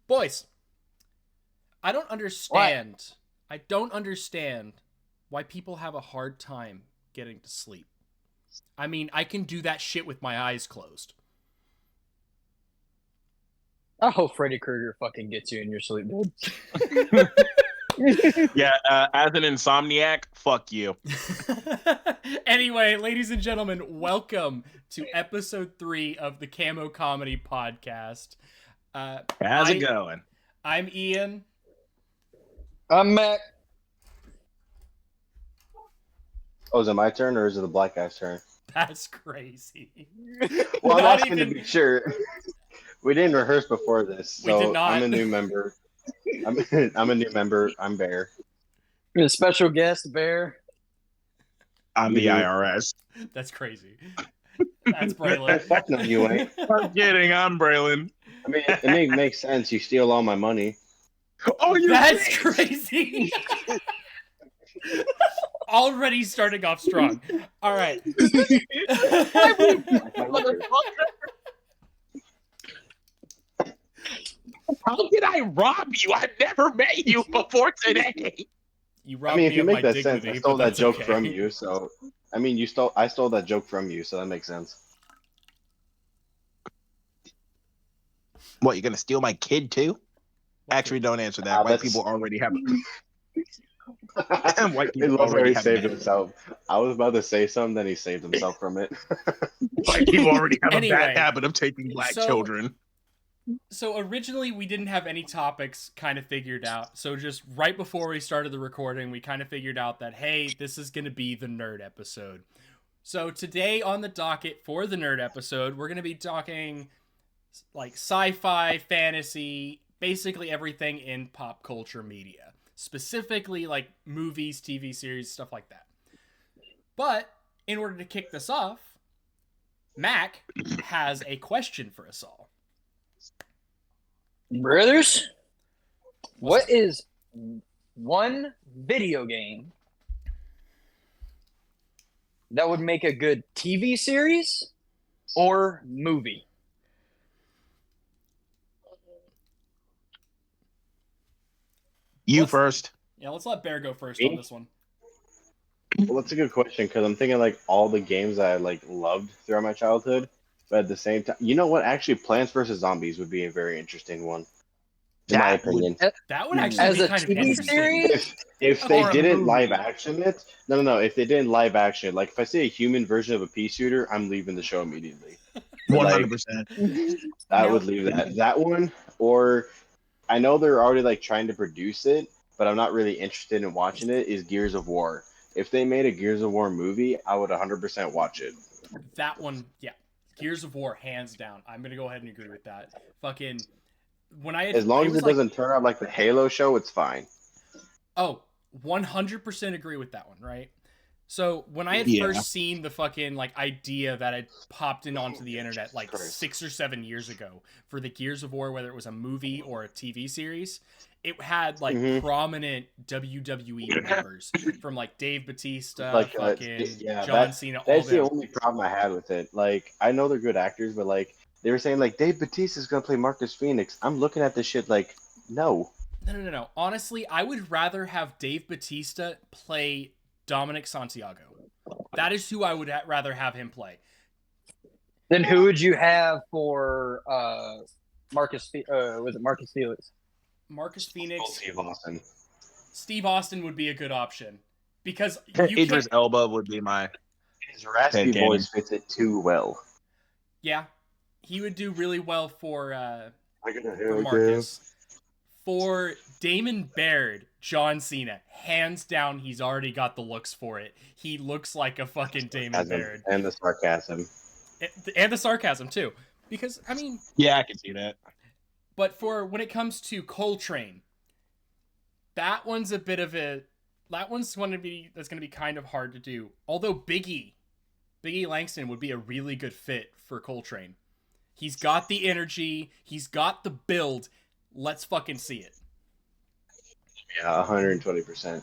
Boys, I don't What? understand. I don't understand why people have a hard time getting to sleep. I mean, I can do that shit with my eyes closed. I hope Freddy Krueger fucking gets you in your sleep, dude. Yeah, as an insomniac, fuck you. Anyway, ladies and gentlemen, welcome to episode 3 of the Camo Comedy Podcast. How's it going? I'm Ian. I'm Mac. Oh, is it my turn or is it the black guy's turn? That's crazy. Well, I'm Not asking even- to be sure. We didn't rehearse before this, We so did not. I'm a new member. I'm a new member. I'm Bear. A special guest, Bear. I'm the IRS. That's crazy. That's Braylon. Fuck no, you ain't. I'm kidding. I'm Braylon. I mean, it makes sense. You steal all my money. Oh, you That's bitch! crazy. Already starting off strong. All right. How did I rob you? I've never met you before today. You I robbed mean, if me you of make my that dignity, sense, I stole but that that's joke okay. from you. So, I mean, I stole that joke from you, so that makes sense. What, you're gonna steal my kid too? Actually, don't answer that. White people already have. White people Love already already have. saved himself. I was about to say something, then he saved himself from it. White people already have Anyway, a bad habit of taking black children. So originally we didn't have any topics kind of figured out. So just right before we started the recording, we kind of figured out that, hey, this is going to be the nerd episode. So today on the docket for the nerd episode, we're going to be talking like sci-fi, fantasy, basically everything in pop culture media. Specifically like movies, TV series, stuff like that. But in order to kick this off, Mac has a question for us all. Brothers, what is one video game that would make a good TV series or movie? You Let's- first. Yeah, let's let Bear go first Me? on this one. Well, that's a good question because I'm thinking like all the games that I like loved throughout my childhood, but at the same time, you know what? Actually, Plants vs Zombies would be a very interesting one, in my That would- opinion. That would actually As be a kind of TV interesting. series? If they Or a didn't movie? live action it, no. If they didn't live action it, like if I see a human version of a pea shooter, I'm leaving the show immediately. 100%. I Now- would leave that one, or I know they're already like trying to produce it, but I'm not really interested in watching it. Is Gears of War? If they made a Gears of War movie, I would 100% watch it. That one, yeah. Gears of War, hands down. I'm going to go ahead and agree with that. Fucking, when I had, As long as was it doesn't turn out like the Halo show, it's fine. Oh, 100% agree with that one, right? So when I had Yeah. first seen the fucking like idea that had popped in onto the internet like Christ. 6 or 7 years ago for the Gears of War, whether it was a movie or a TV series, it had like Mhm. prominent WWE members from like Dave Batista, Like, fucking yeah, John Cena, all That's the them. only problem I had with it. Like, I know they're good actors, but like they were saying, like Dave Bautista's gonna play Marcus Phoenix. I'm looking at this shit like, no. No. Honestly, I would rather have Dave Batista play Dominic Santiago. That is who I would rather have him play. Then who would you have for Marcus? Was it Marcus Felix? Marcus Phoenix, Steve Austin. Steve Austin would be a good option because you Idris can't. Elba would be my. His raspy Head cannon. voice fits it too well. Yeah, he would do really well for I gotta for Marcus. For Damon Baird, John Cena, hands down, he's already got the looks for it. He looks like a fucking Damon Baird, And the sarcasm. and the sarcasm too. Because I mean, Yeah, I can see that. but for when it comes to Coltrane, that one's a bit of a. That one's going to be that's going to be kind of hard to do. Although Biggie Langston would be a really good fit for Coltrane. He's got the energy. He's got the build. Let's fucking see it. Yeah, 120%.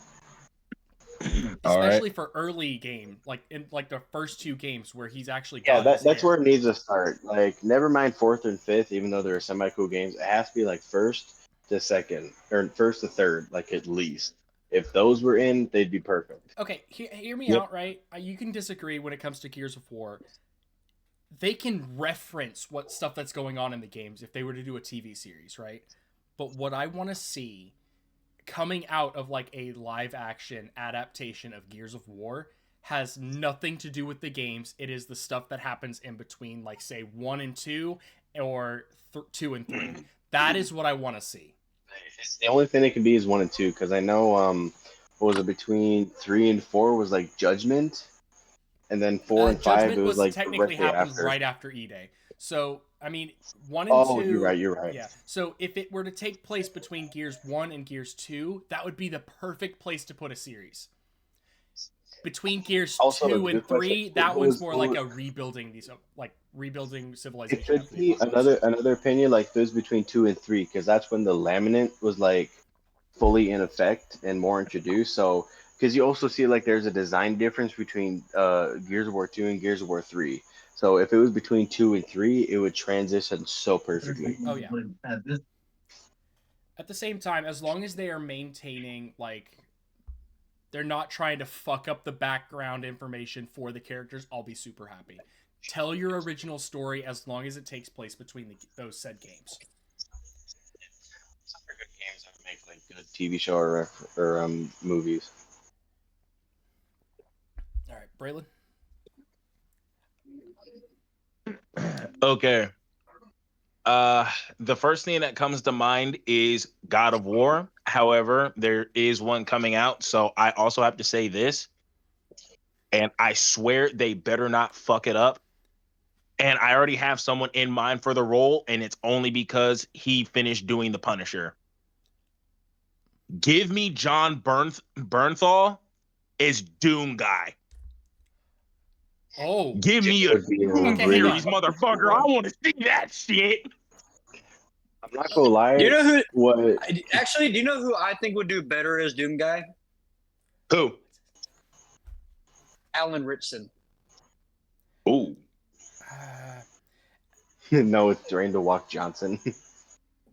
All right. especially for early game, like in like the first 2 games where he's actually Yeah, got his that's hair. where it needs to start. Like, never mind fourth and fifth, even though they're semi cool games. It has to be like first to second or first to third, like at least. If those were in, they'd be perfect. Okay, hear me Yep. out, right? You can disagree when it comes to Gears of War. They can reference what stuff that's going on in the games if they were to do a TV series, right? But what I want to see coming out of like a live action adaptation of Gears of War has nothing to do with the games. It is the stuff that happens in between, like say 1 and 2 or 2 and 3. That is what I want to see. The only thing it can be is 1 and 2, because I know what was it between 3 and 4 was like Judgment, and then 4 and 5 it Judgment was was like technically directly happened after. right after E-Day. So, I mean, 1 and Oh, 2... you're right. You're right. Yeah. So, if it were to take place between Gears 1 and Gears 2, that would be the perfect place to put a series. Between Gears Also, 2 a and good 3, question. that Who one's was- more who like was- a rebuilding It civilization. could after the be apocalypse. another opinion, like those between 2 and 3, because that's when the laminate was like fully in effect and more introduced. So, because you also see like there's a design difference between Gears of War 2 and Gears of War 3. So if it was between 2 and 3, it would transition so perfectly. Oh, yeah. At the same time, as long as they are maintaining, like, they're not trying to fuck up the background information for the characters, I'll be super happy. Tell your original story as long as it takes place between those said games. Some are good games that make like good TV show or movies. All right, Braylon? Okay. The first thing that comes to mind is God of War. However, there is one coming out, so I also have to say this, and I swear they better not fuck it up. And I already have someone in mind for the role, and it's only because he finished doing The Punisher. Give me John Bernthal as Doom Guy. Oh. Give me a Would be a Doom Okay, hang on. series, motherfucker. I want to see that shit. I'm not gonna lie. Do you know who? What? Actually, do you know who I think would do better as Doom Guy? Who? Alan Ritchson. Ooh. No, it's Dwayne The Walk Johnson.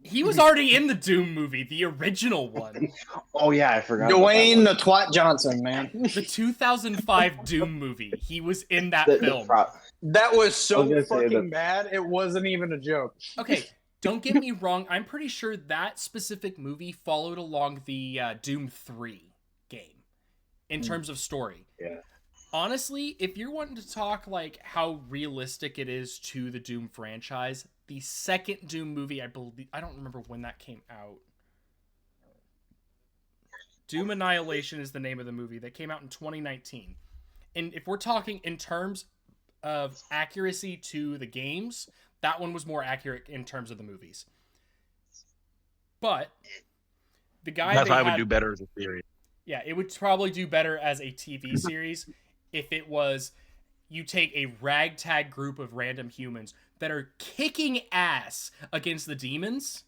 He was already in the Doom movie, the original one. Oh yeah, I forgot. about that Dwayne one. the Twat Johnson, man. The 2005 Doom movie. He was in that The film. That was I so was gonna say fucking the- bad. It wasn't even a joke. Okay, don't get me wrong. I'm pretty sure that specific movie followed along the Doom 3 game in terms of story. Yeah. Honestly, if you're wanting to talk like how realistic it is to the Doom franchise, the second Doom movie, I don't remember when that came out. Doom Annihilation is the name of the movie that came out in 2019. And if we're talking in terms of accuracy to the games, that one was more accurate in terms of the movies. But the guy That's they why I would had- do better as a series. yeah, it would probably do better as a TV series if it was you take a ragtag group of random humans that are kicking ass against the demons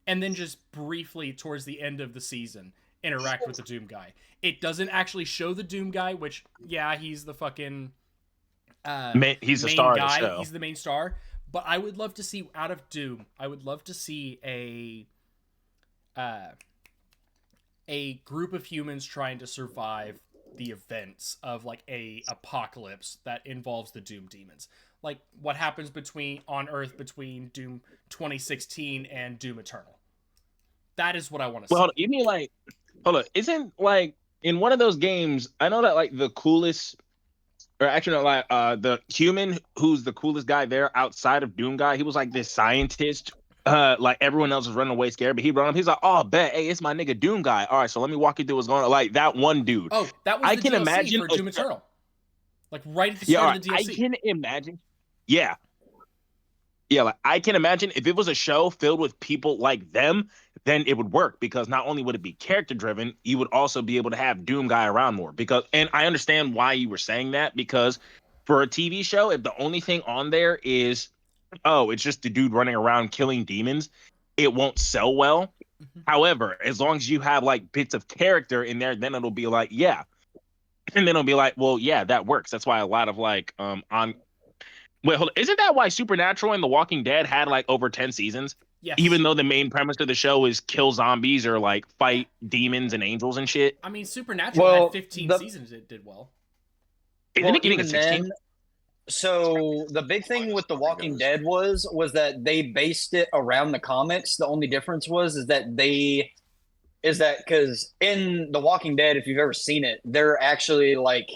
and then just briefly towards the end of the season interact with the Doom guy. It doesn't actually show the Doom guy, which yeah, he's the fucking He's the main star guy. of the show. He's the main star. But I would love to see out of Doom. I would love to see a group of humans trying to survive the events of like a apocalypse that involves the Doom demons. Like what happens on Earth between Doom 2016 and Doom Eternal. That is what I want to see. Well, you mean like, hold on, isn't like in one of those games? I know that like the coolest, or actually not like the human who's the coolest guy there outside of Doom guy. He was like this scientist. Like everyone else was running away scared, but he run up. He's like, "Oh, bet, hey, it's my nigga Doom guy. All right, so let me walk you through what's going on." Like that one dude. Oh, that was I the can DLC imagine for Doom Eternal. Like right at the Yeah, start all of the right, DLC. I can imagine. Yeah. Yeah, like I can imagine if it was a show filled with people like them, then it would work because not only would it be character driven, you would also be able to have Doom guy around more. Because, and I understand why you were saying that, because for a TV show, if the only thing on there is, oh, it's just the dude running around killing demons, it won't sell well. Mhm. However, as long as you have like bits of character in there, then it'll be like, yeah, And then it'll be like, well, yeah, that works. That's why a lot of like on wait, hold on. Isn't that why Supernatural and The Walking Dead had like over 10 seasons? Yes. Even though the main premise of the show is kill zombies or like fight demons and angels and shit. I mean, Supernatural had Well, 15 seasons. It did well. Isn't it getting a even 16? then, so the big thing with The Walking Dead was that they based it around the comics. The only difference is that because in The Walking Dead, if you've ever seen it, they're actually like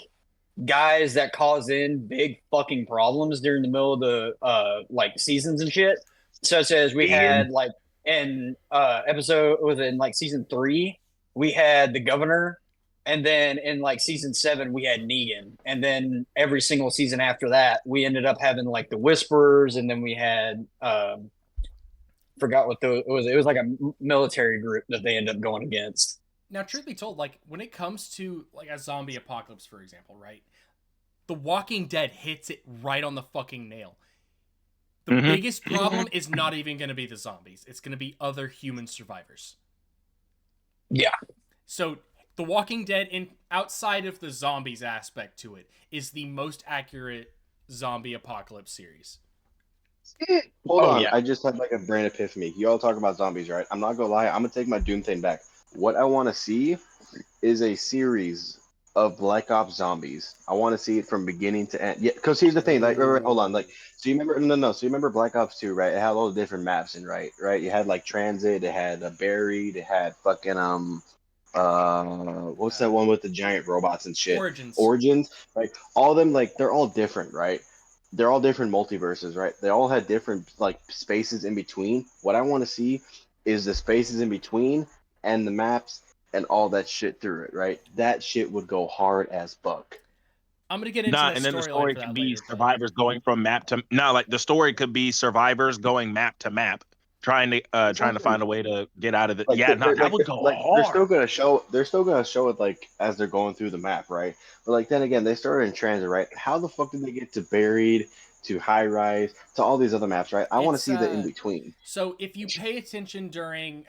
guys that cause in big fucking problems during the middle of the like seasons and shit. Such as we had like in episode within like season 3, we had the governor, and then in like season 7 we had Negan, and then every single season after that we ended up having like the Whisperers, and then we had forgot what it was. It was like a military group that they ended up going against. Now, truth be told, like when it comes to like a zombie apocalypse, for example, right? The Walking Dead hits it right on the fucking nail. The biggest problem is not even going to be the zombies. It's going to be other human survivors. Yeah. So, The Walking Dead, in outside of the zombies aspect to it, is the most accurate zombie apocalypse series. Hold on, yeah. I just had like a brain epiphany. You all talk about zombies, right? I'm not gonna lie, I'm gonna take my Doom thing back. What I want to see is a series of Black Ops Zombies. I want to see it from beginning to end. Yeah, because here's the thing. Like, wait, hold on. Like, so you remember? No. So you remember Black Ops 2, right? It had all the different maps in, right? Right. You had like Transit. It had Buried. It had fucking what's that one with the giant robots and shit? Origins. Right. All of them, like, they're all different, right? They're all different multiverses, right? They all had different like spaces in between. What I want to see is the spaces in between and the maps and all that shit through it, right? That shit would go hard as fuck. I'm gonna get into the and then the storyline story for could that be later. survivors going from map to like the story could be survivors going map to map, trying to find a way to get out of it. Like, That would go they're hard. still gonna show it like as they're going through the map, right? But like then again, they started in Transit, right? How the fuck did they get to Buried, to High Rise, to all these other maps, right? I want to see the in between. So if you pay attention during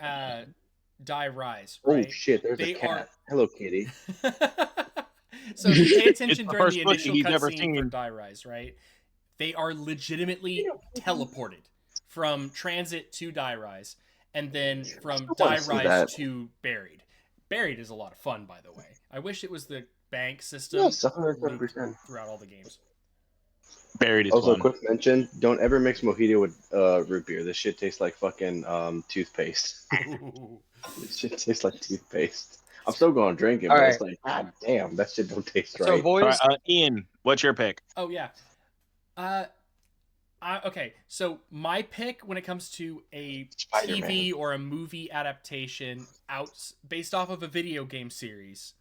Die Rise, Oh right? shit, there's a cat. Hello, kitty. So if you pay attention It's the during first the pussy initial he's ever cutscene for seen. Die Rise, right? They are legitimately teleported from Transit to Die Rise, and then from Die Rise to Buried. Buried is a lot of fun, by the way. I wish it was the bank system Yes, 100%. throughout all the games. Buried is Also, fun. quick mention: don't ever mix mojito with root beer. This shit tastes like fucking toothpaste. This shit tastes like toothpaste. I'm still going to drink it, but it's like, god damn, that shit don't taste right. So, boys, All right, Ian, what's your pick? Oh yeah. Okay, so my pick when it comes to a Spider-Man. TV or a movie adaptation based off of a video game series,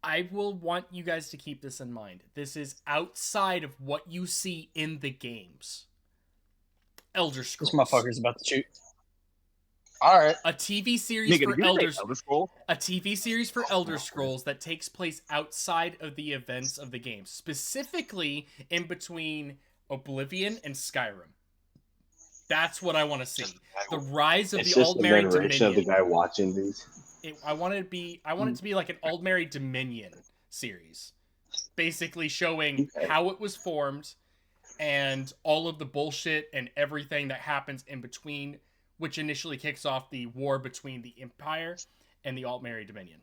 I will want you guys to keep this in mind. This is outside of what you see in the games. Elder Scrolls. this motherfucker's about to shoot. All right. A TV series for Elder Scrolls. A TV series for Elder Scrolls that takes place outside of the events of the game, specifically in between Oblivion and Skyrim. That's what I want to see. The rise of the Aldmeri Dominion. Of the guy watching these. I want it to be like an Aldmeri Dominion series, basically showing how it was formed and all of the bullshit and everything that happens in between, which initially kicks off the war between the Empire and the Altmeri Dominion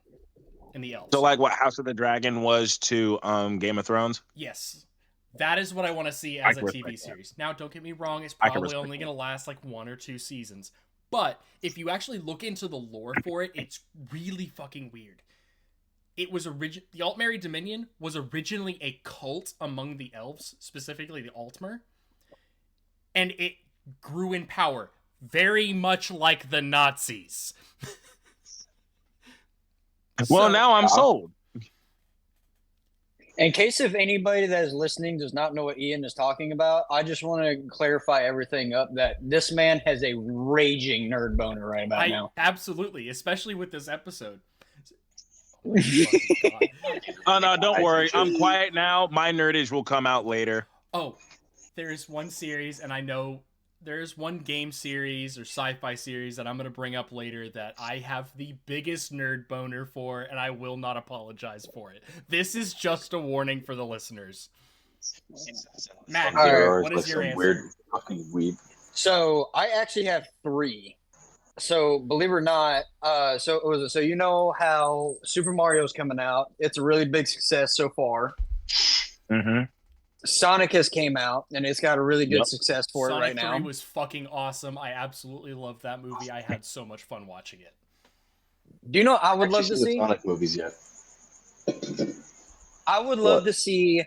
and the Elves. So like what House of the Dragon was to Game of Thrones? Yes. That is what I want to see as a TV series. Now, don't get me wrong, it's probably only going to last like 1 or 2 seasons. But if you actually look into the lore for it, it's really fucking weird. It was the Altmeri Dominion was originally a cult among the elves, specifically the Altmer, and it grew in power, very much like the Nazis. Well, now I'm sold. In case if anybody that is listening does not know what Ian is talking about, I just want to clarify everything up that this man has a raging nerd boner right about now. Absolutely, especially with this episode. Oh no, don't worry. I'm quiet now. My nerdage will come out later. Oh, there is one series, and I know there's one game series or sci-fi series that I'm going to bring up later that I have the biggest nerd boner for, and I will not apologize for it. This is just a warning for the listeners. Matt, All right. what is your answer? Weird fucking weeb. So I actually have 3. So believe it or not, so you know how Super Mario's coming out. It's a really big success so far. Mm-hmm. Sonic has came out and it's got a really good Yep. success for Sonic it right 3 now. was fucking awesome. I absolutely loved that movie. I had so much fun watching it. Do you know what I would love to Actually seen see? the Sonic movies yet? I would love What? to see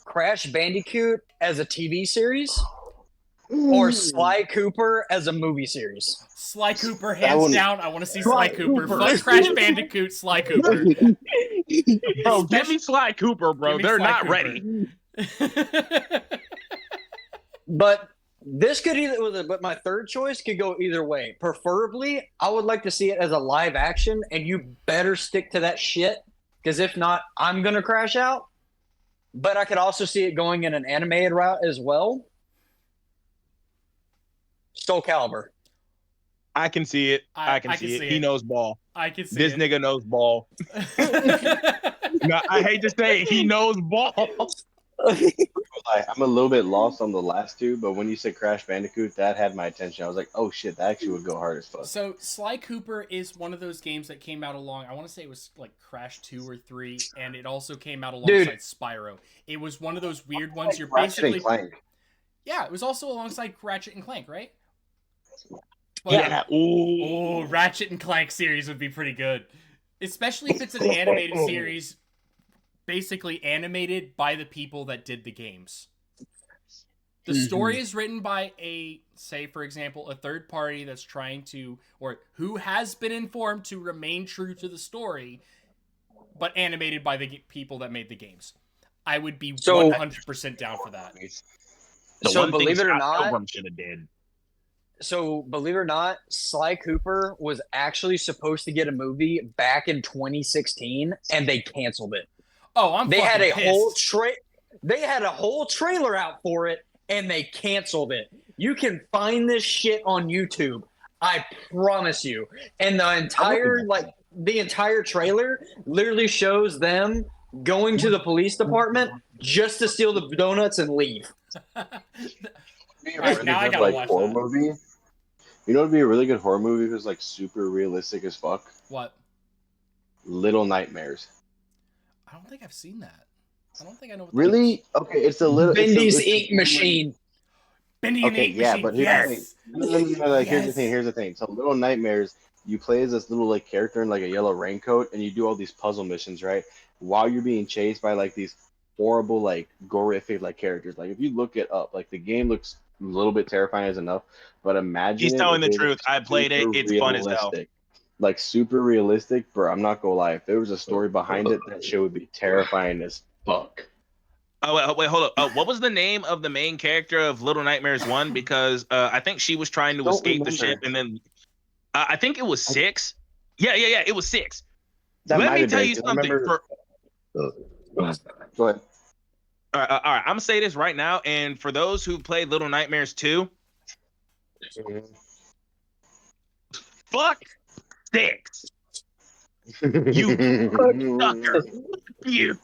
Crash Bandicoot as a TV series or Sly Cooper as a movie series. Sly Cooper, hands one- down. I want to see Sly Sly Cooper. Cooper. Fuck Crash Bandicoot, Sly Cooper. Bro, give me Sly Cooper, bro. Give me They're Sly not Cooper. ready. But this could either, but my third choice could go either way. Preferably, I would like to see it as a live action, and you better stick to that shit, because if not, I'm gonna crash out. But I could also see it going in an animated route as well. Soul Calibur. I can see it. I can see it. He knows ball. I can see This it. nigga knows ball. No, I hate to say it. He knows ball. I'm a little bit lost on the last 2, but when you said Crash Bandicoot, that had my attention. I was like, oh shit, that actually would go hard as fuck. So Sly Cooper is one of those games that came out along. I want to say it was like Crash 2 or 3, and it also came out alongside Spyro. It was one of those weird ones. You're Ratchet basically and Clank. Yeah, it was also alongside Ratchet and Clank, right? But, Yeah. Ooh. Oh, Ratchet and Clank series would be pretty good, especially if it's an animated series, basically animated by the people that did the games. The story is written by say for example, a third party that's trying to, or who has been informed to remain true to the story, but animated by the people that made the games. I would be 100% down for that. So believe it or not, should have did. So, believe it or not, Sly Cooper was actually supposed to get a movie back in 2016, and they canceled it. Oh, I'm they had fucking a pissed. they had a whole trailer out for it, and they canceled it. You can find this shit on YouTube. I promise you. And the entire trailer literally shows them going to the police department just to steal the donuts and leave. Now I gotta watch horror that. movie. You know, it'd be a really good horror movie if it was like super realistic as fuck. What? Little Nightmares. I don't think I've seen that. I don't think I know what Really? Okay, it's a little. Bendy's Ink Machine. Bendy and Okay, Ink yeah, Machine. but here's the thing. No, Here's the thing. So, Little Nightmares, you play as this little like character in like a yellow raincoat, and you do all these puzzle missions, right? While you're being chased by like these horrible, like horrific, like characters. Like if you look it up, like the game looks a little bit terrifying as enough, but imagine He's telling the truth. I played it. It's fun as hell. Like super realistic, bro. I'm not gonna lie. If there was a story behind it, that shit would be terrifying as fuck. Oh wait, hold up. What was the name of the main character of Little Nightmares 1? Because I think she was trying to escape the ship, and then I think it was 6. Yeah. It was 6. Let me tell you something. Go ahead. All right. I'm gonna say this right now, and for those who played Little Nightmares 2, fuck 6. You sucker. You.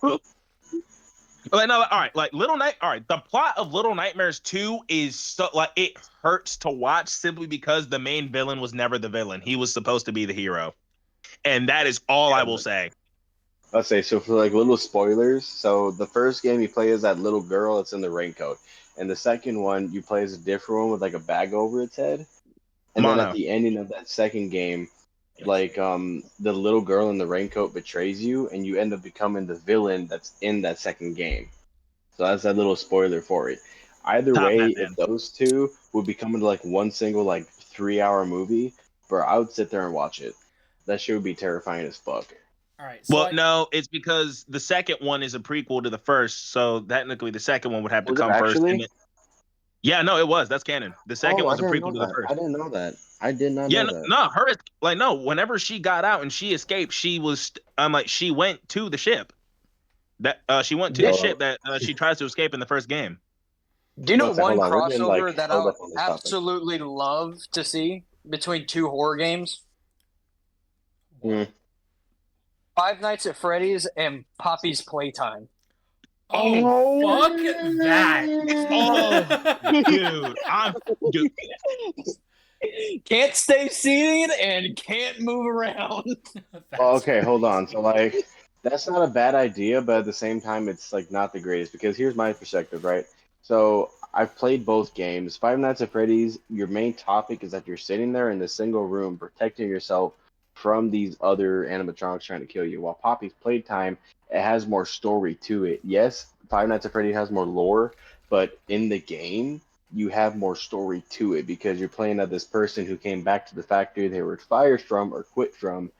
Like, no, all right, like the plot of Little Nightmares 2 is so like it hurts to watch simply because the main villain was never the villain. He was supposed to be the hero. And that is all I will say. I'll say, so for like little spoilers, so the first game you play as that little girl that's in the raincoat. And the second one you play as a different one with like a bag over its head. And then at the ending of that second game, like the little girl in the raincoat betrays you and you end up becoming the villain that's in that second game. So that's that little spoiler for it. Either way, if those two would become into like one single like 3-hour movie, bro, I would sit there and watch it. That shit would be terrifying as fuck. All right. So well, no, it's because the second one is a prequel to the first, so technically the second one would have to come first. And yeah, no, it was. That's canon. The second was a prequel to the first. I didn't know that. I did not know that. No, her like no. Whenever she got out and she escaped, she was. I'm like, she went to the ship. That she went to the ship that she tries to escape in the first game. Do you know One second, one hold on. We're getting crossover like that held I up on this topic. absolutely love to see between two horror games? Hmm. Five Nights at Freddy's and Poppy's Playtime. Oh, fuck that. Oh, dude, Can't stay seated and can't move around. Well, That's okay, hold on. crazy. So like that's not a bad idea, but at the same time it's like not the greatest because here's my perspective, right? So I've played both games. Five Nights at Freddy's, your main topic is that you're sitting there in a single room protecting yourself from these other animatronics trying to kill you. While Poppy's Playtime, it has more story to it. Yes, Five Nights at Freddy's has more lore, but in the game you have more story to it because you're playing as this person who came back to the factory they were fired from or quit from,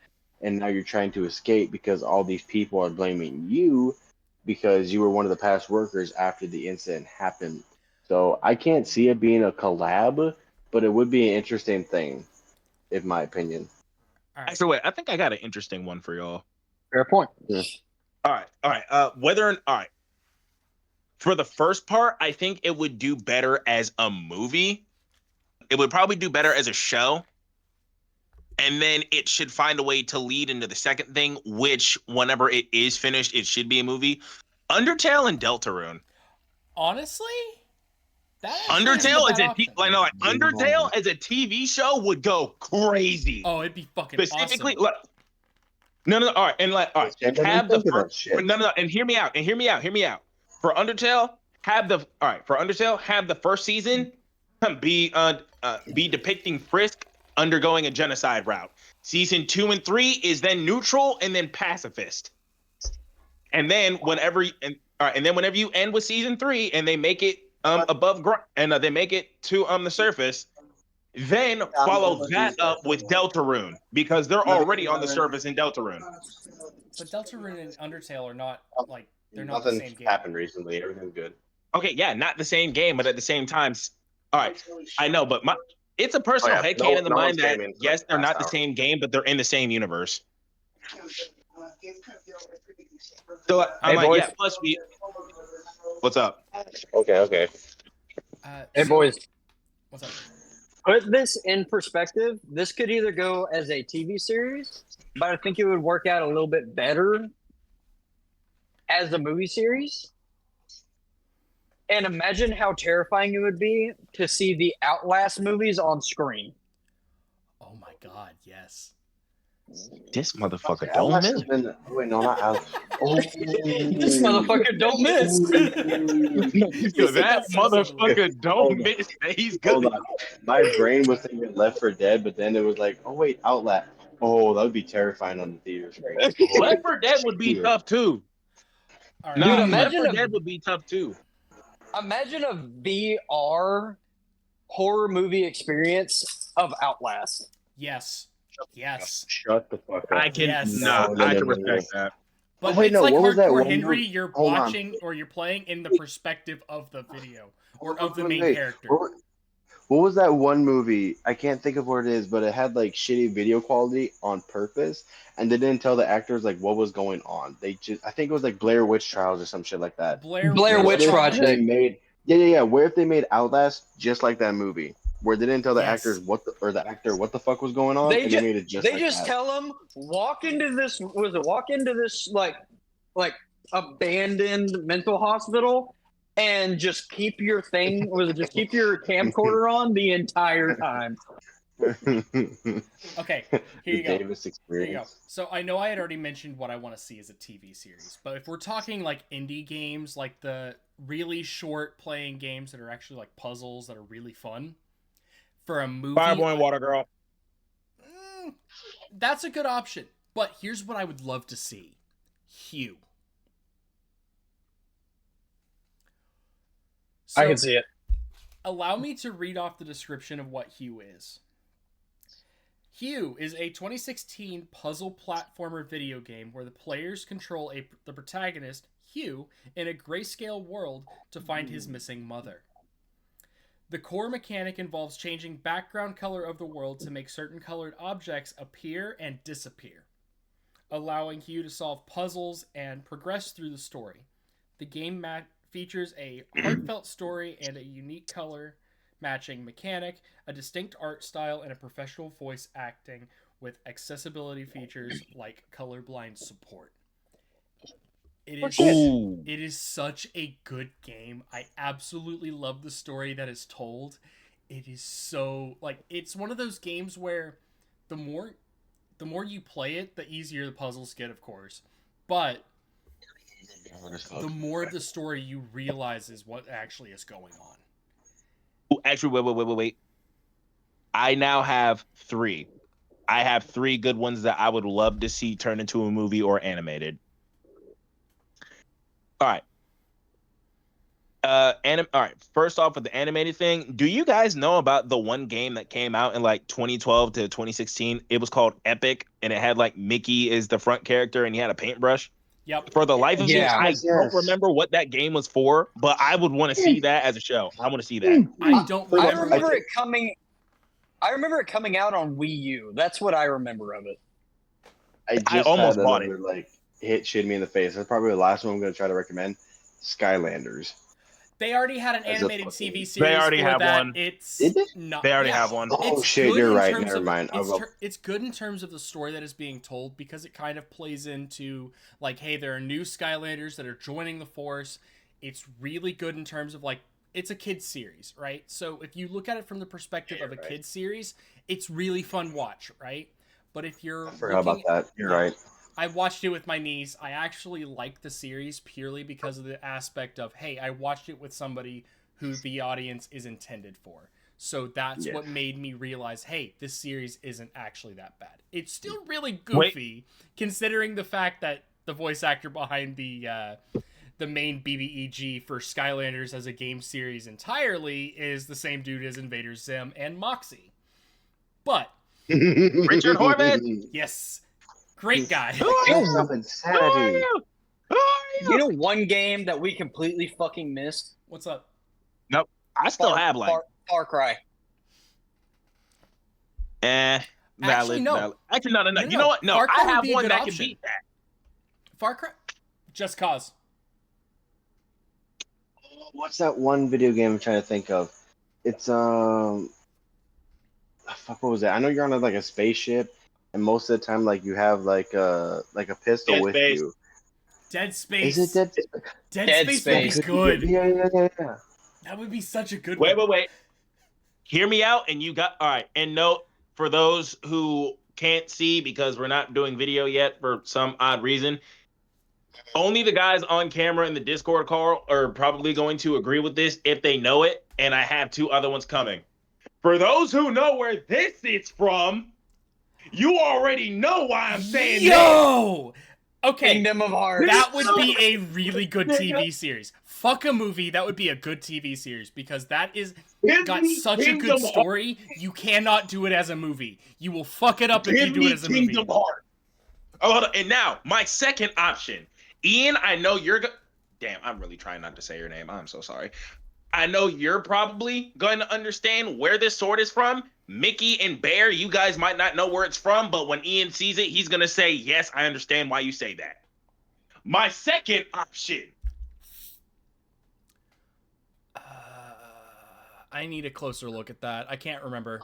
and now you're trying to escape because all these people are blaming you because you were one of the past workers after the incident happened. So I can't see it being a collab, but it would be an interesting thing, in my opinion. All right. Actually, wait, I think I got an interesting one for y'all. Fair point. All right. All right. For the first part, I think it would do better as a movie. It would probably do better as a show. And then it should find a way to lead into the second thing, which whenever it is finished, it should be a movie. Undertale and Deltarune. Honestly, that actually isn't a Undertale bad option. Undertale as a TV show would go crazy. Oh, it'd be fucking Specifically, awesome. no, all right, and all right, Shit, I didn't have the think of that first, shit. no, and hear me out. For Undertale, have the first season be depicting Frisk undergoing a genocide route. Season 2 and 3 is then neutral and then pacifist. And then whenever you end with season 3 and they make it above ground and they make it to the surface, then follow that up with Deltarune because they're already on the surface in Deltarune. But Deltarune and Undertale are not like they're not the Nothing same game. happened recently. Everything's good. Okay, yeah, not the same game, but at the same time, all right, I know, but it's a personal headcanon in the mind that yes, they're not the same game, but they're in the same universe. So I'm like, yeah. Plus, what's up? Okay. Hey, boys. What's up? Put this in perspective. This could either go as a TV series, but I think it would work out a little bit better as a movie series. And imagine how terrifying it would be to see the Outlast movies on screen. Oh my god, yes. This motherfucker Outlast don't has miss. been. Wait, no, not Outlast. This motherfucker don't miss. That motherfucker don't miss. He's good. Hold on. My brain was thinking Left 4 Dead, but then it was like, oh wait, Outlast. Oh, that would be terrifying on the theater screen. Oh, Left 4 Dead would be tough too. All right. No, Dude, Left 4 Dead would be tough too. Imagine a VR horror movie experience of Outlast. Yes. Yes. Shut the fuck up. I can Yes. no, No, I no, can no, respect no. that. But wait, it's no, like what was that Hardcore one Henry, movie? you're Hold on. watching or you're playing in the perspective of the video or of the main Wait, character. What was that one movie? I can't think of what it is, but it had like shitty video quality on purpose, and they didn't tell the actors like what was going on. They just, I think it was like Blair Witch Trials or some shit like that. Blair Witch What if Project. They made, yeah. Where if they made Outlast just like that movie, where they didn't tell the Yes. actors the actor what the fuck was going on, They and ju- they made it just They like just that. tell them walk into this like abandoned mental hospital and just keep your keep your camcorder on the entire time. Okay, here you go. Davis Here you go. experience. So I know I had already mentioned what I want to see as a TV series, but if we're talking like indie games, like the really short playing games that are actually like puzzles that are really fun, for a movie, Fireboy and Water Girl. That's a good option. But here's what I would love to see: Hue. So, I can see it. allow me to read off the description of what Hue is. Hue is a 2016 puzzle platformer video game where the players control the protagonist, Hugh, in a grayscale world to find his missing mother. The core mechanic involves changing background color of the world to make certain colored objects appear and disappear, allowing Hugh to solve puzzles and progress through the story. The game features a heartfelt story and a unique color matching mechanic, a distinct art style, and a professional voice acting with accessibility features like colorblind support. It is Ooh. it is such a good game. I absolutely love the story that is told. It is so like it's one of those games where the more you play it, the easier the puzzles get, of course. But the more of the story you realize is what actually is going on. Ooh, actually, wait. I now have 3. I have 3 good ones that I would love to see turn into a movie or animated. All right. All right. First off, with the animated thing, do you guys know about the one game that came out in like 2012 to 2016? It was called Epic, and it had like Mickey is the front character, and he had a paintbrush. Yep. For the life of me, Yeah. I Yes, don't yes. remember what that game was for, but I would want to see that as a show. I want to see that. I don't I remember. remember it coming. I remember it coming out on Wii U. That's what I remember of it. I I just almost had bought another like hit me in the face. That's probably the last one I'm going to try to recommend. Skylanders. They already had an As a animated fucking- TV series They already for have that. one. It's Did they? not. They already yeah. have one. Oh It's shit, good you're in right. terms Never of- mind. I'll go. It's good in terms of the story that is being told because it kind of plays into like, hey, there are new Skylanders that are joining the force. It's really good in terms of like it's a kids series, right? So if you look at it from the perspective of a right. kids series, it's really fun watch, right? But if you're I forgot about that. You're right. I watched it with my niece. I actually like the series purely because of the aspect of, hey, I watched it with somebody who the audience is intended for. So that's Yeah. what made me realize, hey, this series isn't actually that bad. It's still really goofy, considering the fact that the voice actor behind the main BBEG for Skylanders as a game series entirely is the same dude as Invader Zim and Moxie. But Richard Horvath? yes, great guy. Self insanity. You know one game that we completely fucking missed? What's up? Nope. I still have like Far Cry. valid. Actually, no. Valid. Actually, no. No, You know what? No, Far Cry I would have be a one good that option. can beat that. Far Cry, Just Cause. What's that one video game I'm trying to think of? It's fuck, what was that? I know you're on like a spaceship, and most of the time, like you have like a pistol Dead with Space. you. Dead Space. Is it Dead? Dead Space would be Space. good. Yeah. That would be such a good one. Wait. Hear me out, and you got all right. And note for those who can't see because we're not doing video yet for some odd reason. Only the guys on camera in the Discord call are probably going to agree with this if they know it, and I have 2 other ones coming. For those who know where this is from, you already know why I'm saying this. Yo! Okay, Kingdom of Hearts. that would be a really good TV series. Fuck a movie, that would be a good TV series because that is got such a good story. You cannot do it as a movie. You will fuck it up if you do it as a movie. Kingdom Hearts. Oh, hold on. And now, my second option. Ian, I know you're damn, I'm really trying not to say your name. I'm so sorry. I know you're probably going to understand where this sword is from. Mickey and Bear, you guys might not know where it's from, but when Ian sees it, he's going to say, yes, I understand why you say that. My second option. I need a closer look at that. I can't remember.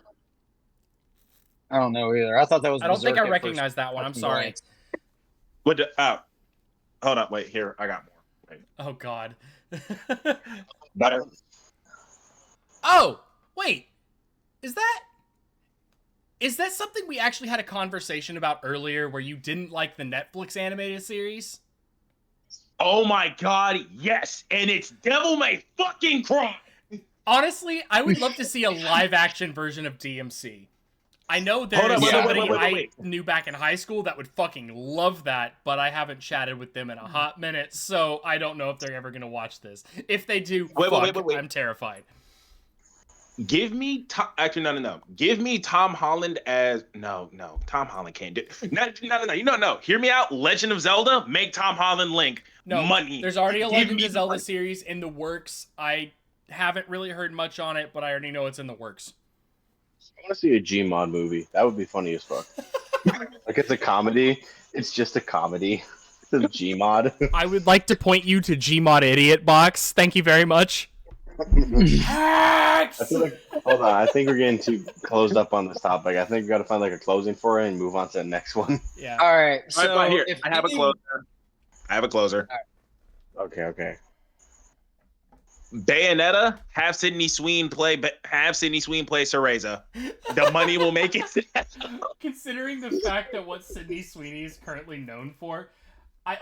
I don't know either. I thought that was. I don't think I Berserk at recognize first that one. I'm fucking sorry. glance. What? Hold up. Wait, here. I got more. Wait. Oh, God. Better. Oh, wait. Is that something we actually had a conversation about earlier where you didn't like the Netflix animated series? Oh my God, yes. And it's Devil May fucking Cry. Honestly, I would love to see a live action version of DMC. I know Hold there's on, somebody wait. I knew back in high school that would fucking love that, but I haven't chatted with them in a hot minute, so I don't know if they're ever gonna watch this. If they do, Wait. I'm terrified. Give me actually no. Give me Tom Holland as no. Tom Holland can't do no. No. Hear me out. Legend of Zelda. Make Tom Holland Link. No, money. There's already a Give Legend me of Zelda money. series in the works. I haven't really heard much on it, but I already know it's in the works. I want to see a Gmod movie. That would be funny as fuck. Like it's a comedy. It's just a comedy. The Gmod. I would like to point you to Gmod Idiot Box. Thank you very much. Hacks! I feel like, hold on, I think we're getting too closed up on this topic. I think we got to find like a closing for it and move on to the next one. Yeah. All right. All So right, here, if I have a any- closer. I have a closer. Okay. Bayonetta, have Sydney Sweeney play Cereza. The money will make it. Considering the fact that what Sydney Sweeney is currently known for, I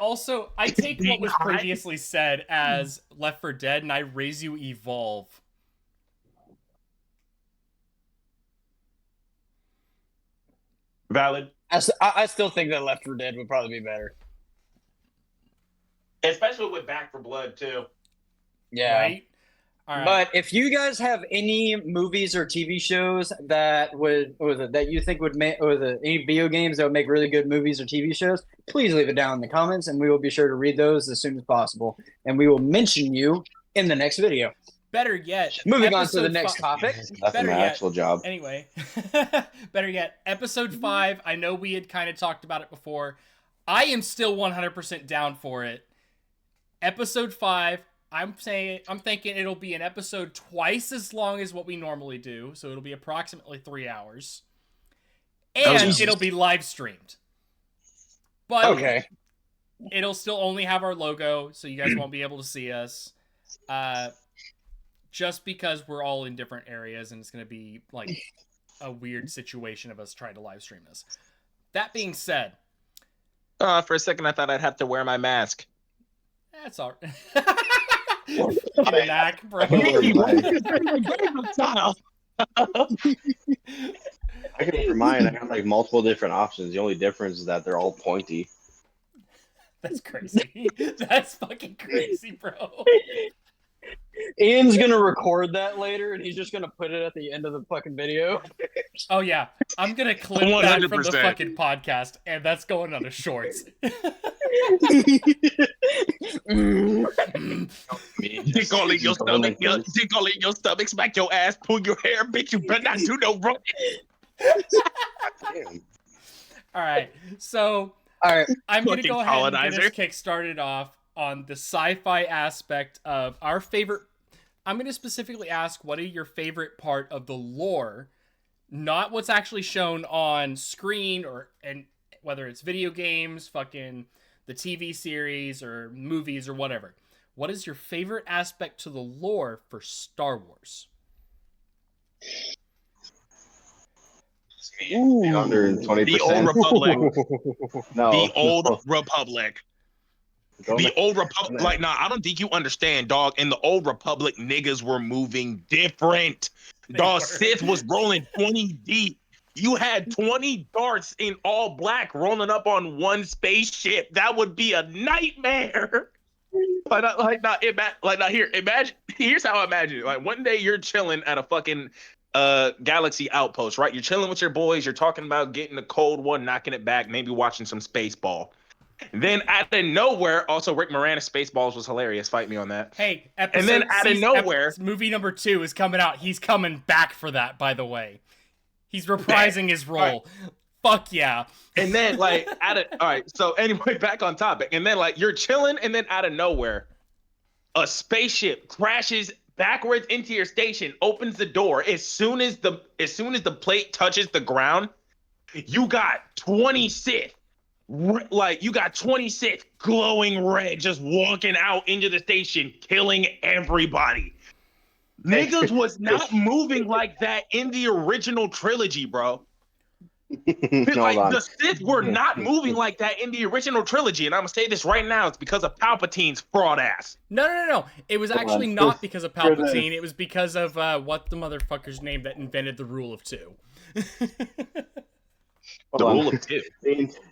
take what was previously said as Left 4 Dead and I raise you Evolve. Valid. I still think that Left 4 Dead would probably be better. Especially with Back for Blood, too. Yeah. Right? All right. But if you guys have any movies or TV shows that that you think would make, any video games that would make really good movies or TV shows, please leave it down in the comments, and we will be sure to read those as soon as possible, and we will mention you in the next video. Better yet, Moving on to the episode next topic. That's Better my yet. actual job. Anyway, better yet, episode 5. I know we had kind of talked about it before. I am still 100% down for it. Episode 5. I'm thinking it'll be an episode twice as long as what we normally do, so it'll be approximately 3 hours, and Jesus. it'll be live streamed. But Okay. it'll still only have our logo, so you guys won't be able to see us. Just because we're all in different areas, and it's going to be like a weird situation of us trying to live stream this. That being said, For a second, I thought I'd have to wear my mask. that's all right. Get back, bro. I can for mine. I have like multiple different options. The only difference is that they're all pointy. That's crazy. That's fucking crazy, bro. Ian's gonna record that later, and he's just gonna put it at the end of the fucking video. Oh yeah, I'm gonna clip that from the 100%. fucking podcast, and that's going on the shorts. Dick all in your stomach, dick all in your stomach, smack your ass, pull your hair, bitch. You better not do no wrong. Damn. All right, so All right. I'm gonna Fucking go ahead and get colonizer. this kick started off on the sci-fi aspect of our favorite. I'm gonna specifically ask, what are your favorite part of the lore, not what's actually shown on screen, and whether it's video games, fucking the TV series or movies or whatever. What is your favorite aspect to the lore for Star Wars? The 120%. The Old Republic. No. The Old no. Republic. Don't The make- Old Republic. Like, nah, I don't think you understand, dog. In the Old Republic, niggas were moving different. They Dog, were. Sith was rolling 20 deep. You had 20 darts in all black rolling up on one spaceship. That would be a nightmare. Imagine. Here's how I imagine it. Like, one day you're chilling at a fucking galaxy outpost, right? You're chilling with your boys. You're talking about getting the cold one, knocking it back, maybe watching some Spaceball. Then out of nowhere, also Rick Moranis Spaceballs was hilarious. Fight me on that. Hey, And then out of nowhere- movie number 2 is coming out. He's coming back for that, by the way. He's reprising his role. Fuck yeah. And then all right, so anyway, back on topic. And then like you're chilling, and then out of nowhere, a spaceship crashes backwards into your station, opens the door. As soon as the plate touches the ground, you got 20 Sith. You got 20 Sith glowing red just walking out into the station, killing everybody. Niggas was not moving like that in the original trilogy, bro. Hold Like on. the Sith were not moving like that in the original trilogy, and I'm gonna say this right now: it's because of Palpatine's fraud ass. No. It was Hold actually on. not because of For the- Palpatine. It was because of what the motherfucker's name that invented the rule of 2. Hold The on. rule of 2.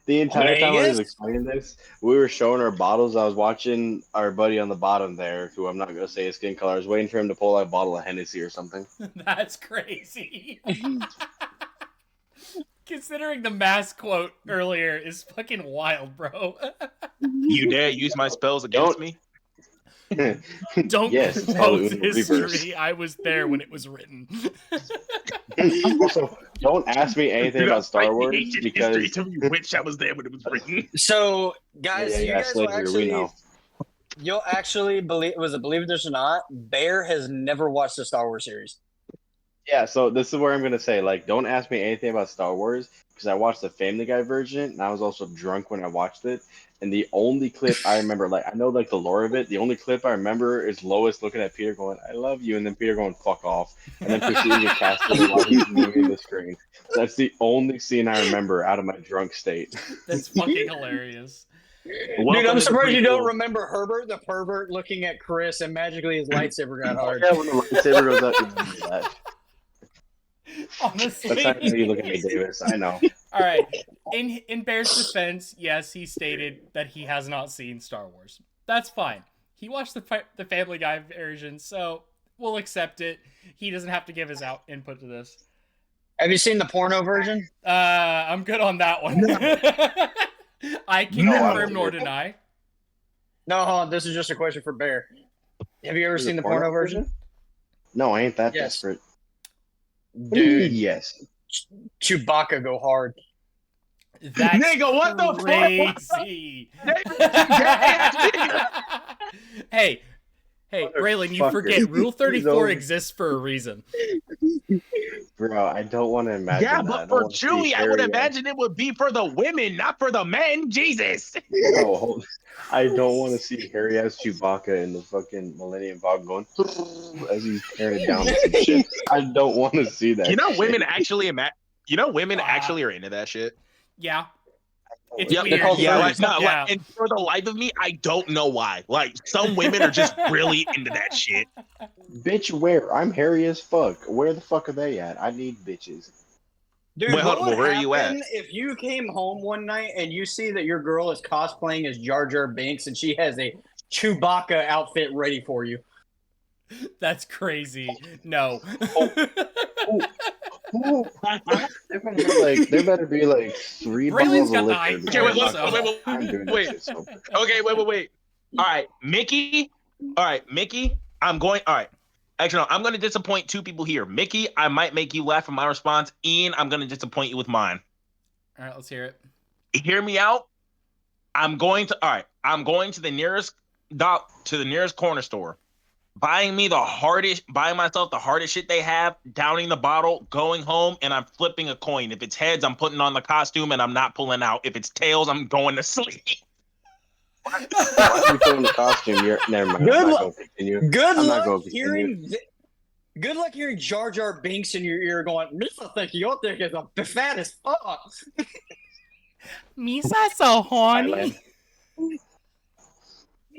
The entire time I was Vegas? explaining this, we were showing our bottles. I was watching our buddy on the bottom there, who I'm not going to say his skin color. I was waiting for him to pull out a bottle of Hennessy or something. That's crazy. Considering the mask quote earlier is fucking wild, bro. You dare use my spells against Don't- me? Don't Yes, it's quote totally in history. reverse. I was there when it was written. Also, don't ask me anything about Star Wars ancient because history to me which that was there when it was written. So, guys, you guys will slavery, we actually, know. you'll actually believe it or not, Bear has never watched the Star Wars series. Yeah, so this is where I'm gonna say, like, don't ask me anything about Star Wars because I watched the Family Guy version and I was also drunk when I watched it. And the only clip I remember, like, I know like the lore of it. The only clip I remember is Lois looking at Peter going, "I love you," and then Peter going, "Fuck off," and then proceeding to castrate while he's moving the screen. That's the only scene I remember out of my drunk state. That's fucking hilarious. Dude, I'm surprised you don't remember Herbert the pervert looking at Chris and magically his lightsaber got hard. Yeah, when the lightsaber goes up, you remember that. Honestly. That's not how you look at me, Davis. I know. All right. In Bear's defense, yes, he stated that he has not seen Star Wars. That's fine. He watched the Family Guy version, so we'll accept it. He doesn't have to give his input to this. Have you seen the porno version? I'm good on that one. I can confirm nor deny. No, hold on. This is just a question for Bear. Have you ever seen the porno version? No, I ain't that Yes. desperate. Dude, Yes. Chewbacca go hard. That's Nigga, what the crazy. Hey, Braylon, you forget Rule 34 exists for a reason. Bro, I don't want to imagine Yeah, that. but for Chewie, I would imagine it would be for the women, not for the men. Jesus. No, hold. I don't want to see hairy ass Chewbacca in the fucking Millennium Falcon going as he's tearing it down with some shit. I don't want to see that. You know, shit. women actually actually are into that shit. Yeah. It's Yeah, weird. and for the life of me, I don't know why. Like, some women are just really into that shit. Bitch, where? I'm hairy as fuck. Where the fuck are they at? I need bitches. Dude, Well, where are you at? if you came home one night and you see that your girl is cosplaying as Jar Jar Binks and she has a Chewbacca outfit ready for you? That's crazy. No. Ooh. There better be like 3 Braylon's bottles got of the liquor. eye before for it, I so- fuck off. I'm doing Wait. this shit so bad. Okay, wait. All right, Mickey. All right, Mickey. I'm going. All right. Actually, no, I'm going to disappoint 2 people here. Mickey, I might make you laugh with my response. Ian, I'm going to disappoint you with mine. All right, let's hear it. Hear me out. I'm going to the nearest corner store, buying myself the hardest shit they have, downing the bottle, going home, and I'm flipping a coin. If it's heads, I'm putting on the costume and I'm not pulling out. If it's tails, I'm going to sleep. Why are you putting the costume? Never mind. I'm not going to continue. Good I'm not luck going to continue. Good luck hearing Jar Jar Binks in your ear going, Misa think your dick is a fat as fuck. Misa so horny.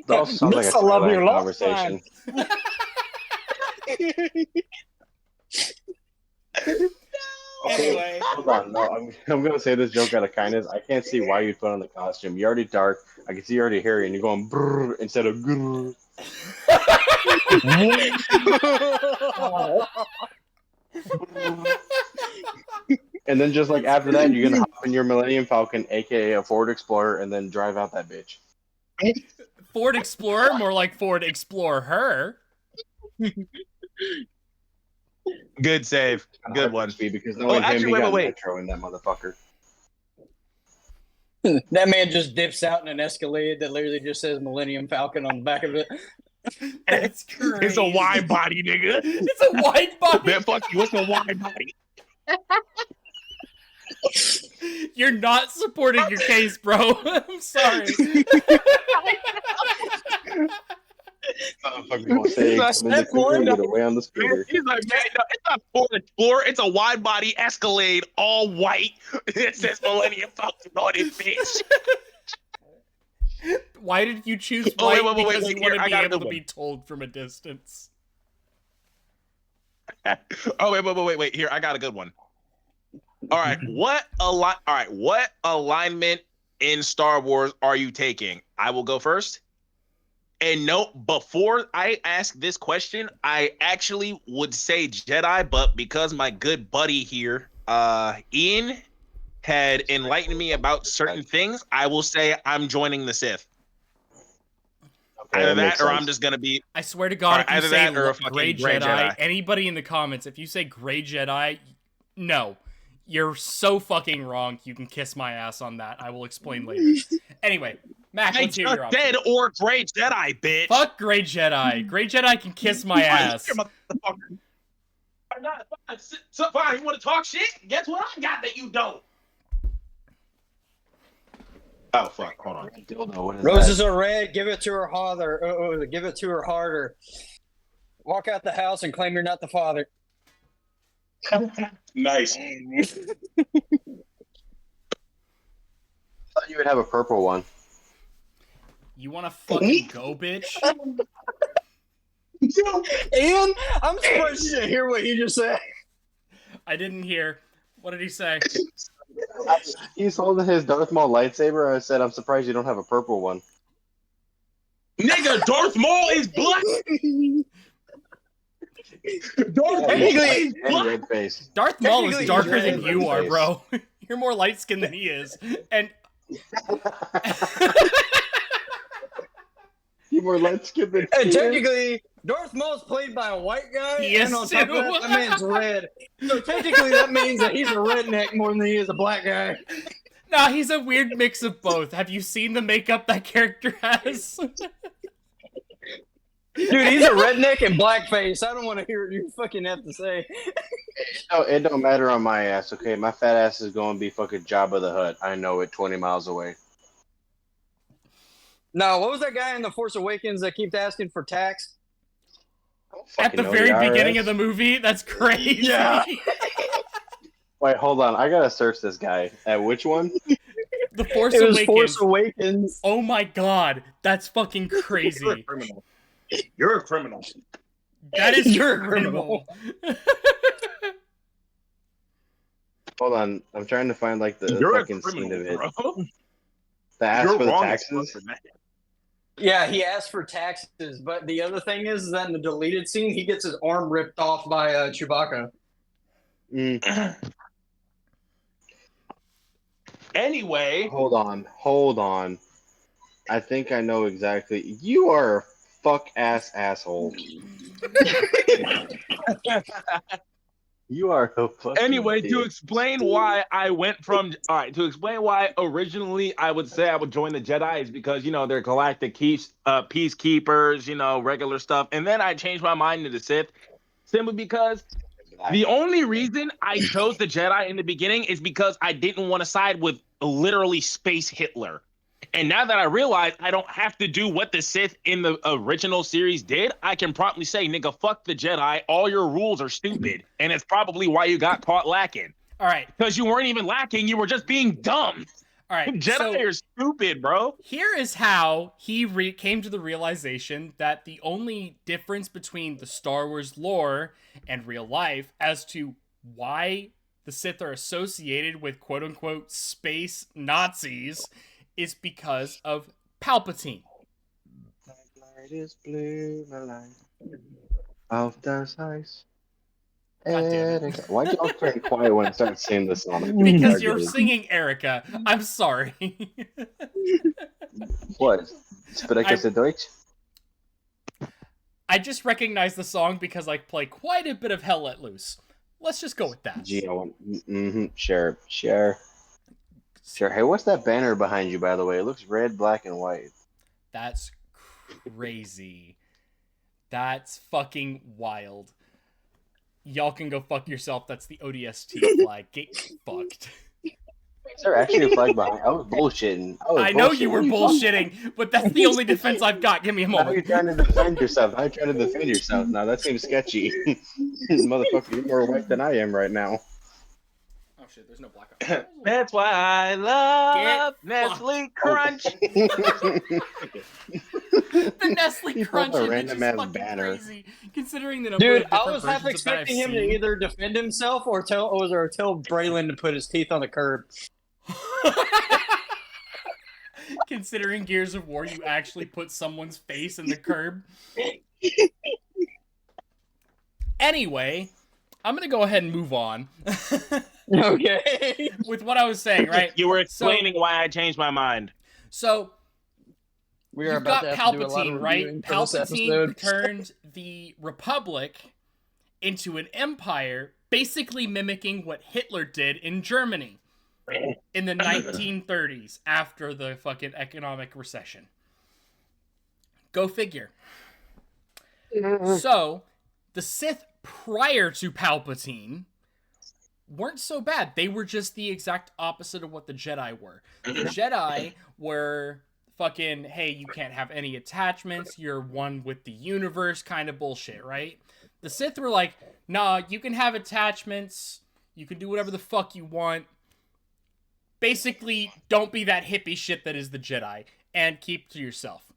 That also sounds like a Misa love your Thailand love conversation. Anyway. Hold on. No, I'm going to say this joke out of kindness. I can't see why you'd put on the costume. You're already dark. I can see you're already hairy, and you're going brrr instead of grrr. And then just like after that, you're going to hop in your Millennium Falcon, aka a Ford Explorer, and then drive out that bitch. Ford Explorer, more like Ford Explorer. Good save. Good one. Because knowing him, he got Metro in that motherfucker. That man just dips out in an Escalade that literally just says Millennium Falcon on the back of it. That's crazy. It's a wide body, nigga. It's a wide body. Man, fuck you. It's a wide body. You're not supporting your case, bro. I'm sorry. He's like, man, no, it's not Ford Explorer. It's a wide body Escalade, all white. It says Millennium Falcon on it, bitch. Why did you choose white? Wait, because you want to be able to one. be told from a distance. Wait. Here, I got a good one. All right, what alignment in Star Wars are you taking? I will go first. And no, before I ask this question, I actually would say Jedi, but because my good buddy here, Ian, had enlightened me about certain things, I will say I'm joining the Sith. Okay, Either that or I'm just gonna be. I swear to God, if you either say that or a fucking gray gray Jedi, Jedi. anybody in the comments, if you say gray Jedi, No. You're so fucking wrong. You can kiss my ass on that. I will explain later. Anyway, Mac, I let's hear your just option. said or Grey Jedi, bitch. Fuck Grey Jedi. Grey Jedi can kiss my ass. Fine, you want to talk shit? Guess what I got that you don't? Oh, fuck. Hold on. Dildo, what is Roses that? are red. Give it to her harder. Give it to her harder. Walk out the house and claim you're not the father. Nice. I thought you would have a purple one. You want to fucking go, bitch? Ian, I'm surprised you didn't hear what he just said. I didn't hear. What did he say? He's holding his Darth Maul lightsaber. I said, I'm surprised you don't have a purple one. Nigga, Darth Maul is black. Darth Maul is black. Red face. Darth Maul is Technically, darker he's than red you are, face. bro. You're more light skinned than he is. And You more light skinned than And he is. technically, Darth Maul's played by a white guy, He is and on top of too. that man's red. So technically, that means that he's a redneck more than he is a black guy. nah, he's a weird mix of both. Have you seen the makeup that character has? Dude, he's a redneck and blackface. I don't want to hear what you fucking have to say. No, it don't matter on my ass, okay? My fat ass is going to be fucking Jabba the Hutt. I know it 20 miles away. No, what was that guy in The Force Awakens that keeps asking for tax? At the very beginning of the movie? That's crazy. Yeah. Wait, hold on. I gotta search this guy. At which one? The Force It was Awakens. Force Awakens. Oh my god, that's fucking You're a crazy. criminal. You're a criminal. That is You're a criminal. Hold on. I'm trying to find like the You're a fucking scene of criminal, it. bro. The ask You're for the wrong as taxes. fuck for that. Yeah, he asked for taxes, but the other thing is that in the deleted scene, he gets his arm ripped off by Chewbacca. Mm, Anyway, hold on. I think I know exactly. You are a fuck ass asshole. You are a fucking anyway, to dick. explain why I went from to explain why originally I would say I would join the Jedi is because they're galactic peacekeepers, regular stuff, and then I changed my mind to the Sith simply because the only reason I chose the Jedi in the beginning is because I didn't want to side with literally space Hitler. And now that I realize I don't have to do what the Sith in the original series did, I can promptly say, nigga, fuck the Jedi. All your rules are stupid. And it's probably why you got caught lacking. All right. Because you weren't even lacking. You were just being dumb. All right. Jedi So are stupid, bro. here is how he came to the realization that the only difference between the Star Wars lore and real life as to why the Sith are associated with quote unquote space Nazis is because of Palpatine. My light is blue, my light of the size. God damn it. Why'd y'all turn quiet when I started singing this song? Because you're singing Erica. I'm sorry. What? Spreche Deutsch? I just recognize the song because I play quite a bit of Hell Let Loose. Let's just go with that. Gino. Sure. Hey, what's that banner behind you, by the way? It looks red, black, and white. That's crazy. That's fucking wild. Y'all can go fuck yourself. That's the ODST flag. Get fucked. Is there actually a flag behind? I was bullshitting. I know you were bullshitting, but that's the only defense I've got. Give me a Now you're moment. trying to defend yourself. Now you're trying to defend yourself. Now that seems sketchy. Motherfucker, you're more white than I am right now. Oh shit, there's no black on. That's why I love Get Nestle Crunch. The Nestle You Crunch pulled a image is random-ass fucking banner. crazy. Considering the number Dude, of I different was half versions of that I've expecting him to seen. either defend himself or tell Braylon to put his teeth on the curb. Considering Gears of War, you actually put someone's face in the curb. Anyway, I'm gonna go ahead and move on Okay. with what I was saying, right? You were explaining why I changed my mind. So We are you've about got to have to do a lot Palpatine, of right? reviewing for this Palpatine episode. turned the Republic into an empire basically mimicking what Hitler did in Germany in the 1930s after the fucking economic recession. Go figure. So, the Sith prior to Palpatine weren't so bad. They were just the exact opposite of what the Jedi were. The Jedi were fucking, hey, you can't have any attachments, you're one with the universe kind of bullshit, right? The Sith were like, nah, you can have attachments, you can do whatever the fuck you want. Basically, don't be that hippie shit that is the Jedi, and keep to yourself.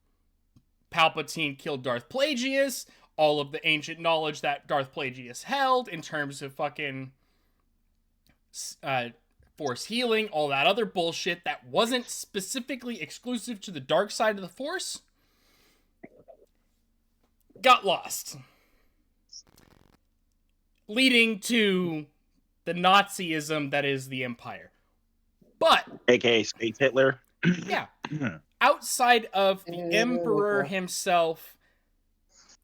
Palpatine killed Darth Plagueis, all of the ancient knowledge that Darth Plagueis held in terms of fucking Force healing, all that other bullshit that wasn't specifically exclusive to the dark side of the Force, got lost. Leading to the Nazism that is the Empire. But, AKA Space Hitler. yeah, outside of the Emperor himself,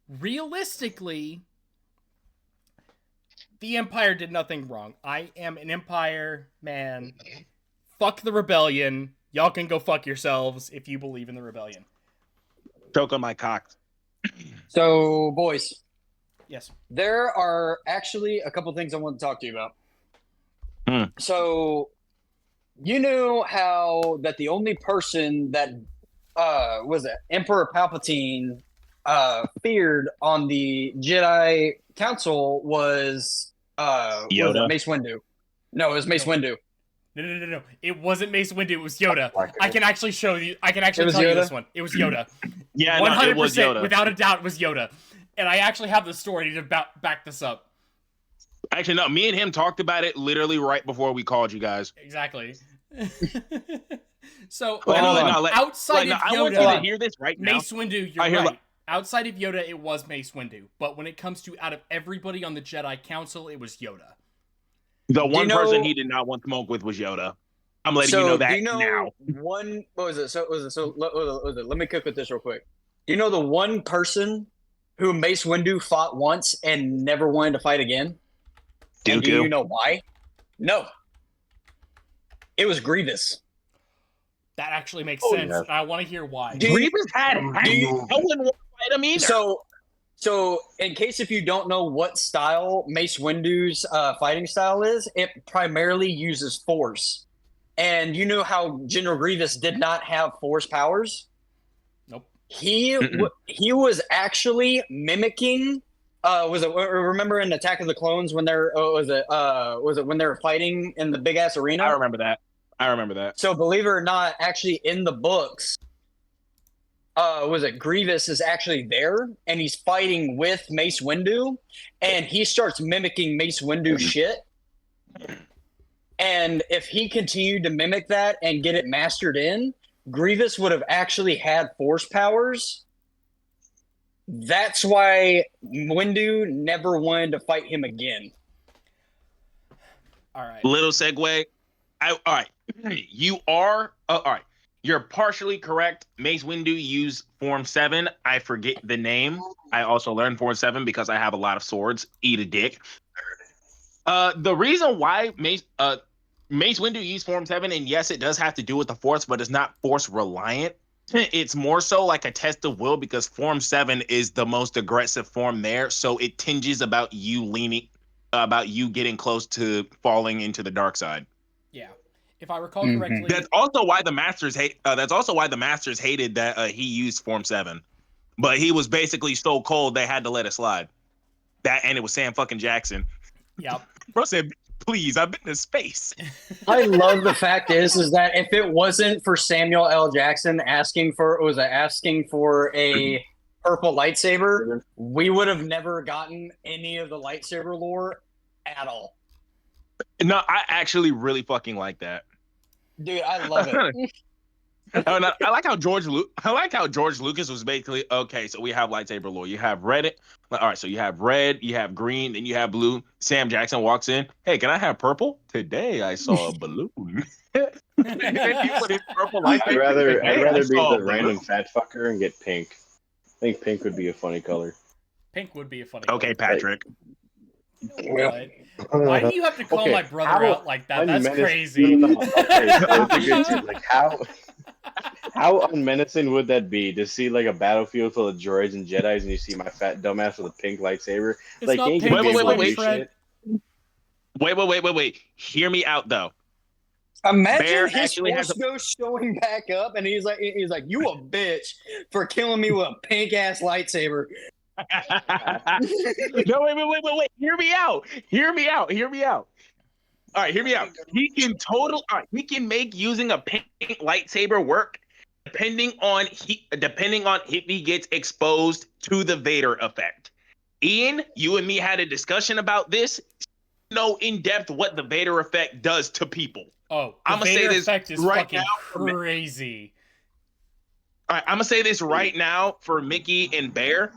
realistically, the Empire did nothing wrong. I am an Empire man. Fuck the rebellion. Y'all can go fuck yourselves if you believe in the rebellion. Choke on my cock. So, boys, Yes. there are actually a couple things I want to talk to you about. So, you know how that the only person that was it Emperor Palpatine feared on the Jedi Council was Yoda? was it Mace Windu? No, it was Mace Windu. No. It wasn't Mace Windu. It was Yoda. Like I can actually show you. I can actually tell you this one. It was Yoda. Yeah, no, it was 100%, Yoda. without a doubt, it was Yoda. And I actually have the story to back this up. Actually, no, me and him talked about it literally right before we called you guys. Exactly. So, Hold on. outside of I want Yoda, you to hear this right now. Mace Windu, you're right. Outside of Yoda, it was Mace Windu. But when it comes to out of everybody on the Jedi Council, it was Yoda. The one person he did not want smoke with was Yoda. I'm letting you know that do you know now. one? What was it? Let me cook with this real quick. Do you know the one person who Mace Windu fought once and never wanted to fight again? And do you know why? No. It was Grievous. That actually makes sense. Yeah. And I want to hear why. Grievous had no one want to fight him either. So in case if you don't know what style Mace Windu's fighting style is, it primarily uses Force. And you know how General Grievous did not have Force powers? Nope. He was actually mimicking. Remember in Attack of the Clones when they're was it when they were fighting in the big ass arena? I remember that. So believe it or not, actually in the books, Grievous is actually there and he's fighting with Mace Windu, and he starts mimicking Mace Windu shit. And if he continued to mimic that and get it mastered in, Grievous would have actually had Force powers. That's why Windu never wanted to fight him again. All right. Little segue. All right. You are all right. You're partially correct. Mace Windu used Form 7. I forget the name. I also learned Form 7 because I have a lot of swords. Eat a dick. The reason why Mace Windu used Form 7, and yes, it does have to do with the Force, but it's not Force reliant. It's more so like a test of will because Form 7 is the most aggressive form there, so it tinges about you getting close to falling into the dark side. Yeah. If I recall correctly, That's also why the Masters hated that he used Form 7. But he was basically so cold they had to let it slide. That, and it was Sam fucking Jackson. Yep. Bro said, please, I've been to space. I love the fact is that if it wasn't for Samuel L. Jackson asking for a purple lightsaber, we would have never gotten any of the lightsaber lore at all. No, I actually really fucking like that. Dude, I love it. I like how George Lucas was basically, okay, so we have lightsaber lore. You have red. All right, so you have red, you have green, then you have blue. Sam Jackson walks in. Hey, can I have purple? Today I saw a balloon. I'd rather be the random fat fucker and get pink. I think pink would be a funny color. Pink would be a funny Okay, color. Patrick. You know what? Why do you have to call my brother out like that? That's crazy. No. Okay, so it's a good tip. Like how unmenacing would that be to see like a battlefield full of droids and Jedis, and you see my fat dumbass with a pink lightsaber? It's Like, not ain't pink, gonna be it's able to wait, do Fred. shit. Wait. Hear me out though. Imagine Bear his actually has force ghost showing back up, and he's like, "You a bitch for killing me with a pink ass lightsaber." No, wait. Hear me out. All right, hear me out. He can make using a pink lightsaber work depending on if he gets exposed to the Vader effect. Ian, you and me had a discussion about this. Know in depth what the Vader effect does to people. Oh, the I'm gonna Vader say this effect is right fucking now. crazy. All right, I'm gonna say this right now for Mickey and Bear.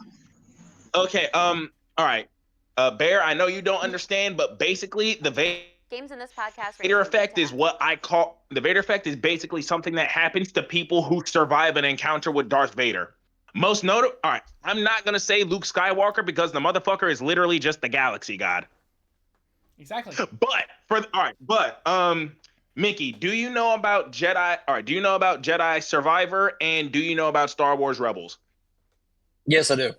Okay, all right, Bear. I know you don't understand, but basically, the Games in this podcast. Vader effect is what I call the Vader effect is basically something that happens to people who survive an encounter with Darth Vader. Most notable. All right, I'm not gonna say Luke Skywalker because the motherfucker is literally just the galaxy god. Exactly. But Mickey, do you know about Jedi? All right, do you know about Jedi Survivor and do you know about Star Wars Rebels? Yes, I do.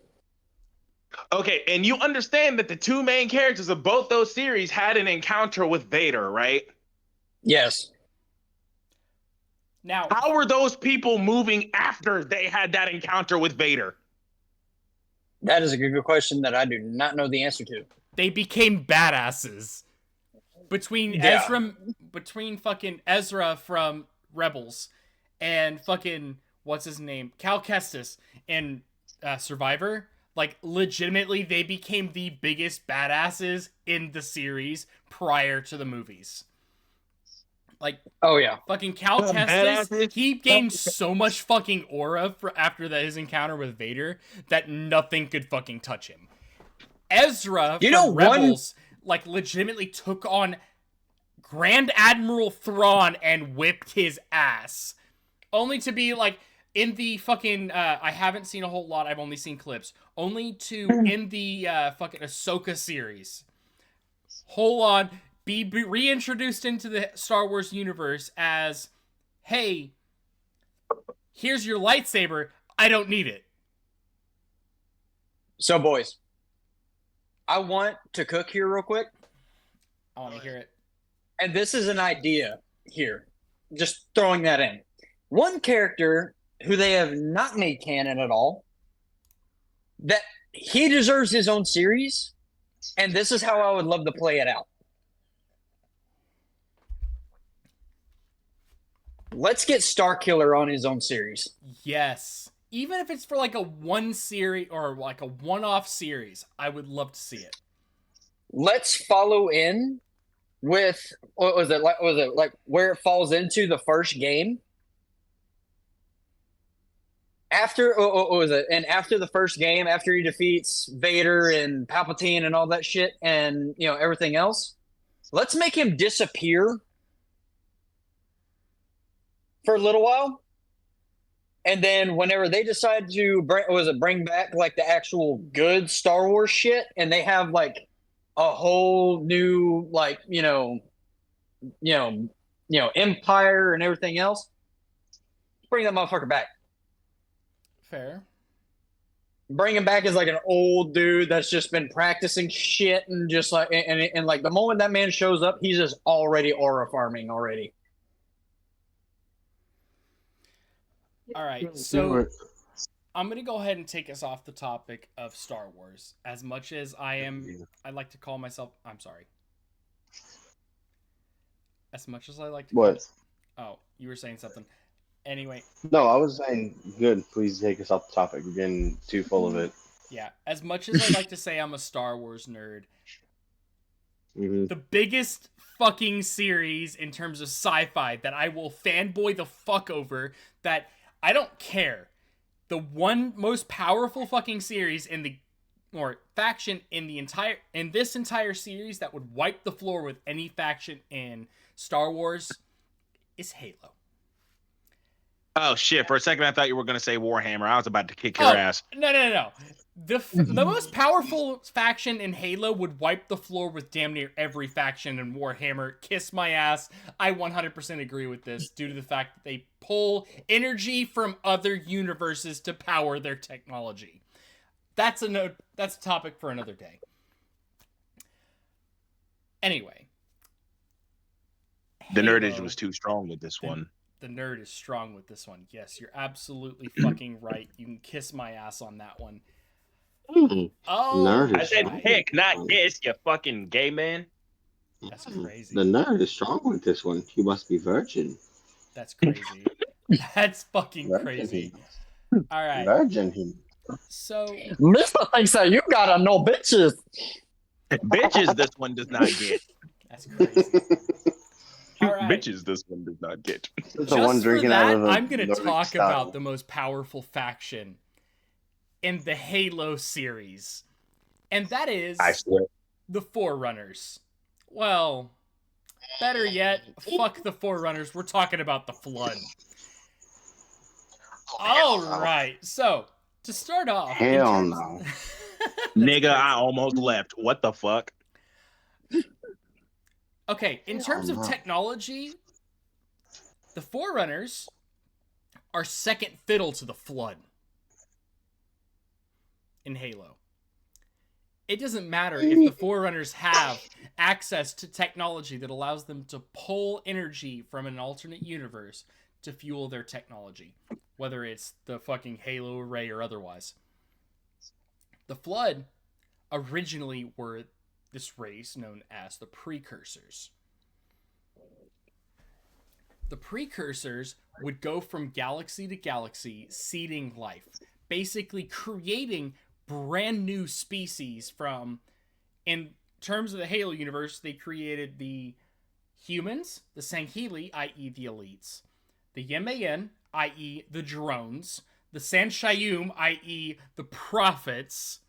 Okay, and you understand that the two main characters of both those series had an encounter with Vader, right? Yes. Now, How were those people moving after they had that encounter with Vader? That is a good question that I do not know the answer to. they became badasses. Between fucking Ezra from Rebels and fucking what's his name, Cal Kestis in Survivor, like legitimately they became the biggest badasses in the series prior to the movies. Like, oh yeah, fucking Cal Kestis, he gained so much fucking aura after his encounter with Vader that nothing could fucking touch him. Ezra from Rebels, like, legitimately took on Grand Admiral Thrawn and whipped his ass. Only to be, like, in the fucking, I haven't seen a whole lot, I've only seen clips. Only to, in the fucking Ahsoka series, hold on, be reintroduced into the Star Wars universe as, hey, here's your lightsaber, I don't need it. So, boys, I want to cook here real quick. I want to hear it. And this is an idea here. Just throwing that in. One character who they have not made canon at all, that he deserves his own series, and this is how I would love to play it out. Let's get Starkiller on his own series. Yes. Even if it's for like a one series or like a one-off series, I would love to see it. Let's follow in with what was it like where it falls into the first game. After what was it? And after the first game, after he defeats Vader and Palpatine and all that shit, and everything else, let's make him disappear for a little while. And then whenever they decide to bring back like the actual good Star Wars shit, and they have like a whole new like empire and everything else, bring that motherfucker back. Fair. Bring him back as like an old dude that's just been practicing shit and just like and like the moment that man shows up, he's just already aura farming already. All right, so I'm going to go ahead and take us off the topic of Star Wars. As much as I like to call myself, I'm sorry. As much as I like to What? Oh, you were saying something. Anyway. No, I was saying, good, please take us off the topic. We're getting too full of it. Yeah, as much as I like to say I'm a Star Wars nerd, the biggest fucking series in terms of sci-fi that I will fanboy the fuck over, that I don't care. The one most powerful fucking series faction in this entire series that would wipe the floor with any faction in Star Wars is Halo. Oh shit! For a second, I thought you were gonna say Warhammer. I was about to kick your ass. No. The most powerful faction in Halo would wipe the floor with damn near every faction in Warhammer. Kiss my ass. I 100% agree with this due to the fact that they pull energy from other universes to power their technology. That's a topic for another day. Anyway. The Halo, nerdage was too strong with this one. The nerd is strong with this one. Yes, you're absolutely fucking right. You can kiss my ass on that one. Mm. Oh, Nerd I is said strong. pick, not kiss, you fucking gay man. That's crazy. The nerd is strong with this one. He must be virgin. That's crazy. That's fucking Virgin crazy. he. All right. Virgin he. So, Mister thinks that you gotta know bitches. Bitches, this one does not get. that's crazy. All right. Bitches, this one does not get. The Just one for drinking out that, of a I'm going to Nordic talk style. about the most powerful faction in the Halo series. And that is I swear. the Forerunners. Well, better yet, fuck the Forerunners. We're talking about the Flood. All right. So, to start off, Hell no. Nigga, I almost left. What the fuck? Okay, in terms of technology, the Forerunners are second fiddle to the Flood in Halo. It doesn't matter if the Forerunners have access to technology that allows them to pull energy from an alternate universe to fuel their technology, whether it's the fucking Halo array or otherwise. The Flood originally were this race known as the Precursors. The Precursors would go from galaxy to galaxy, seeding life, basically creating brand new species from, in terms of the Halo universe, they created the humans, the Sangheili, i.e. the elites, the Yemen, i.e. the drones, the Sanshayum, i.e. the prophets,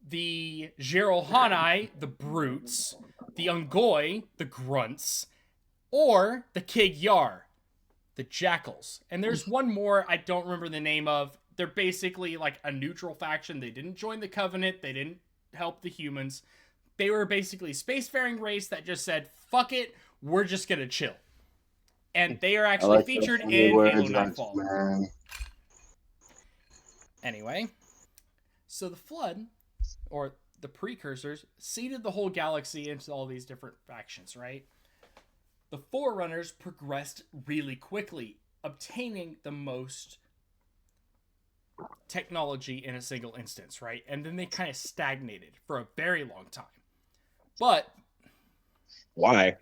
the Jerohani, the brutes, the Ungoi, the grunts, or the Kig-Yar, the jackals. And there's one more I don't remember the name of. They're basically like a neutral faction. They didn't join the Covenant. They didn't help the humans. They were basically a spacefaring race that just said, fuck it, we're just going to chill. And they are actually featured in Halo Nightfall. Man. Anyway, so the Flood, or the Precursors, seeded the whole galaxy into all these different factions, right? The Forerunners progressed really quickly, obtaining the most technology in a single instance, right? And then they kind of stagnated for a very long time. But Why?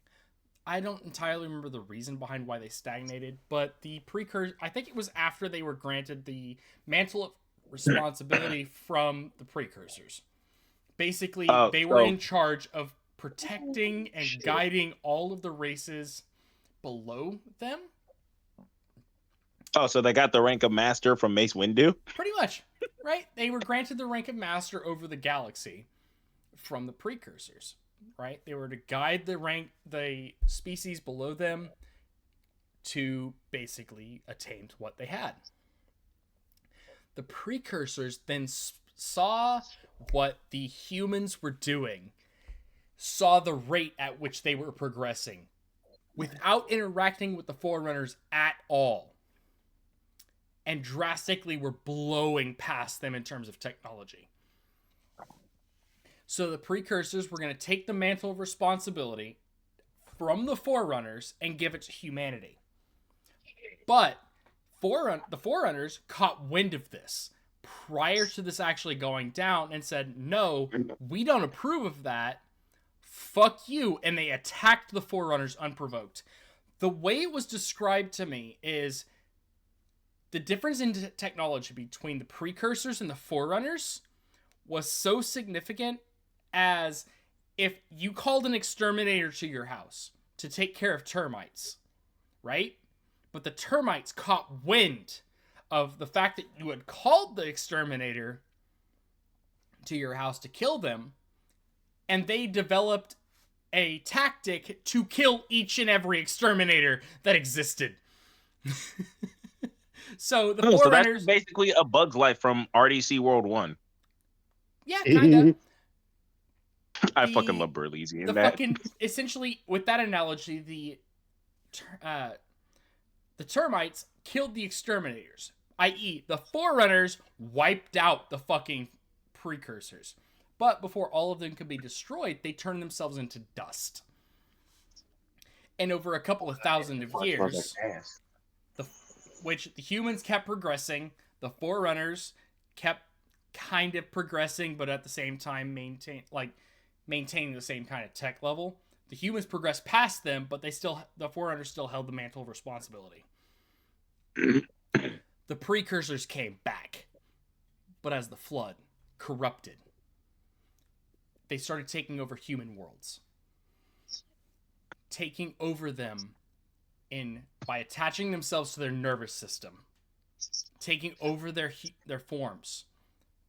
I don't entirely remember the reason behind why they stagnated, but the Precursor, I think it was after they were granted the mantle of responsibility from the Precursors. Basically, they were in charge of protecting and guiding all of the races below them. Oh, so they got the rank of master from Mace Windu? Pretty much, right? They were granted the rank of master over the galaxy from the Precursors, right? They were to guide the species below them to basically attain what they had. The Precursors then saw what the humans were doing, saw the rate at which they were progressing without interacting with the Forerunners at all, and drastically were blowing past them in terms of technology. So the Precursors were going to take the mantle of responsibility from the Forerunners and give it to humanity. But the Forerunners caught wind of this prior to this actually going down and said, no, we don't approve of that. Fuck you. And they attacked the Forerunners unprovoked. The way it was described to me is the difference in technology between the Precursors and the Forerunners was so significant as if you called an exterminator to your house to take care of termites, right? But the termites caught wind of the fact that you had called the exterminator to your house to kill them, and they developed a tactic to kill each and every exterminator that existed. So the Oh, so that's Forerunners, basically a Bug's Life from RDC World 1. yeah, kind of. I fucking The love Burleasy the in that. fucking essentially with that analogy, the termites killed the exterminators, i.e., the Forerunners wiped out the fucking precursors. But before all of them could be destroyed, they turned themselves into dust. And over a couple of thousand of years, which the humans kept progressing, the Forerunners kept kind of progressing, but at the same time maintaining the same kind of tech level. The humans progressed past them, but the Forerunners still held the mantle of responsibility. The precursors came back, but as the flood corrupted, they started taking over human worlds, taking over them by attaching themselves to their nervous system, taking over their forms,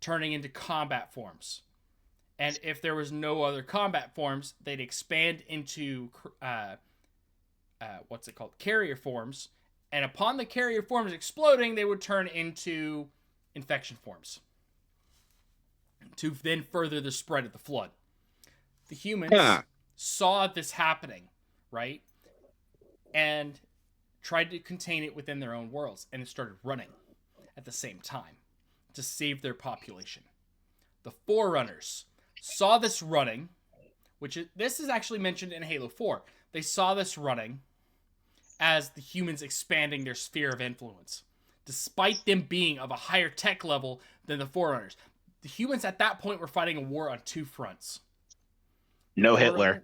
turning into combat forms. And if there was no other combat forms, they'd expand into carrier forms. And upon the carrier forms exploding, they would turn into infection forms to then further the spread of the flood. The humans saw this happening, right? And tried to contain it within their own worlds, and it started running at the same time to save their population. The Forerunners saw this running, this is actually mentioned in Halo 4. They saw this running as the humans expanding their sphere of influence, despite them being of a higher tech level than the Forerunners. The humans at that point were fighting a war on two fronts. No Hitler.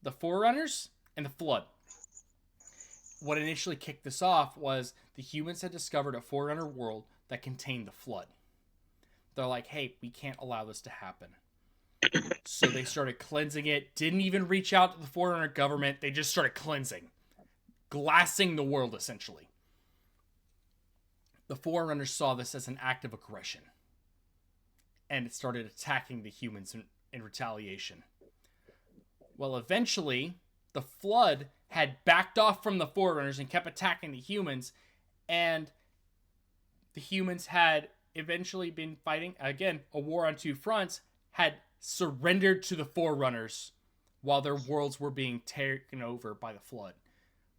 The Forerunners and the Flood. What initially kicked this off was the humans had discovered a Forerunner world that contained the Flood. They're like, hey, we can't allow this to happen. So they started cleansing it, didn't even reach out to the Forerunner government. They just started cleansing, glassing the world, essentially. The Forerunners saw this as an act of aggression, and it started attacking the humans in retaliation. Well, eventually, the Flood had backed off from the Forerunners and kept attacking the humans, and the humans had eventually been fighting, again, a war on two fronts, had surrendered to the Forerunners while their worlds were being taken over by the Flood.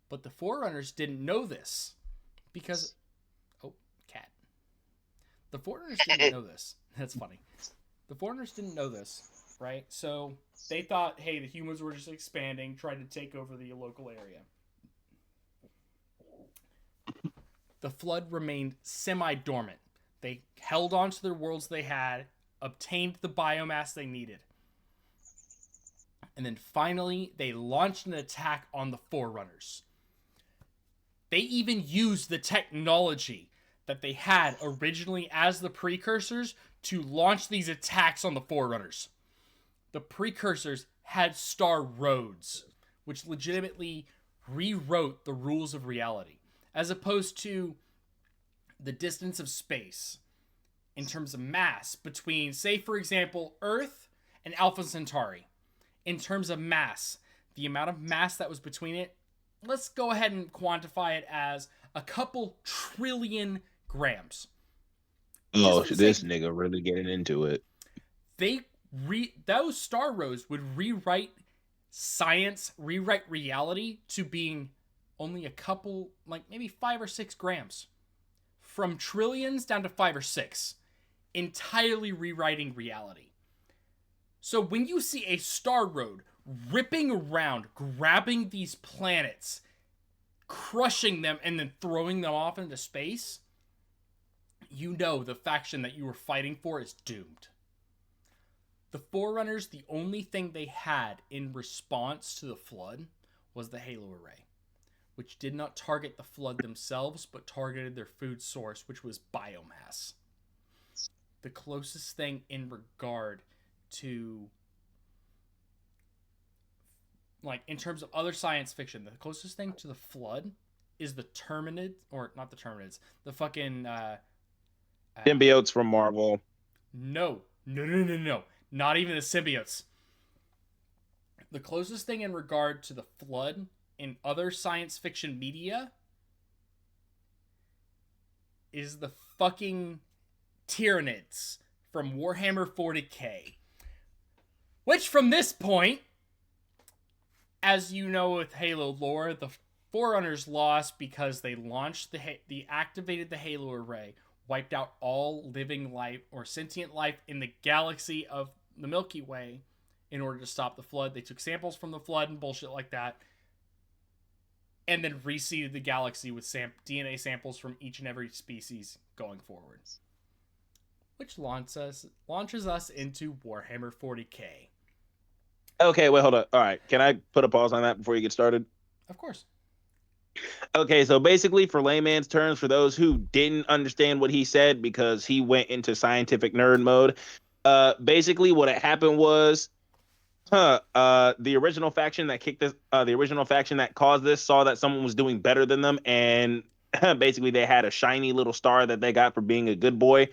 But the Forerunners didn't know this because... Oh, cat. The Forerunners didn't know this. That's funny. The Forerunners didn't know this, right? So they thought, hey, the humans were just expanding, trying to take over the local area. The Flood remained semi-dormant. They held on to their worlds they had, obtained the biomass they needed. And then finally, they launched an attack on the Forerunners. They even used the technology that they had originally as the precursors to launch these attacks on the Forerunners. The precursors had star roads, which legitimately rewrote the rules of reality, as opposed to the distance of space in terms of mass between, say, for example, Earth and Alpha Centauri. In terms of mass, the amount of mass that was between it, let's go ahead and quantify it as a couple trillion grams. Oh, this nigga really getting into it. Those star roads would rewrite science, rewrite reality to being only a couple, like maybe 5 or 6 grams. From trillions down to 5 or 6. Entirely rewriting reality. So when you see a star road ripping around, grabbing these planets, crushing them, and then throwing them off into space, you know the faction that you were fighting for is doomed. The Forerunners, the only thing they had in response to the Flood was the Halo Array, which did not target the Flood themselves, but targeted their food source, which was biomass. The closest thing in regard to, like, in terms of other science fiction, the closest thing to the Flood is the Terminids, or not the Terminids, the fucking symbiotes from Marvel. No. Not even the symbiotes. The closest thing in regard to the Flood in other science fiction media is the fucking Tyranids from Warhammer 40k. Which, from this point, as you know with Halo lore, the Forerunners lost because they launched activated the Halo array, wiped out all living life or sentient life in the galaxy of the Milky Way in order to stop the flood. They took samples from the flood and bullshit like that, and then reseeded the galaxy with DNA samples from each and every species going forward. Which launches us into Warhammer 40k. Okay, wait, hold on. All right, can I put a pause on that before you get started? Of course. Okay, so basically, for layman's terms, for those who didn't understand what he said because he went into scientific nerd mode, basically what had happened was, the original faction that kicked this, the original faction that caused this, saw that someone was doing better than them, and basically they had a shiny little star that they got for being a good boy.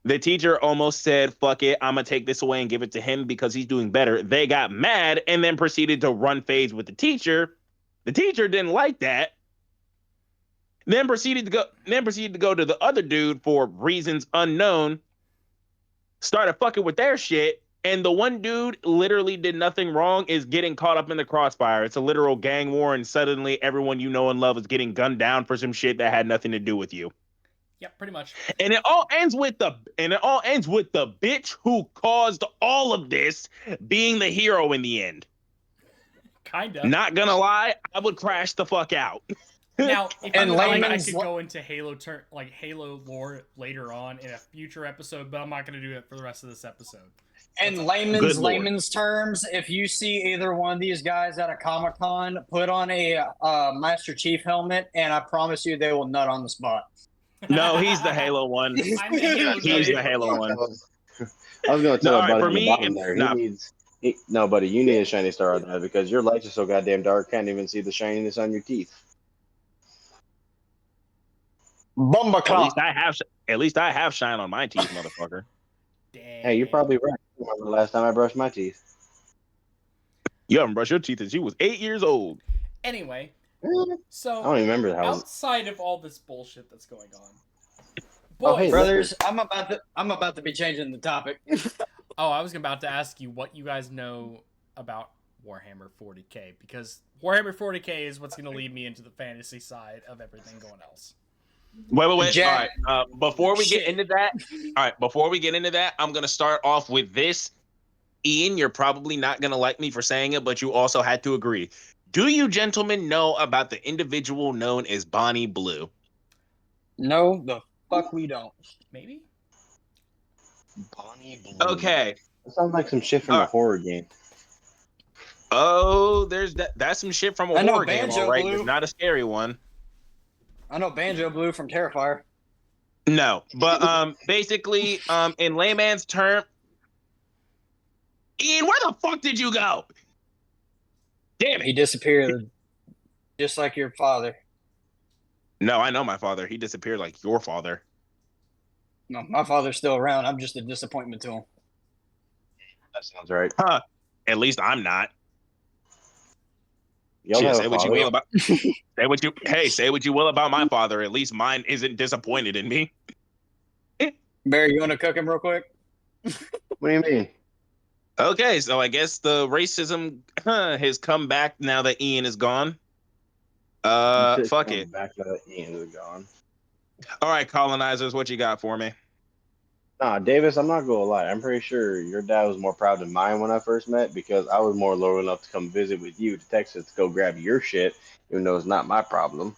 The teacher almost said, fuck it, I'm going to take this away and give it to him because he's doing better. They got mad and then proceeded to run phase with the teacher. The teacher didn't like that. Then proceeded to go to the other dude for reasons unknown. Started fucking with their shit. And the one dude literally did nothing wrong is getting caught up in the crossfire. It's a literal gang war, and suddenly everyone you know and love is getting gunned down for some shit that had nothing to do with you. Yep, pretty much. And it all ends with the bitch who caused all of this being the hero in the end. Kinda. Not gonna lie, I would crash the fuck out. Now, if And you would like, I layman's could go into Halo lore later on in a future episode, but I'm not going to do it for the rest of this episode. In Good lord. layman's terms, if you see either one of these guys at a Comic-Con, put on a Master Chief helmet, and I promise you they will nut on the spot. No, he's the Halo one. I'm the Halo He's dude. the Halo one. I was going to tell No, all right, buddy for on the me, bottom there. No, buddy, you need a shiny star on that because your lights are so goddamn dark, can't even see the shininess on your teeth. Bomba At clock. least I have shine on my teeth, motherfucker. Damn. Hey, you're probably right. I remember the last time I brushed my teeth. You haven't brushed your teeth since you was 8 years old. Anyway, I don't so even remember how. outside of all this bullshit that's going on, Oh, hey, boys. Brothers, I'm about to be changing the topic. Oh, I was about to ask you what you guys know about Warhammer 40k, because Warhammer 40k is what's going to lead me into the fantasy side of everything going else. Wait. Jack. All right. Before we get into that, I'm gonna start off with this. Ian, you're probably not gonna like me for saying it, but you also had to agree. Do you gentlemen know about the individual known as Bonnie Blue? No, the fuck we don't. Maybe? Bonnie Blue. Okay. That sounds like some shit from a horror game. Oh, that's some shit from a I know horror game, Banjo all right. Blue. It's not a scary one. I know Banjo Blue from Terrifier. No, but basically, in layman's term, Ian, where the fuck did you go? Damn He it! disappeared, just like your father. No, I know my father. He disappeared like your father. No, my father's still around. I'm just a disappointment to him. That sounds right. Huh? At least I'm not. Y'all Shit, have say a what you father? will about. Say what you will about my father. At least mine isn't disappointed in me. Barry, you want to cook him real quick? What do you mean? Okay, so I guess the racism has come back now that Ian is gone. Fuck it. Back to Ian is gone. All right, colonizers, what you got for me? Nah, Davis, I'm not gonna lie. I'm pretty sure your dad was more proud of mine when I first met because I was more loyal enough to come visit with you to Texas to go grab your shit, even though it's not my problem.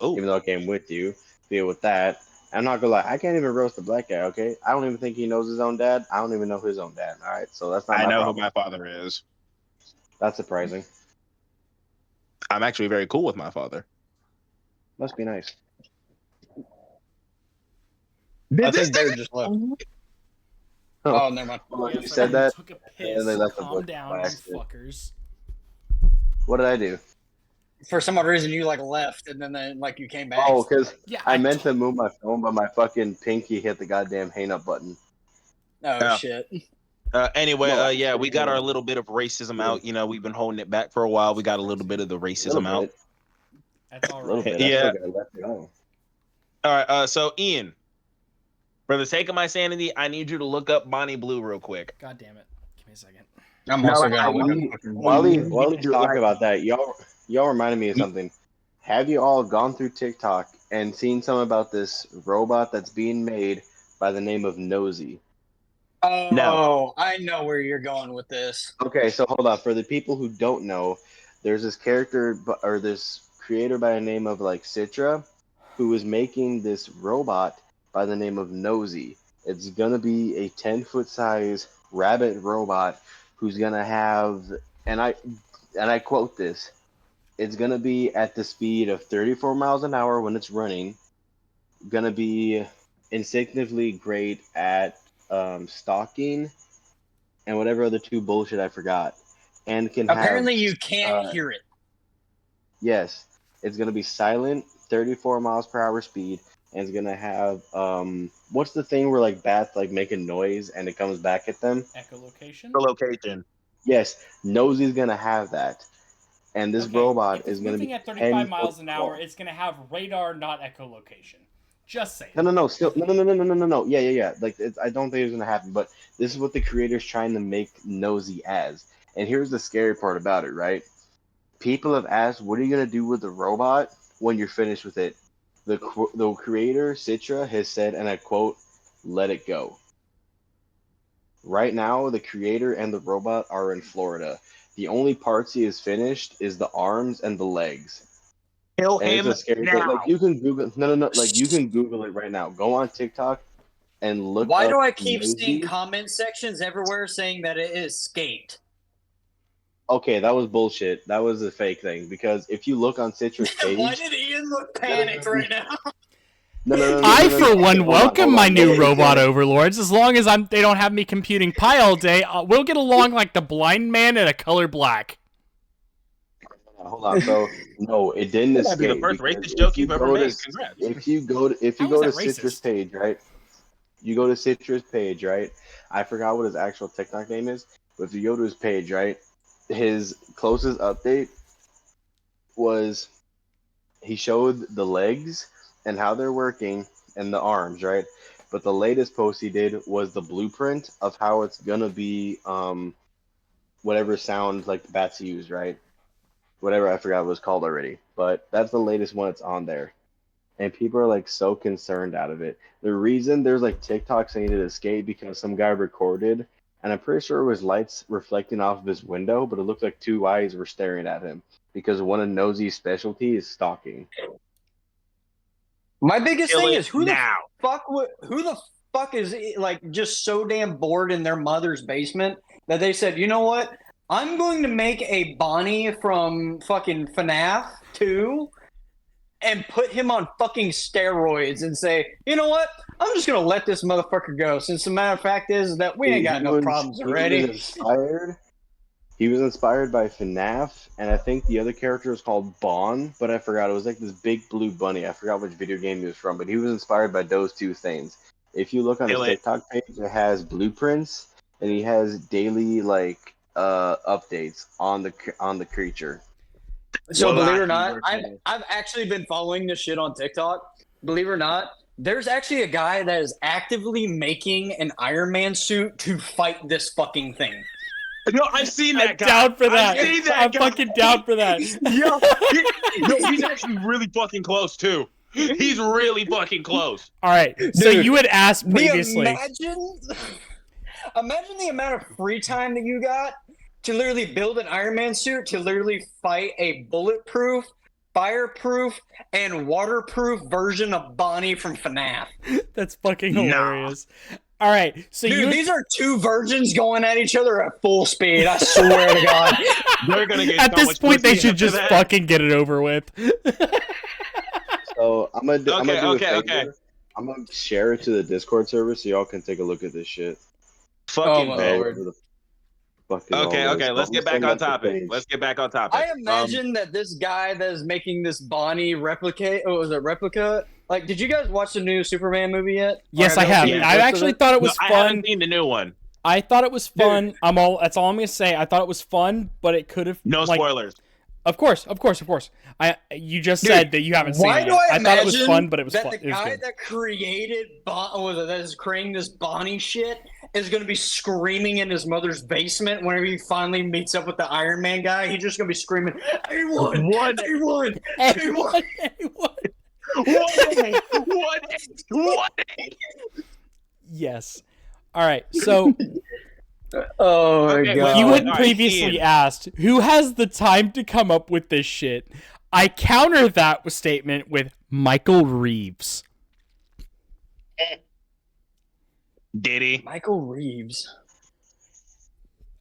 Even though I came with you, deal with that. I'm not gonna lie. I can't even roast the black guy. Okay, I don't even think he knows his own dad. I don't even know his own dad. All right, so that's not I my know problem. who my father is. That's surprising. I'm actually very cool with my father. Must be nice. I think Barry just left. Oh, never mind. Oh, Yes, you I said that? took a And piss. they left the Calm book down, you by accident. fuckers. What did I do? For some odd reason, you like left, and then like you came back. Oh, because Yeah, I meant to move my phone, but my fucking pinky hit the goddamn hang up button. Oh Yeah. shit. Anyway, No, yeah, we got our yeah. little bit of racism out. You know, we've been holding it back for a while. We got a little bit of the A little racism out. bit. That's all A little right. bit. Yeah. I still got left it on. All right. So Ian, for the sake of my sanity, I need you to look up Bonnie Blue real quick. God damn it. Give me a second. I'm No, also I gonna look want- up. While he's talking Like- about that, y'all reminded me of something. Have you all gone through TikTok and seen something about this robot that's being made by the name of Nosy? Oh, No. I know where you're going with this. Okay, so hold on. For the people who don't know, there's this character or this creator by the name of like Citra, who is making this robot by the name of Nosy. It's gonna be a 10-foot size rabbit robot who's gonna have, and I quote this, it's gonna be at the speed of 34 miles an hour when it's running, gonna be instinctively great at stalking and whatever other two bullshit I forgot, and can Apparently, have you can't uh, hear it. yes, it's gonna be silent, 34 miles per hour speed, and it's gonna have what's the thing where like bats like make a noise and it comes back at them? Echolocation? The location. Yes, Nosy's gonna have that, and this Okay, robot if is it's gonna moving be at 35 10 miles foot an hour, tall. it's going to have radar, not echolocation. Just saying. No, still, no. Yeah. Like, I don't think it's gonna happen. But this is what the creator's trying to make Nosy as. And here's the scary part about it, right? People have asked, "What are you gonna do with the robot when you're finished with it?" The creator Citra has said, and I quote, "Let it go." Right now, the creator and the robot are in Florida. The only parts he has finished is the arms and the legs. Kill And it's him a scary thing. now. Like you can Google, no. Like you can Google it right now. Go on TikTok and look Why up do I keep Nosy. seeing comment sections everywhere saying that it escaped? Okay, that was bullshit. That was a fake thing because if you look on Citra's Why page, did Ian look panicked right now? no. I, for Okay, one, hold on, welcome hold my on. new No, robot overlords. As long as they don't have me computing pi all day, we'll get along like the blind man and a color black. hold on. So no, it didn't That might be the escape first because racist joke you've ever go to made. Congrats. if you go to How was that Citra's racist? page, right? You go to Citra's page, right? I forgot what his actual TikTok name is, but if you go to his page, right, his closest update was he showed the legs and how they're working and the arms, right? But the latest post he did was the blueprint of how it's gonna be, whatever sound like the bats use, right? Whatever I forgot what it was called already, but that's the latest one that's on there, and people are like so concerned out of it. The reason there's like TikTok saying it escaped because some guy recorded, and I'm pretty sure it was lights reflecting off of his window, but it looked like two eyes were staring at him because one of Nosy's specialty is stalking. My biggest Kill thing it is who now. the fuck is like just so damn bored in their mother's basement that they said, you know what? I'm going to make a Bonnie from fucking FNAF 2 and put him on fucking steroids and say, you know what? I'm just gonna let this motherfucker go. Since the matter of fact is that we ain't got no problems He already. was inspired. He was inspired by FNAF, and I think the other character was called Bon, but I forgot. It was like this big blue bunny. I forgot which video game he was from, but he was inspired by those two things. If you look on his Kill it. TikTok page, it has blueprints, and he has daily like updates on the creature. So Well, believe it or I- not, I've actually been following this shit on TikTok. Believe it or not, there's actually a guy that is actively making an Iron Man suit to fight this fucking thing. No, I've seen that I'm guy. down for that. I've seen that I'm guy. fucking down for that. He's actually really fucking close too. He's really fucking close. All right. So Dude, you had asked previously. Imagine the amount of free time that you got to literally build an Iron Man suit to literally fight a bulletproof, fireproof, and waterproof version of Bonnie from FNAF. That's fucking Nah. hilarious. All right. So Dude, you these are two virgins going at each other at full speed. I swear to God. They're gonna get at so this much point they pussy should after just that. fucking get it over with. So I'm gonna do a favor. Okay. I'm gonna share it to the Discord server so y'all can take a look at this shit. Fucking my bet. Lord. Whatever the fuck is Okay, all this. okay. Let's I'm get gonna back send on up the topic. page. Let's get back on topic. I imagine that this guy that is making this Bonnie replicate, was it replica? Like, did you guys watch the new Superman movie yet? Yes, Or I have. you Yeah. I clips of actually it? thought it No, was I fun. haven't seen the new one. I thought it was fun. That's all I'm gonna say. I thought it was fun, but it could have No like, spoilers. Of course. You just said that you haven't seen Why it do yet. I thought it was imagine fun, but it was that fun. the It was guy good. that created that is creating this Bonnie shit is going to be screaming in his mother's basement whenever he finally meets up with the Iron Man guy? He's just going to be screaming, "I won! What? I won! I won!" What? Yes. All right. So Oh my Okay, god! you wait, had all right, previously Ian. asked who has the time to come up with this shit. I counter that statement with Michael Reeves. Did he? Michael Reeves.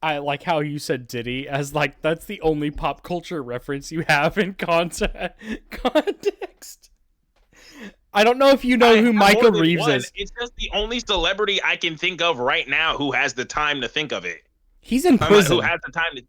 I like how you said Diddy as like that's the only pop culture reference you have in context. I don't know if you know who have Michael more than Reeves one. is. It's just the only celebrity I can think of right now who has the time to think of it. He's in Who prison. has the time to?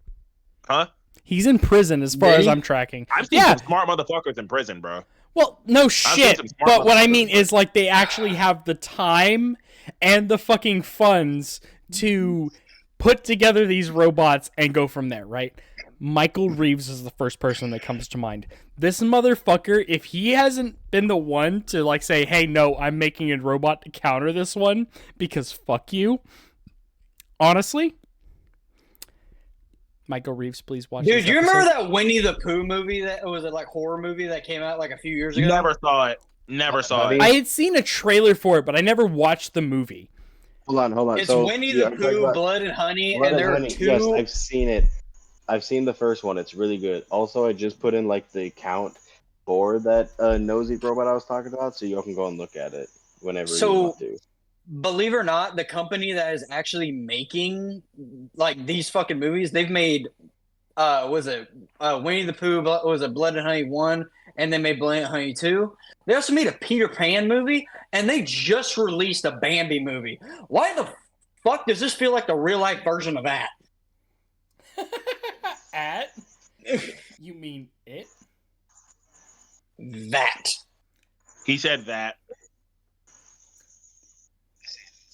Huh? He's in prison as far as I'm tracking. I've seen Yeah. some smart motherfuckers in prison, bro. Well, no seen shit. some smart But what I motherfuckers, mean but- is like they actually have the time and the fucking funds to put together these robots and go from there, right? Michael Reeves is the first person that comes to mind. This motherfucker, if he hasn't been the one to like say, "Hey, no, I'm making a robot to counter this one because fuck you." Honestly, Michael Reeves, please watch Dude, this do you remember episode. that Winnie the Pooh movie that was a like horror movie that came out like a few years ago? Never saw it. Never saw it. I had seen a trailer for it, but I never watched the movie. Hold on. It's So, Winnie yeah, the I'm talking Pooh, about Blood and Honey, Blood and and there are Honey. two. Yes, I've seen it. I've seen the first one. It's really good. Also, I just put in like the count for that nosy robot I was talking about, so y'all can go and look at it whenever you So, want to. believe it or not, the company that is actually making like these fucking movies, they've made was it Winnie the Pooh, was it Blood and Honey 1, and they made Blood and Honey 2. They also made a Peter Pan movie, and they just released a Bambi movie. Why the fuck does this feel like the real life version of that? At? You mean it? That. He said that.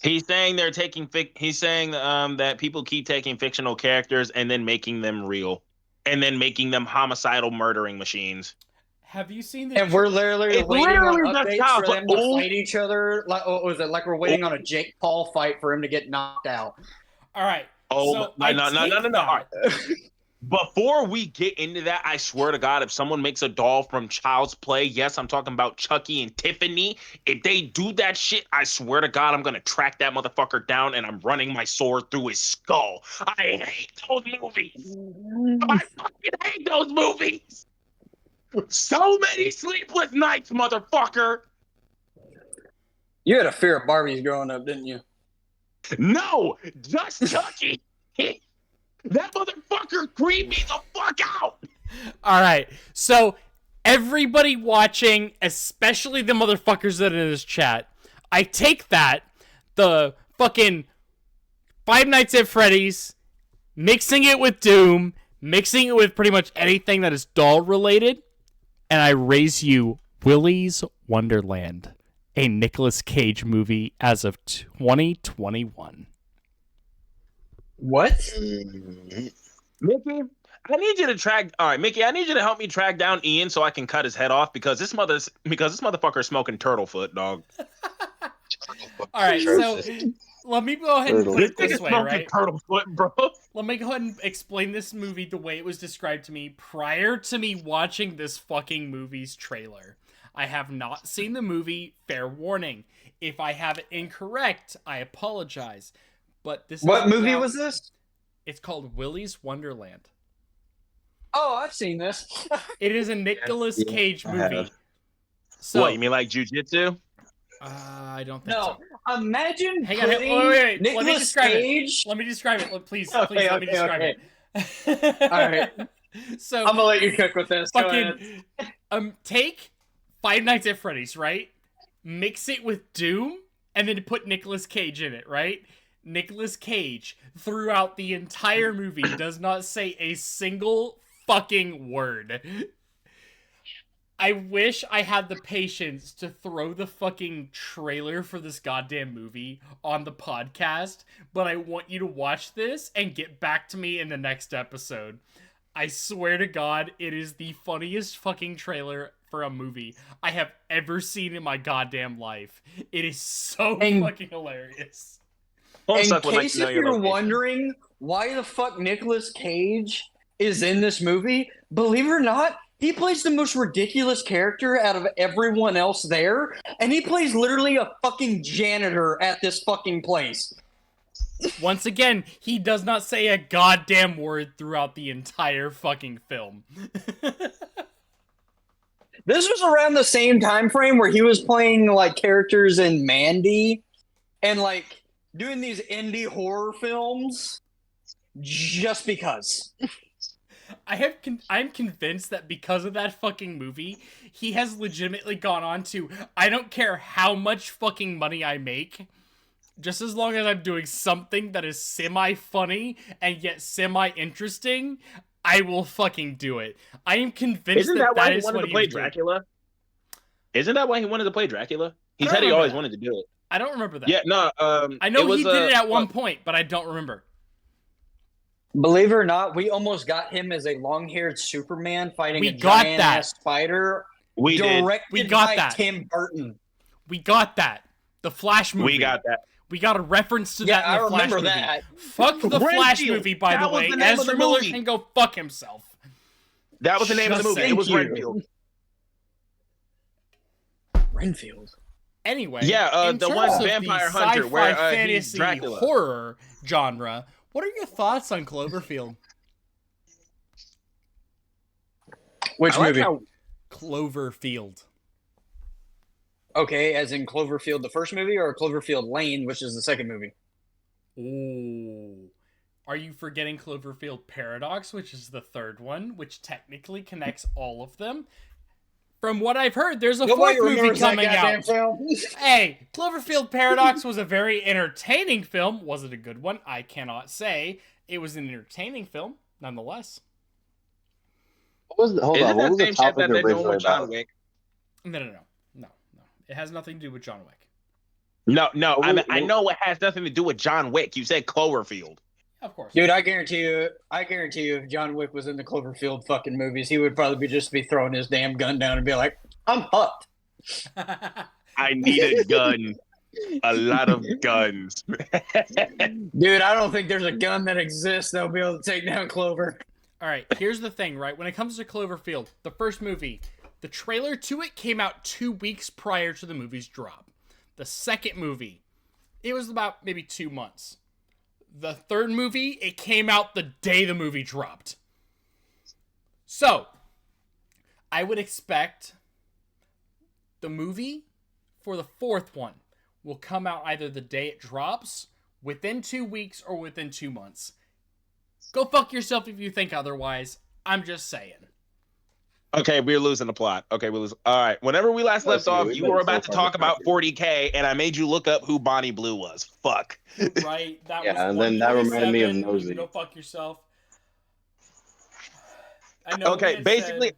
He's saying they're taking. He's saying that people keep taking fictional characters and then making them real, and then making them homicidal murdering machines. Have you seen the? And we're literally It's waiting on literally just updates how- for them to oh. fight each other. Like, what was it? Like we're waiting on a Jake Paul fight for him to get knocked out. All right. Oh, so no. that- All right. Before we get into that, I swear to God, if someone makes a doll from Child's Play, yes, I'm talking about Chucky and Tiffany. If they do that shit, I swear to God, I'm gonna track that motherfucker down and I'm running my sword through his skull. I hate those movies. I fucking hate those movies. So many sleepless nights, motherfucker. You had a fear of Barbies growing up, didn't you? No, just Chucky. That motherfucker creeped me the fuck out. All right. So everybody watching, especially the motherfuckers that are in this chat, I take that the fucking Five Nights at Freddy's, mixing it with Doom, mixing it with pretty much anything that is doll related, and I raise you Willy's Wonderland, a Nicolas Cage movie as of 2021. What? Mickey, I need you to track. All right, Mickey, I need you to help me track down Ian so I can cut his head off because this motherfucker is smoking turtlefoot, dog. All right, so let me go ahead and put it this way, Smoking right? turtlefoot, bro. Let me go ahead and explain this movie the way it was described to me prior to me watching this fucking movie's trailer. I have not seen the movie, fair warning. If I have it incorrect, I apologize. But this What is movie about- was this? It's called Willy's Wonderland. Oh, I've seen this. It is a Nicolas Cage I movie. have. So What, you mean like jujitsu? I don't think No, so. imagine Hang on, putting wait. Let me Nicolas describe Cage. it. Let me describe it. Please, Okay, please let me okay, describe okay. it. All right. So I'm gonna let you cook with this. Go ahead. fucking take Five Nights at Freddy's, right? Mix it with Doom, and then put Nicolas Cage in it, right? Nicolas Cage throughout the entire movie does not say a single fucking word. I wish I had the patience to throw the fucking trailer for this goddamn movie on the podcast, but I want you to watch this and get back to me in the next episode. I swear to God, it is the funniest fucking trailer for a movie I have ever seen in my goddamn life. It is so And- fucking hilarious. Home In Suck would like case to know if your you're location. wondering why the fuck Nicolas Cage is in this movie, believe it or not, he plays the most ridiculous character out of everyone else there, and he plays literally a fucking janitor at this fucking place. Once again, he does not say a goddamn word throughout the entire fucking film. This was around the same time frame where he was playing like characters in Mandy and like doing these indie horror films just because. I'm convinced that because of that fucking movie, he has legitimately gone on to, I don't care how much fucking money I make, just as long as I'm doing something that is semi-funny and yet semi-interesting, I will fucking do it. I am convinced Isn't that why that he is wanted what to he play was doing. Dracula? Isn't that why he wanted to play Dracula? He I don't said he remember always that. wanted to do it. I don't remember that. Yeah, no. I know it was he did it at one well, point, but I don't remember. Believe it or not, we almost got him as a long-haired Superman fighting We a got giant that. ass spider. We did. Directed We got by that. Tim Burton. We got that. The Flash movie. We got that. We got a reference to Yeah, that in the I Flash remember movie. that. Fuck the Flash Renfield. movie, by the That was way. the name of the Ezra Miller movie. can go fuck himself. That was the name of the Just movie. It saying. was Thank you. Renfield. Renfield. Anyway, Yeah, in the terms one of Vampire the Hunter, sci-fi where he's fantasy Dracula. horror genre, what are your thoughts on Cloverfield? Which I like movie? how Cloverfield. Okay, as in Cloverfield, the first movie, or Cloverfield Lane, which is the second movie? Ooh. Are you forgetting Cloverfield Paradox, which is the third one, which technically connects all of them? From what I've heard, there's a Nobody fourth movie remembers that coming goddamn out. film. Hey, Cloverfield Paradox was a very entertaining film. Was it a good one? I cannot say. It was an entertaining film, nonetheless. Hold on, isn't what that was the same shit topic that they're doing originally with John about? Wick? No. It has nothing to do with John Wick. No. What- I know it has nothing to do with John Wick. You said Cloverfield. Of course. Dude, I guarantee you, if John Wick was in the Cloverfield fucking movies, he would probably just be throwing his damn gun down and be like, I'm fucked. I need a gun. A lot of guns. Dude, I don't think there's a gun that exists that'll be able to take down Clover. All right, here's the thing, right? When it comes to Cloverfield, the first movie, the trailer to it came out 2 weeks prior to the movie's drop. The second movie, it was about maybe 2 months. The third movie, it came out the day the movie dropped. So, I would expect the movie for the fourth one will come out either the day it drops, within 2 weeks, or within 2 months. Go fuck yourself if you think otherwise. I'm just saying. Okay, we're losing the plot. Okay, we're losing. All right. Whenever we last left Listen, off, we've you been were so about to far talk about distracted. 40K, and I made you look up who Bonnie Blue was. Fuck. Right? That Yeah, was and then that reminded me of 147. You Nosy. can go fuck yourself. I know. Okay, we had basically- said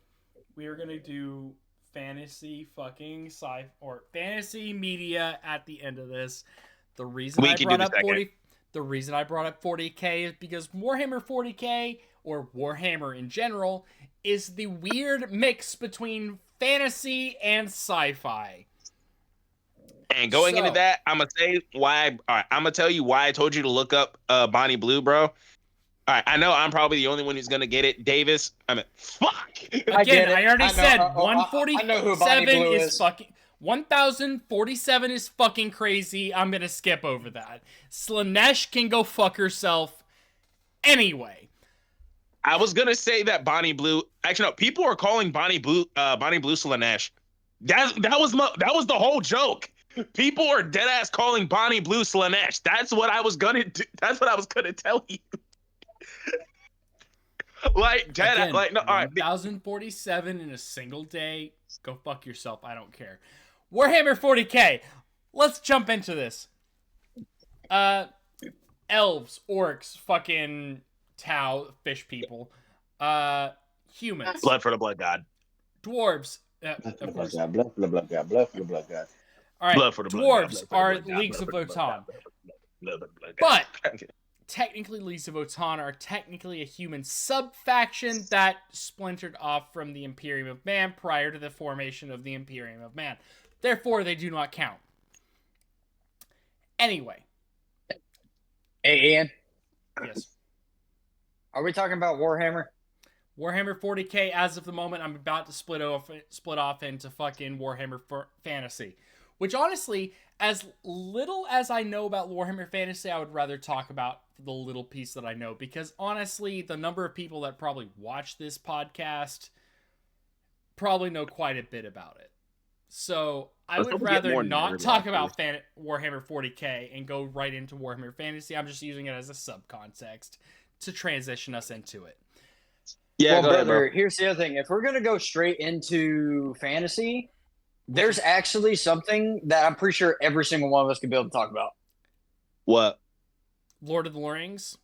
we were gonna do fantasy fucking sci or fantasy media at the end of this. The reason We I can do brought the up second. 40. The reason I brought up 40K is because Warhammer 40K, or Warhammer in general, is the weird mix between fantasy and sci-fi. And going into So- that, I'm gonna say why. All right, I'm gonna tell you why I told you to look up Bonnie Blue, bro. All right, I know I'm probably the only one who's gonna get it. Davis, I mean, fuck. I get Again, it. I already I know- said I know who Bonnie 147 Blue is is. fucking 1047 is fucking crazy. I'm gonna skip over that. Slanesh can go fuck herself. Anyway, I was gonna say that Bonnie Blue. Actually, no. People are calling Bonnie Blue Slanesh. That was the whole joke. People are dead ass calling Bonnie Blue Slanesh. That's what I was gonna do. That's what I was gonna tell you. Like dead. again, Like no. All right. 1047 in a single day. Go fuck yourself. I don't care. Warhammer 40K. Let's jump into this. Elves, orcs, fucking Tau, fish people, humans, Blood for the blood god. dwarves. Blah, Of blah, course. blah, blah, blah, blah, blah, blah, blah, blah, blah. All right, Blood for the blood god, dwarves blood for the are blood god, Leagues blood of for the blood Votan. god, blood for the blood god. But technically Legion of Votann are technically a human sub-faction that splintered off from the Imperium of Man prior to the formation of the Imperium of Man. Therefore, they do not count. Anyway. Hey, Ian. Yes. Are we talking about Warhammer? Warhammer 40k, as of the moment, I'm about to split off into fucking Warhammer Fantasy. Which, honestly, as little as I know about Warhammer Fantasy, I would rather talk about the little piece that I know. Because, honestly, the number of people that probably watch this podcast probably know quite a bit about it. So, I would rather not talk about Warhammer 40k and go right into Warhammer Fantasy. I'm just using it as a subcontext to transition us into it. Yeah, well, brother, here's the other thing. If we're going to go straight into fantasy, there's actually something that I'm pretty sure every single one of us could be able to talk about. What? Lord of the Rings?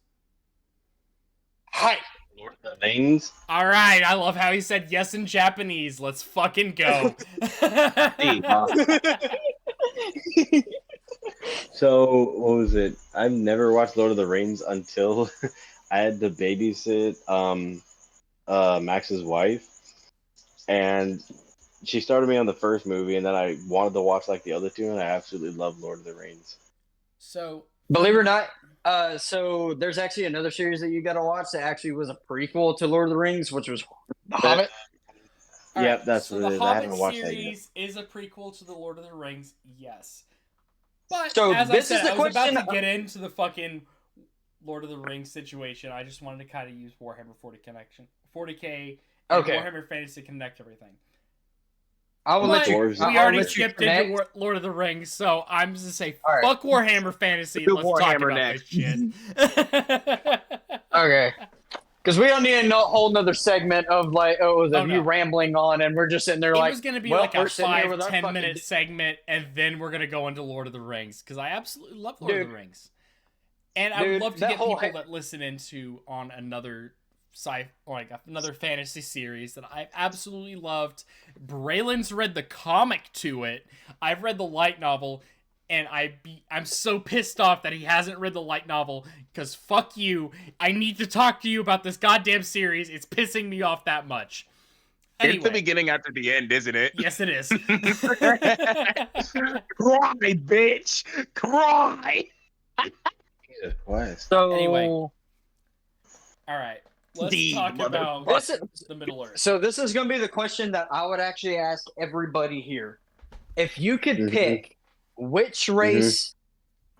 Hi. Lord of the Rings. All right, I love how he said yes in Japanese. Let's fucking go. So, what was it? I've never watched Lord of the Rings until I had to babysit Max's wife, and she started me on the first movie, and then I wanted to watch like the other two, and I absolutely love Lord of the Rings. So, believe it or not, so there's actually another series that you got to watch that actually was a prequel to Lord of the Rings, which was The Hobbit. Yeah, right, that's so what it is. The Hobbit I haven't watched that yet. Is a prequel to the Lord of the Rings, yes. But so as this I said, is the I was question about to get into the fucking Lord of the Rings situation. I just wanted to kind of use Warhammer 40k, and Warhammer Fantasy to connect everything. I will let you. We already skipped into Lord of the Rings, so I'm just gonna say fuck Warhammer Fantasy. Let's talk about this shit. Okay. Because we don't need a whole nother segment of like, you rambling on, and we're just sitting there like. It was going to be like a 5-10 minute segment, and then we're going to go into Lord of the Rings, because I absolutely love Lord of the Rings. And I would love to get people that listen into on another another fantasy series that I've absolutely loved. Braylon's read the comic to it. I've read the light novel. And I'm so pissed off that he hasn't read the light novel, because fuck you. I need to talk to you about this goddamn series. It's pissing me off that much. Anyway. It's the beginning after the end, isn't it? Yes, it is. Cry, bitch! Cry! So, anyway. All right. Let's talk about the Middle Earth. So this is going to be the question that I would actually ask everybody here. If you could pick which race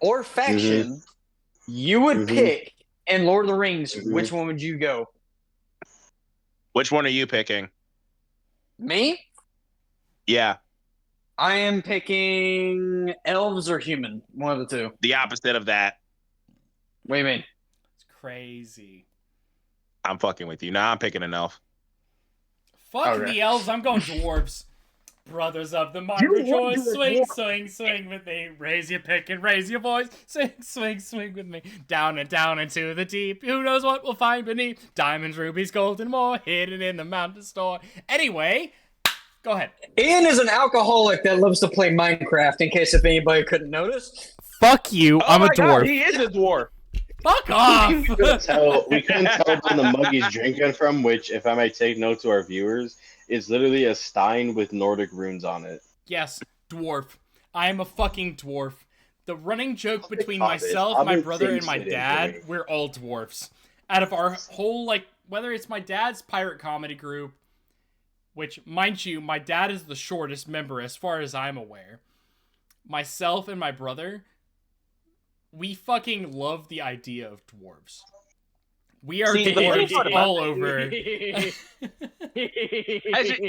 or faction you would pick in Lord of the Rings, which one would you go? Which one are you picking? Me? Yeah. I am picking elves or human, one of the two. The opposite of that. What do you mean? It's crazy. I'm fucking with you. Nah, I'm picking an elf. Fuck the elves, I'm going dwarves. Brothers of the might rejoice, swing, swing, swing with me. Raise your pick and raise your voice. Swing, swing, swing with me. Down and down into the deep. Who knows what we'll find beneath? Diamonds, rubies, gold, and more hidden in the mountain store. Anyway, go ahead. Ian is an alcoholic that loves to play Minecraft, in case if anybody couldn't notice. Fuck you, I'm a dwarf. God, he is a dwarf. Fuck off! We couldn't tell where the mug he's drinking from, which, if I might take note to our viewers, is literally a stein with Nordic runes on it. Yes, dwarf. I am a fucking dwarf. The running joke between myself, my brother, and my dad, we're all dwarfs. Out of our whole, whether it's my dad's pirate comedy group, which, mind you, my dad is the shortest member as far as I'm aware, myself and my brother, we fucking love the idea of dwarves. We are dwarves all over. Actually,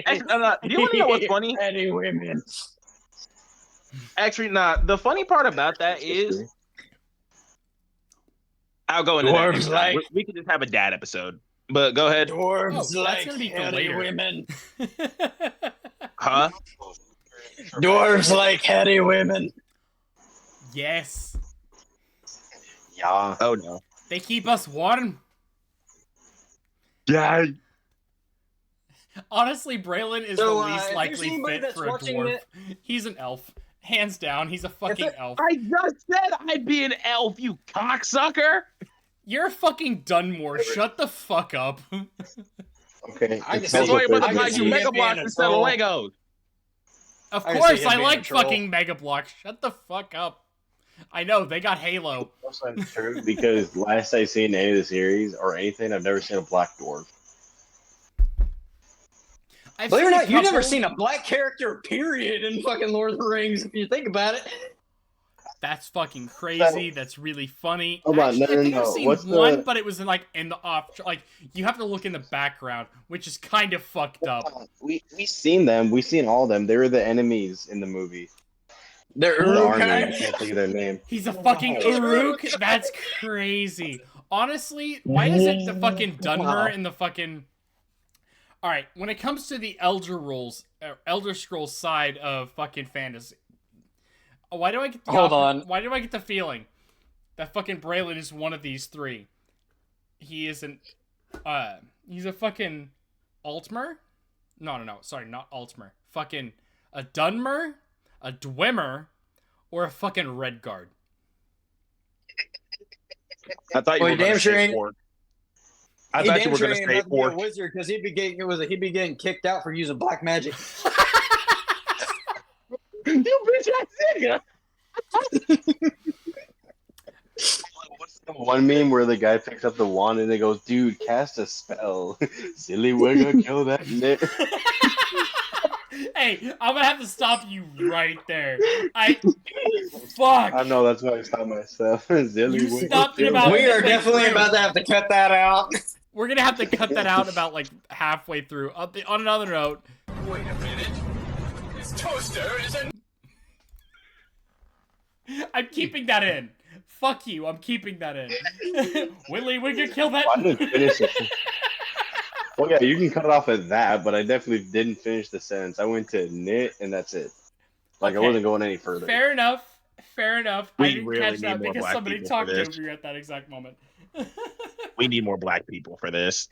do you want to know what's funny? Any women. Actually, the funny part about that is, I'll go into dwarves that. We could just have a dad episode. But go ahead. Dwarves that's gonna be for later. Women. Huh? Dwarves like heady women. Yes. Yeah. Oh no. They keep us warm. Yeah. Honestly, Braylon is the least likely fit for a dwarf. He's an elf. Hands down, he's a fucking elf. I just said I'd be an elf, you cocksucker! You're a fucking Dunmore. Shut the fuck up. Okay. I it's can That's see- why you're about I to can buy see you him Mega being Blocks a instead of troll. Legos. Of I can course, see him I being a like troll. fucking Mega Blocks. Shut the fuck up. I know, they got Halo. also untrue because last I seen any of the series or anything, I've never seen a black dwarf. I've Believe it or seen a not, you've never couple. seen a black character, period, in fucking Lord of the Rings, if you think about it. That's fucking crazy. That's really funny. Hold on, Actually, no, I think no, I've no. seen What's one, the- but it was in the off. Like, you have to look in the background, which is kind of fucked up. We seen them. We seen all of them. They were the enemies in the movie. They're The army. I Uruk-hai. can't think of their name. He's a fucking Uruk? That's crazy. Honestly, why isn't the fucking Dunmer in the fucking... Alright, when it comes to the Elder Scrolls side of fucking fantasy, why do I get the Hold on. Why do I get the feeling that fucking Braylon is one of these three? He isn't... he's a fucking Altmer? No, sorry, not Altmer. Fucking a Dunmer, a Dwemer, or a fucking Redguard. I thought you Well, were going damn to sure say ain't- orc. I He thought damn you were sure going to ain't say about to be a orc. wizard because he'd be getting kicked out for using black magic. You bitch ass nigga. What's the one meme where the guy picks up the wand and it goes, "Dude, cast a spell." Silly wigger, kill that nit. Hey, I'm gonna have to stop you right there. Fuck. I know that's why I stopped myself. Silly You wigger, stopped it kill about- that We are midway definitely through. about to have to cut that out. We're gonna have to cut that out about like halfway through. On another note, Wait a minute. This toaster isn't. I'm keeping that in. Fuck you, I'm keeping that in. Willy Wigger, kill that. I didn't finish it. Well, yeah, you can cut it off at that, but I definitely didn't finish the sentence. I went to knit, and that's it. Like, Okay. I wasn't going any further. Fair enough. Fair enough. I We didn't really catch need that more because black somebody people talked for this. over you at that exact moment. We need more black people for this.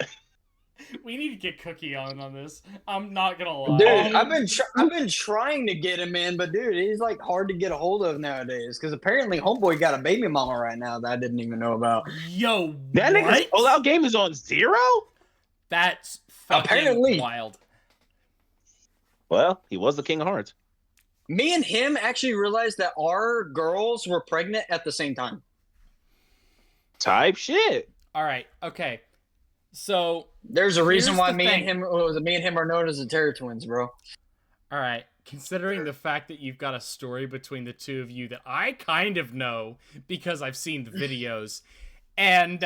We need to get Cookie on this. I'm not gonna lie. Dude, I've been trying to get him in, but dude, he's like hard to get a hold of nowadays. Because apparently, homeboy got a baby mama right now that I didn't even know about. Yo, That nigga's what? all-out game is on 0? That's fucking Apparently. wild. Well, he was the King of Hearts. Me and him actually realized that our girls were pregnant at the same time. Type shit. All right, okay. So, There's a reason Here's why the me thing. and him are known as the Terror Twins, bro. all right, considering the fact that you've got a story between the two of you that I kind of know because I've seen the videos, and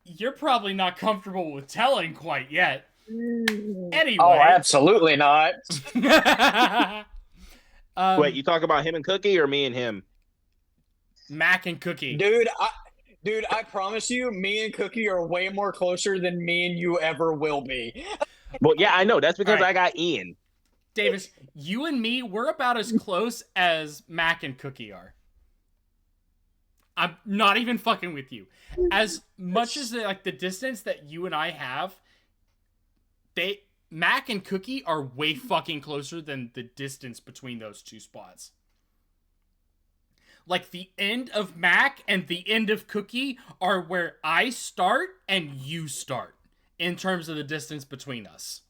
you're probably not comfortable with telling quite yet. Anyway. Oh, absolutely not. Wait, you talk about him and Cookie or me and him? Mac and Cookie. Dude, I promise you, me and Cookie are way more closer than me and you ever will be. Well, yeah, I know. That's because Alright. I got Ian. Davis, you and me, we're about as close as Mac and Cookie are. I'm not even fucking with you. As much as like the distance that you and I have, Mac and Cookie are way fucking closer than the distance between those two spots. Like the end of Mac and the end of Cookie are where I start and you start in terms of the distance between us.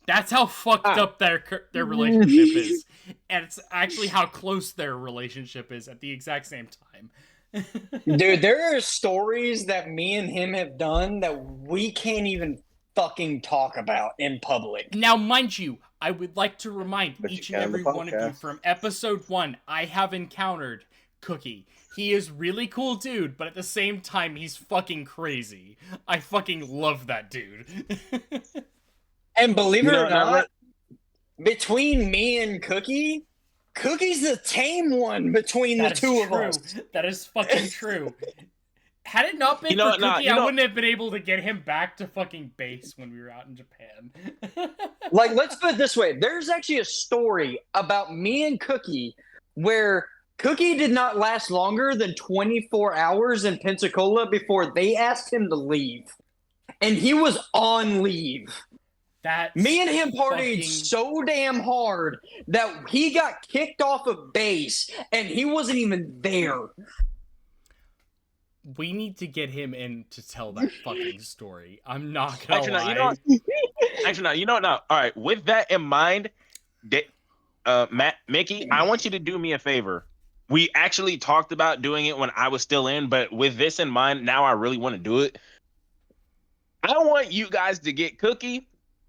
That's how fucked up their relationship is, and it's actually how close their relationship is at the exact same time. Dude, there are stories that me and him have done that we can't even fucking talk about in public. Now, mind you, I would like to remind But you each can and on the every one of you podcast. from episode 1, I have encountered Cookie. He is really cool dude, but at the same time, he's fucking crazy. I fucking love that dude. And believe it You or know, not, between me and Cookie, Cookie's the tame one between the That is two of true. us. That is fucking true. Had it not been You know for what, nah, Cookie, you I know- wouldn't have been able to get him back to fucking base when we were out in Japan. Like, let's put it this way. There's actually a story about me and Cookie where Cookie did not last longer than 24 hours in Pensacola before they asked him to leave. And he was on leave. That's Me and him partied fucking- so damn hard that he got kicked off of base and he wasn't even there. we need to get him in to tell that fucking story. I'm not gonna Actually, lie. no, you know what? Actually, no, you know what? No. All right. With that in mind, Mickey, I want you to do me a favor. We actually talked about doing it when I was still in, but with this in mind, now I really want to do it. I want you guys to get Cookie,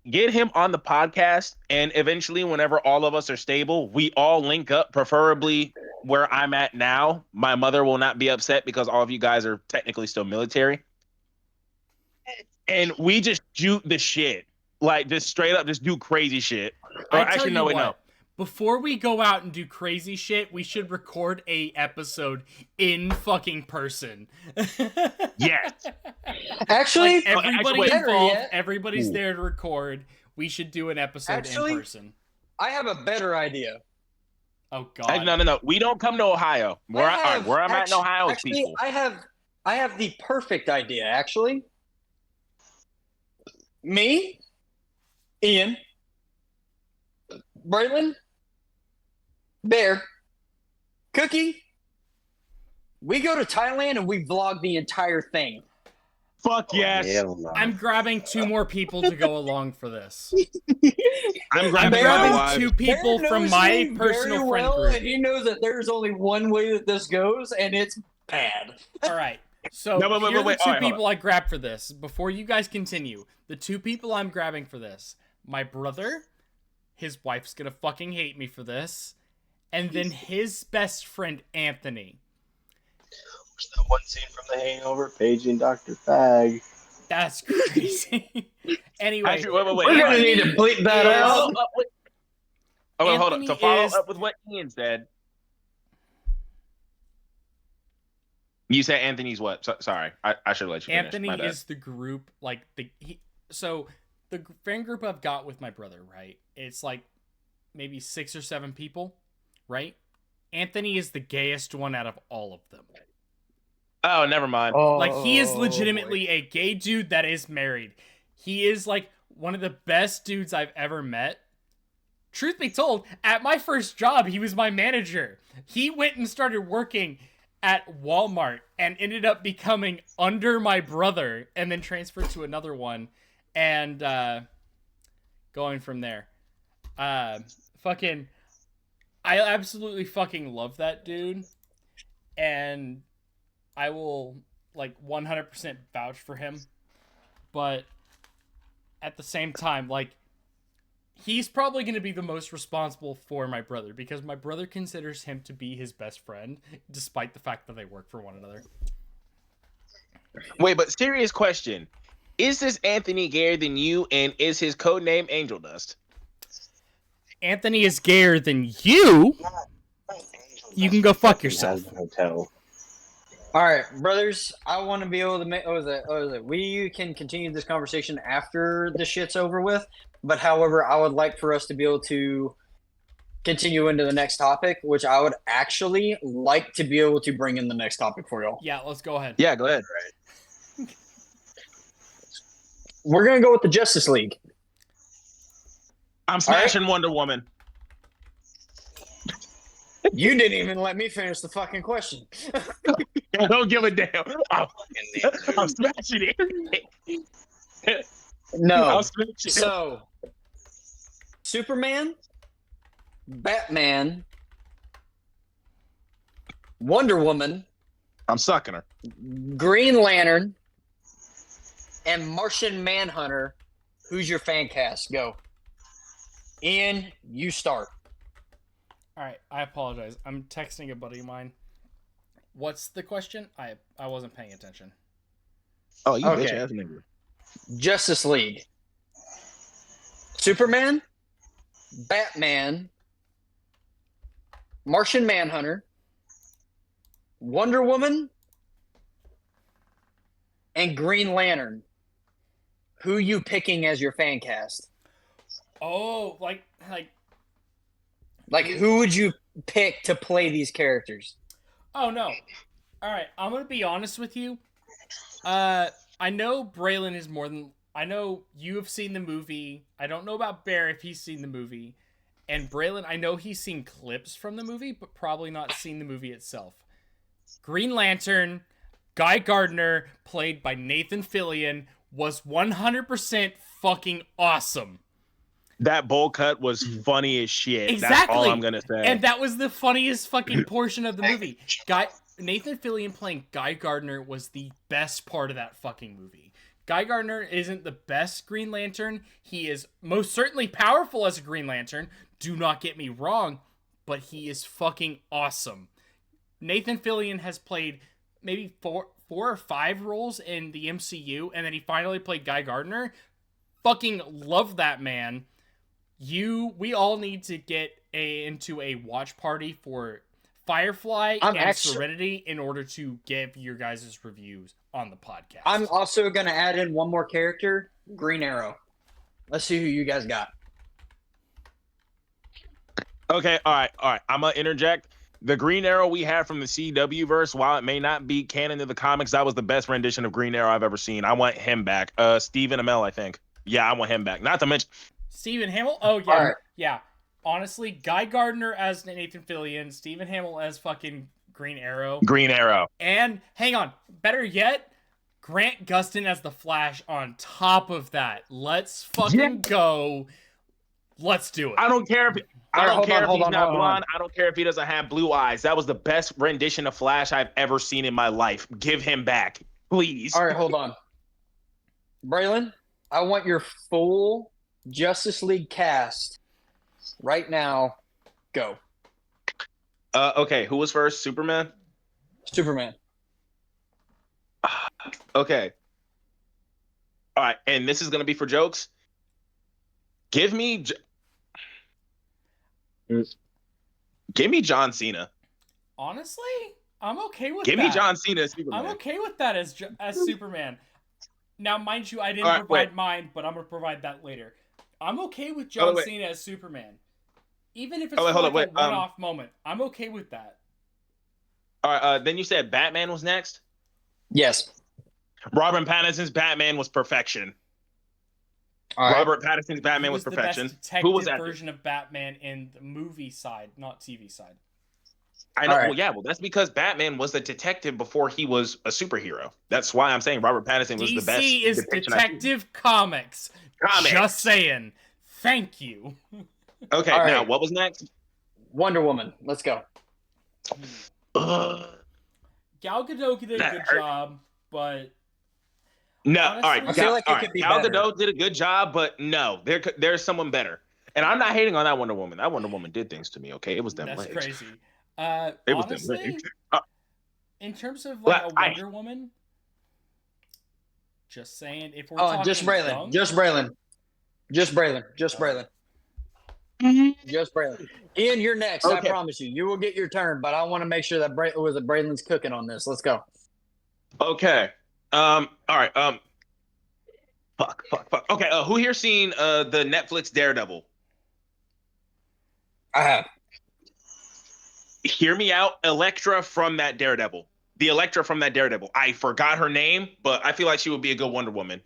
get him on the podcast, and eventually, whenever all of us are stable, we all link up, preferably where I'm at now. My mother will not be upset because all of you guys are technically still military. And we just shoot the shit. Like, just straight up, just do crazy shit. Or I tell actually, you no, wait, what. no. Before we go out and do crazy shit, we should record a episode in fucking person. Yes. Actually, Like everybody wait. involved, Yet. everybody's there to record. We should do an episode Actually, in person. I have a better idea. Oh god. No. We don't come to Ohio. Where I'm at in Ohio is peaceful. I have the perfect idea. Actually, me, Ian, Braylon, Bear, Cookie. We go to Thailand and we vlog the entire thing. Fuck yes. Hell no. I'm grabbing 2 more people to go along for this. I'm I'm grabbing Bear- my grabbing wife. 2 people Bear from knows my me personal very friend well, group. and he knows that there's only one way that this goes, and it's bad. All right. So No, here are wait. the 2 All right, hold people I grabbed for this. Before you guys continue, the 2 people I'm grabbing for this: my brother, his wife's gonna fucking hate me for this, and then his best friend Anthony. What's that one scene from The Hangover? Paging Dr. Fag. That's crazy. Anyway, Actually, wait. We're gonna need to bleep that is- out. Hold on. Anthony To follow is- up with what Ian said. You said Anthony's what? Sorry, I should let you finish. Anthony My bad. is the group, like so the fan group I've got with my brother, right? It's like maybe 6 or 7 people, right? Anthony is the gayest one out of all of them. Oh, never mind. Like, he is legitimately a gay dude that is married. He is like one of the best dudes I've ever met. Truth be told, at my first job, he was my manager. He went and started working at Walmart and ended up becoming under my brother and then transferred to another one and going from there. Fucking, I absolutely fucking love that dude, and I will like 100% vouch for him, but at the same time, like, he's probably going to be the most responsible for my brother because my brother considers him to be his best friend, despite the fact that they work for one another. Wait, but serious question: is this Anthony gayer than you, and is his code name Angel Dust? Anthony is gayer than you. You can go fuck yourself. Hotel. All right, brothers. I want to be able to make. We can continue this conversation after the shit's over with. But however, I would like for us to be able to continue into the next topic, which I would actually like to be able to bring in the next topic for y'all. Yeah, let's go ahead. Yeah, go ahead. We're gonna go with the Justice League. I'm smashing Wonder Woman. You didn't even let me finish the fucking question. I don't give a damn. I'm smashing it. No. I'm smashing it. So, Superman, Batman, Wonder Woman, I'm sucking her. Green Lantern, and Martian Manhunter. Who's your fan cast? Go. Ian, you start. All right, I apologize. I'm texting a buddy of mine. What's the question? I wasn't paying attention. Oh, you Okay. bitch ass nigga. Justice League. Superman, Batman, Martian Manhunter, Wonder Woman, and Green Lantern. Who you picking as your fan cast? Oh, like Like, who would you pick to play these characters? oh no. All right, I'm gonna be honest with you. I know Braylon is more than I know. You have seen the movie. I don't know about Bear if he's seen the movie, and Braylon, I know he's seen clips from the movie, but probably not seen the movie itself. Green Lantern, Guy Gardner, played by Nathan Fillion, was 100% fucking awesome. That bowl cut was funny as shit. Exactly. That's all I'm gonna say. And that was the funniest fucking portion of the movie. Nathan Fillion playing Guy Gardner was the best part of that fucking movie. Guy Gardner isn't the best Green Lantern. He is most certainly powerful as a Green Lantern. Do not get me wrong, but he is fucking awesome. Nathan Fillion has played maybe four or five roles in the MCU, and then he finally played Guy Gardner. Fucking love that man. We all need to get into a watch party for Firefly and Serenity in order to give your guys' reviews on the podcast. I'm also going to add in one more character, Green Arrow. Let's see who you guys got. Okay, all right. I'm gonna interject. The Green Arrow we had from the CW verse, while it may not be canon to the comics, that was the best rendition of Green Arrow I've ever seen. I want him back. Stephen Amell, I think. Yeah, I want him back. Not to mention Stephen Hamill. Oh yeah, yeah. Honestly, Guy Gardner as Nathan Fillion, Stephen Hamill as fucking Green Arrow. Green Arrow. And hang on, better yet, Grant Gustin as the Flash on top of that. Let's fucking go. Let's do it. I don't care if he's not blonde. I don't care if he doesn't have blue eyes. That was the best rendition of Flash I've ever seen in my life. Give him back, please. All right, hold on. Braylon, I want your full Justice League cast right now. Go. Okay, who was first? Superman? Superman. Okay. All right, and this is going to be for jokes. Give me John Cena. Honestly, I'm okay with that. Give me John Cena as Superman. I'm okay with that as Superman. Now, mind you, I didn't provide mine, but I'm going to provide that later. I'm okay with John Cena as Superman. Even if it's a one-off moment. I'm okay with that. All right, then you said Batman was next? Yes. Robert Pattinson's Batman was perfection. Right. Robert Pattinson's Batman was perfection. Who was that version of Batman in the movie side, not TV side? I know. Right. Well, that's because Batman was a detective before he was a superhero. That's why I'm saying Robert Pattinson was the best. DC is Detective Comics. Just saying. Thank you. Okay, now what was next? Wonder Woman. Let's go. Gal Gadot did a good job, but no. Honestly, all right, I feel like it could be Gal better. Gadot did a good job, but no, there's someone better. And I'm not hating on that Wonder Woman. That Wonder Woman did things to me. Okay, it was them that's legs. crazy. It was honestly, them legs. In terms of like a Wonder Woman, just saying, if we're talking just Braylon, young, just Braylon. Ian, you're next. Okay. I promise you. You will get your turn, but I want to make sure that Braylon's cooking on this. Let's go. Okay. All right. Fuck. Okay. Who here seen the Netflix Daredevil? I have. Hear me out. Elektra from that Daredevil. The Elektra from that Daredevil. I forgot her name, but I feel like she would be a good Wonder Woman.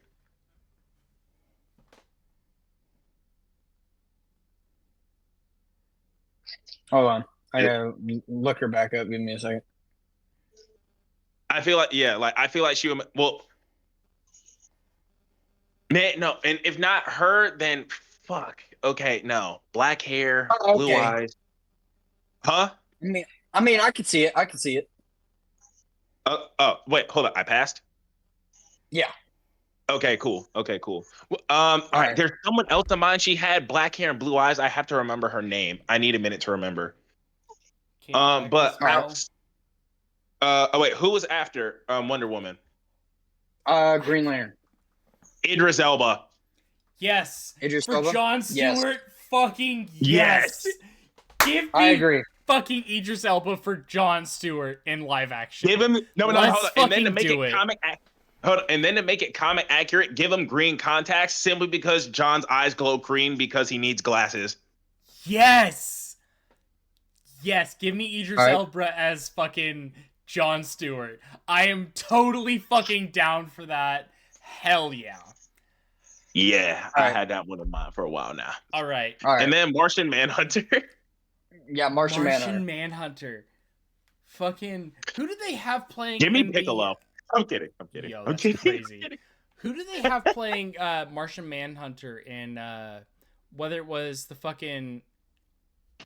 Hold on. I gotta look her back up. Give me a second. I feel like, I feel like she would, no, and if not her, then fuck. Okay, no. Black hair, blue eyes. Huh? I mean, I could see it. Wait, hold on. I passed? Yeah. Okay, cool. All right. There's someone else in mind. She had black hair and blue eyes. I have to remember her name. I need a minute to remember. Wait, who was after Wonder Woman? Green Lantern. Idris Elba. Yes. Idris Elba? Jon Stewart. Yes. Fucking yes. Give me I agree. Fucking Idris Elba for Jon Stewart in live action. Give him hold on. And then to make it comic accurate, give him green contacts simply because John's eyes glow green because he needs glasses. Yes, give me Idris Elba as fucking Jon Stewart. I am totally fucking down for that. Hell yeah. Yeah, I had that one in mind for a while now. All right. And then Martian Manhunter. Yeah, Martian Manhunter. Fucking who do they have playing? Give me Piccolo. I'm kidding. I'm kidding. Yo, I'm that's kidding. crazy. I'm kidding. Who do they have playing Martian Manhunter in whether it was the fucking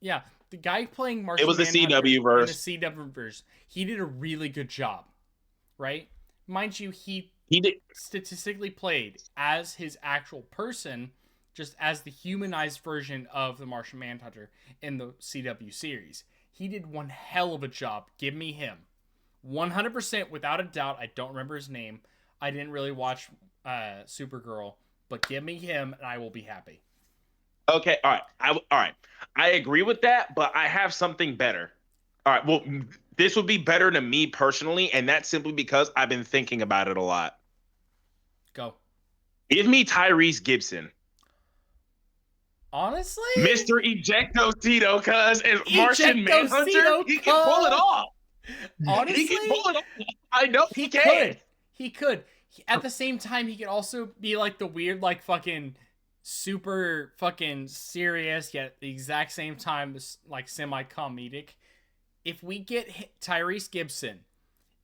the guy playing Martian It was the Manhunter CW in the verse. CW verse. He did a really good job, right? Mind you, he He did. statistically played as his actual person, just as the humanized version of the Martian Manhunter in the CW series. He did one hell of a job. Give me him. 100% without a doubt. I don't remember his name. I didn't really watch Supergirl, but give me him and I will be happy. Okay, all right. All right. I agree with that, but I have something better. All right. Well, this would be better to me personally, and that's simply because I've been thinking about it a lot. Go. Give me Tyrese Gibson, Honestly? Mr. Ejectocito, cuz as Martian Manhunter, Ejectocito, he can pull it off. Honestly, He can pull it off. I know he can. could. He could. At the same time, he could also be like the weird, like fucking super fucking serious, yet at the exact same time, like semi-comedic. If we get Tyrese Gibson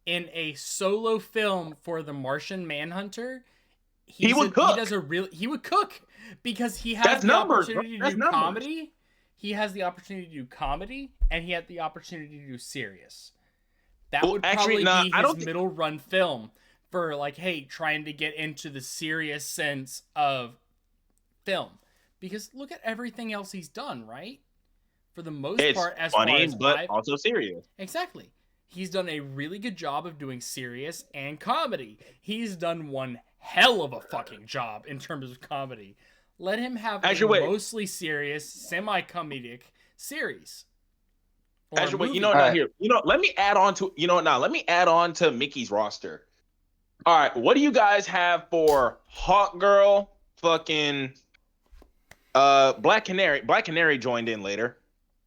in a solo film for the Martian Manhunter, He would cook. He does a real. He would cook because he has That's the numbers, opportunity bro. to do That's numbers. comedy. He has the opportunity to do comedy, and he had the opportunity to do serious. That Well, would actually, probably nah, I be don't his think- middle run film for like, hey, trying to get into the serious sense of film. Because look at everything else he's done, right? For the most It's part, as funny, far as but also serious. Exactly. He's done a really good job of doing serious and comedy. He's done one hell of a fucking job in terms of comedy. Let him have Actually, a wait. mostly serious, semi-comedic series. Or Actually, wait, movie. now Alright. here. Let me add on to let me add on to Mickey's roster. All right, what do you guys have for Hawk Girl, fucking Black Canary? Black Canary joined in later.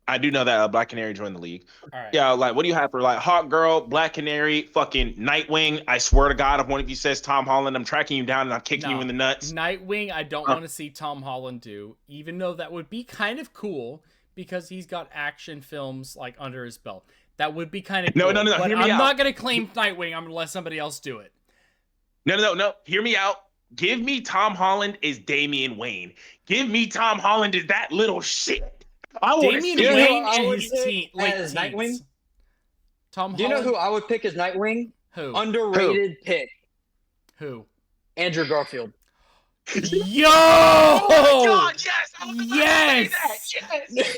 I do know that Black Canary joined the league. All right. Yeah, like what do you have for like Hawk Girl, Black Canary, fucking Nightwing? I swear to God, if one of you says Tom Holland, I'm tracking you down and I'm kicking you in the nuts. Nightwing, I don't want to see Tom Holland do, even though that would be kind of cool because he's got action films like under his belt. That would be kind of cool. No, But hear me I'm out. not going to claim Nightwing. I'm going to let somebody else do it. No. Hear me out. Give me Tom Holland as Damian Wayne. Give me Tom Holland as that little shit. I want to Damian see You know who Wayne I in would his pick late as teens. Nightwing? Tom Do you know Holland. who I would pick as Nightwing? Who? Underrated pick. Who? Andrew Garfield. Yo! Oh my God, yes! I was about to say Yes! that, yes!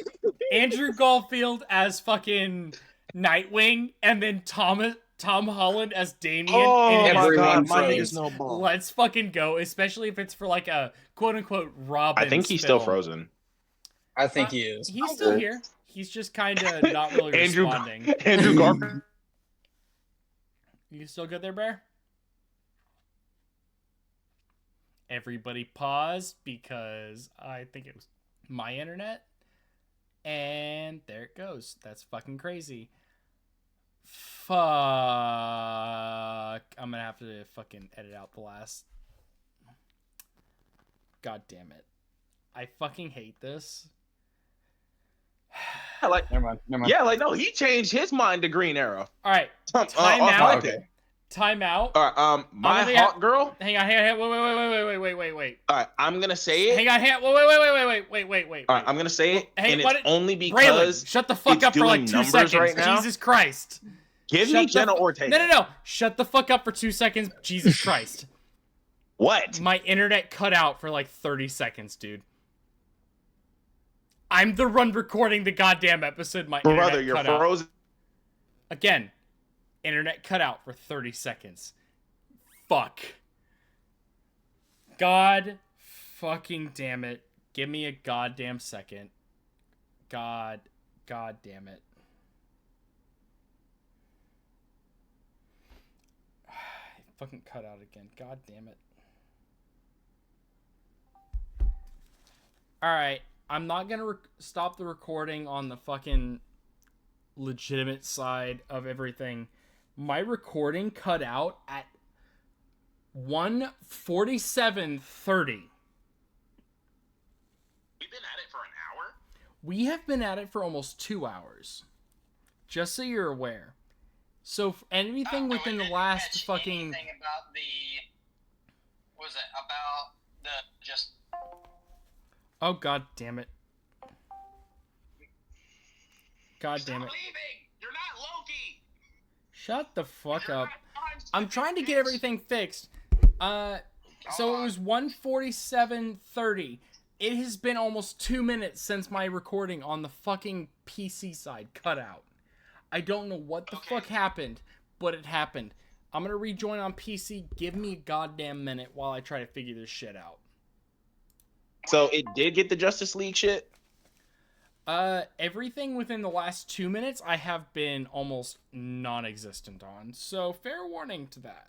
Andrew Garfield as fucking Nightwing, and then Tom Holland as Damian. Oh in my his God, late my teens. nigga's no ball. Let's fucking go, especially if it's for like a quote unquote Robin. I think he's still frozen. I think he is. He's still here. He's just kind of not really Andrew responding. Andrew Garfield. You still good there, Bear? Everybody paused because I think it was my internet. And there it goes. That's fucking crazy. Fuck. I'm gonna have to fucking edit out the last. God damn it. I fucking hate this. Like, Never mind. yeah, like no, he changed his mind to Green Arrow. Alright. Time Time out. Okay. Time out. All right, my gonna- Hawk Girl. Hang on, wait. All right, I'm gonna say it. Hang on, wait. All right, I'm gonna say it, Hey, and what- it's only Braylon, because shut the fuck it's up for like doing 2 numbers seconds. right now. Jesus Christ. give Shut me the Jenna fu- Ortega. No. Shut the fuck up for 2 seconds. Jesus Christ. What? My internet cut out for like 30 seconds, dude. I'm the one recording the goddamn episode. My Brother, internet you're cut out. frozen. Again, internet cut out for 30 seconds. Fuck. God fucking damn it. Give me a goddamn second. God damn it. It fucking cut out again. God damn it. Alright, I'm not gonna stop the recording on the fucking legitimate side of everything. My recording cut out at 1:47:30. We've been at it for an hour. We have been at it for almost 2 hours. Just so you're aware. So anything within the last fucking. Anything about was it about the just? Oh god damn it! God damn it! leaving! You're not Loki! Shut the fuck up! I'm trying to get everything fixed. So it was 1:47:30. It has been almost 2 minutes since my recording on the fucking PC side cut out. I don't know what the fuck happened, but it happened. I'm gonna rejoin on PC. Give me a goddamn minute while I try to figure this shit out. So it did get the Justice League shit? Everything within the last 2 minutes I have been almost non-existent on. So fair warning to that.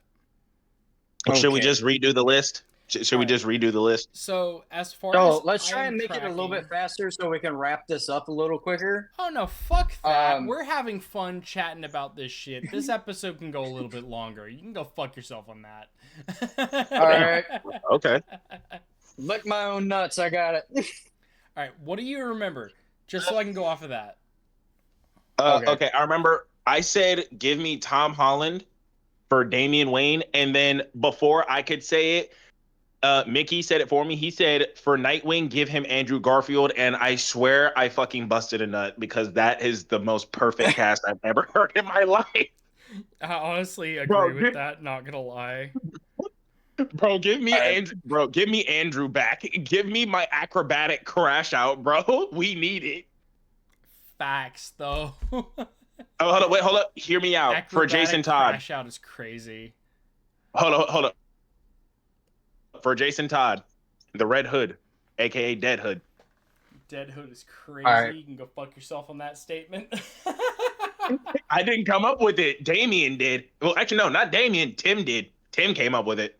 Should we just redo the list? Should we just redo the list? So as far So as let's I try am and make it a little tracking- bit faster so we can wrap this up a little quicker. Oh no, fuck that. Um, We're having fun chatting about this shit. This episode can go a little bit longer. You can go fuck yourself on that. All right, Okay. lick my own nuts. I got it. All right, what do you remember? Just so I can go off of that. Okay, I remember I said give me Tom Holland for Damian Wayne, and then before I could say it, Mickey said it for me. He said for Nightwing, give him Andrew Garfield, and I swear I fucking busted a nut because that is the most perfect cast I've ever heard in my life. I honestly agree Bro, with that, not gonna lie. Bro, give me Alright. Andrew. Bro, give me Andrew back. Give me my acrobatic crash out, bro. We need it. Facts, though. Oh, hold up. Hear me out. For Jason Acrobatic Todd. Crash out is crazy. Hold up. For Jason Todd, the Red Hood, aka Dead Hood. Dead Hood is crazy. Alright. You can go fuck yourself on that statement. I didn't come up with it. Damien did. Well, actually, no, not Damien. Tim did. Tim came up with it.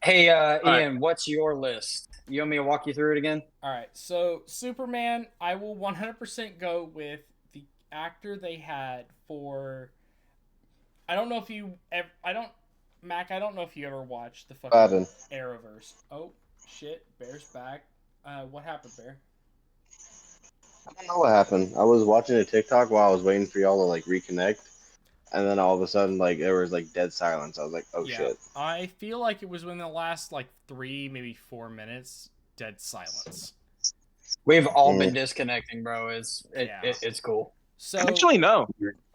Hey, right. Ian, what's your list? You want me to walk you through it again? All right, so Superman, I will 100% go with the actor they had for. I don't know if you ever. Mac, I don't know if you ever watched the fucking Happened. Arrowverse. Oh shit, Bear's back. What happened, Bear? I don't know what happened. I was watching a TikTok while I was waiting for y'all to like reconnect, and then all of a sudden, like there was like dead silence. I was like, "Oh shit!" I feel like it was within the last like 3, maybe 4 minutes, dead silence. We've all been disconnecting, bro. It's cool. So Actually, no.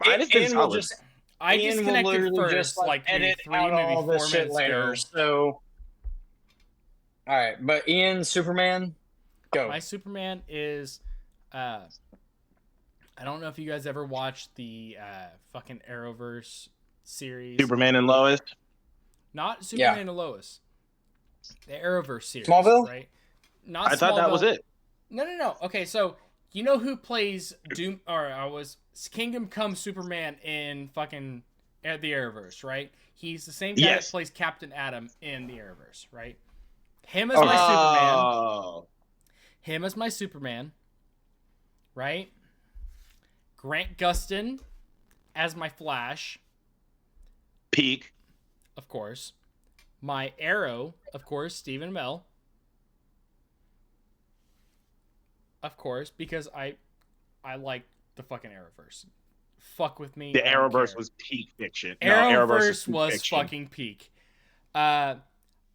Mine has been Ian will solid. just I Ian will disconnected literally first, just like maybe edit 3, out maybe all 4 this shit minutes later. ago. So, all right, but Ian, Superman, go. My Superman is, I don't know if you guys ever watched the fucking Arrowverse series. Superman and Lois. Not Superman and Lois. The Arrowverse series. Smallville? Right? Not I thought that was Smallville. it. No. Okay, so you know who plays Doom, or was Kingdom Come Superman in fucking the Arrowverse, right? He's the same guy Yes. that plays Captain Atom in the Arrowverse, right? Him as my Superman. Oh. Him as my Superman, right? Grant Gustin as my Flash, Peak. of course. My Arrow, of course, Stephen Amell. Of course, because I like the fucking Arrowverse. Fuck with me. The I don't Arrowverse care. was peak fiction. Arrowverse is peak was fiction. fucking peak.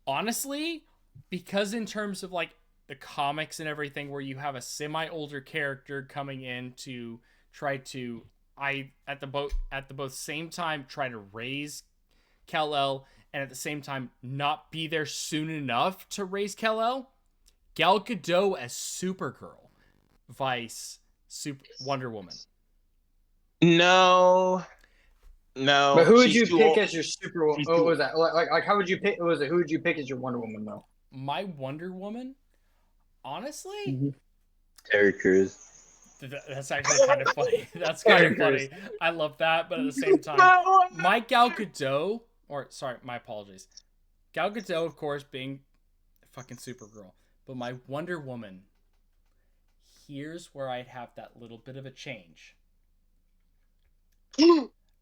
Honestly, because in terms of like the comics and everything, where you have a semi-older character coming in to try to at the both same time try to raise Kal-El and at the same time not be there soon enough to raise Kal-El. Gal Gadot as Supergirl, Vice, Wonder Woman. No. But who would you she's too pick old. as your Super? She's Oh, too- what was that like? How would you pick? What was it? Who would you pick as your Wonder Woman though? My Wonder Woman, honestly. Mm-hmm. Terry Crews. That's actually kind of funny. That's kind of funny. I love that, but at the same time, my Gal Gadot, my apologies. Gal Gadot, of course, being fucking Supergirl, but my Wonder Woman. Here's where I'd have that little bit of a change.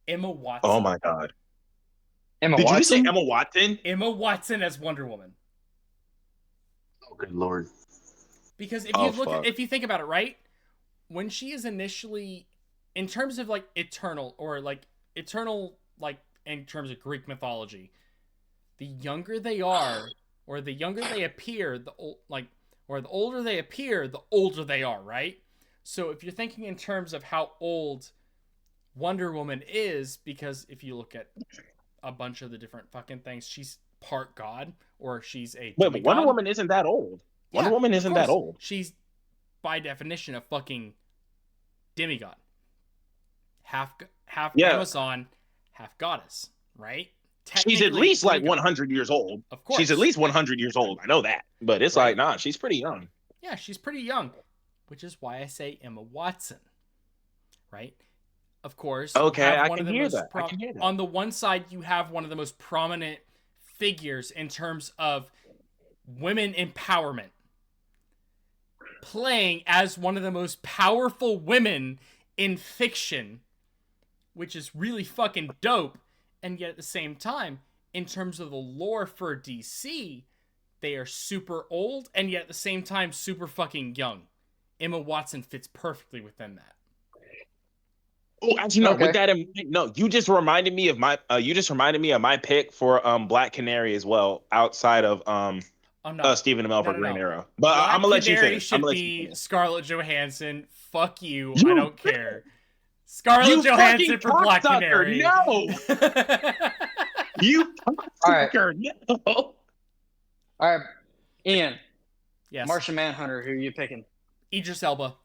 Emma Watson. Oh my god. Emma Did you Watson? just say Emma Watson? Emma Watson as Wonder Woman. Oh, good lord. Because if you think about it, right? When she is initially, in terms of like Eternal or like eternal, like in terms of Greek mythology, the younger they are, or the younger they appear, the older they appear, the older they are, right? So if you're thinking in terms of how old Wonder Woman is, because if you look at a bunch of the different fucking things, she's part god, or she's a Wait, but demigod. Wonder Woman isn't that old. Wonder Woman of isn't that course. old. She's by definition a fucking demigod. Half Yeah. Amazon, half goddess, right? She's at least like demigod. 100 years old. Of course. She's at least 100 years old. I know that. But it's Right. like, nah, she's pretty young. Yeah, she's pretty young, which is why I say Emma Watson, right? Of course. Okay, I can hear that. On the one side, you have one of the most prominent figures in terms of women empowerment, playing as one of the most powerful women in fiction, which is really fucking dope. And yet at the same time, in terms of the lore for DC, they are super old and yet at the same time super fucking young. Emma Watson fits perfectly within that. Oh, actually, no. Okay. With that, no. You just reminded me of my. You just reminded me of my pick for Black Canary as well, outside of Stephen Amell for Green Arrow. But Black I'm gonna let you Canary finish. should I'm gonna let be you finish. Scarlett Johansson. Fuck you. You- I don't care. Scarlett You Johansson fucking for Black cocksucker, Canary. no! You cocksucker, no! All right, Ian. Yes. Martian Manhunter. Who are you picking? Idris Elba.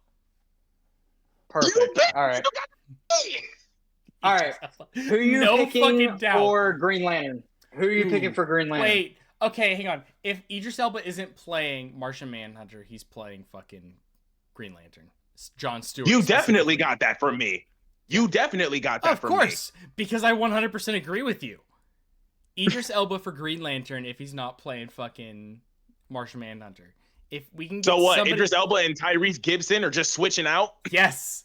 Perfect. You picked- All right. All right. Who are you No picking fucking doubt. for Green Lantern? Who are you picking for Green Lantern? Wait. Okay, hang on. If Idris Elba isn't playing Martian Manhunter, he's playing fucking Green Lantern. It's Jon Stewart. You definitely specifically. got that from me. You definitely got that Of from me. course, because I 100% agree with you. Idris Elba for Green Lantern if he's not playing fucking Martian Manhunter. If we can get So what? somebody... Idris Elba and Tyrese Gibson are just switching out? Yes.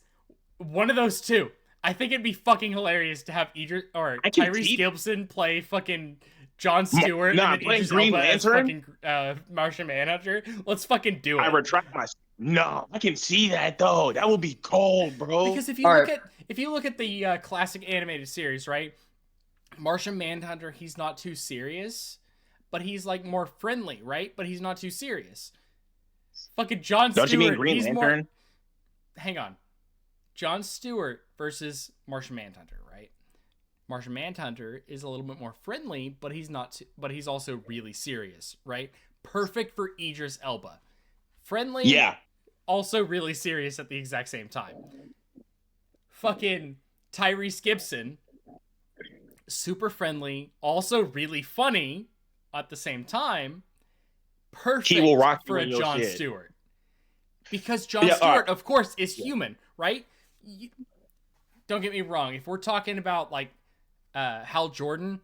One of those two. I think it'd be fucking hilarious to have Tyrese Gibson play fucking Jon Stewart and then playing Idris Green Elba as Lantern? fucking Martian Manhunter. Let's fucking do it. I retract my. No, I can see that though. That would be cold, bro. Because if you All look right. at the classic animated series, right? Martian Manhunter, he's not too serious, but he's like more friendly, right? But he's not too serious. Fucking Jon Stewart. Don't you mean Green he's Lantern? more... Hang on. Jon Stewart versus Martian Manhunter, right? Martian Manhunter is a little bit more friendly, but he's not. But he's also really serious, right? Perfect for Idris Elba. Friendly, Yeah. also really serious at the exact same time. Fucking Tyrese Gibson, super friendly, also really funny at the same time. Perfect He will rock you for a in your Jon shit. Stewart. Because Jon Yeah, Stewart, of course, is human, right? Don't get me wrong. If we're talking about like Hal Jordan,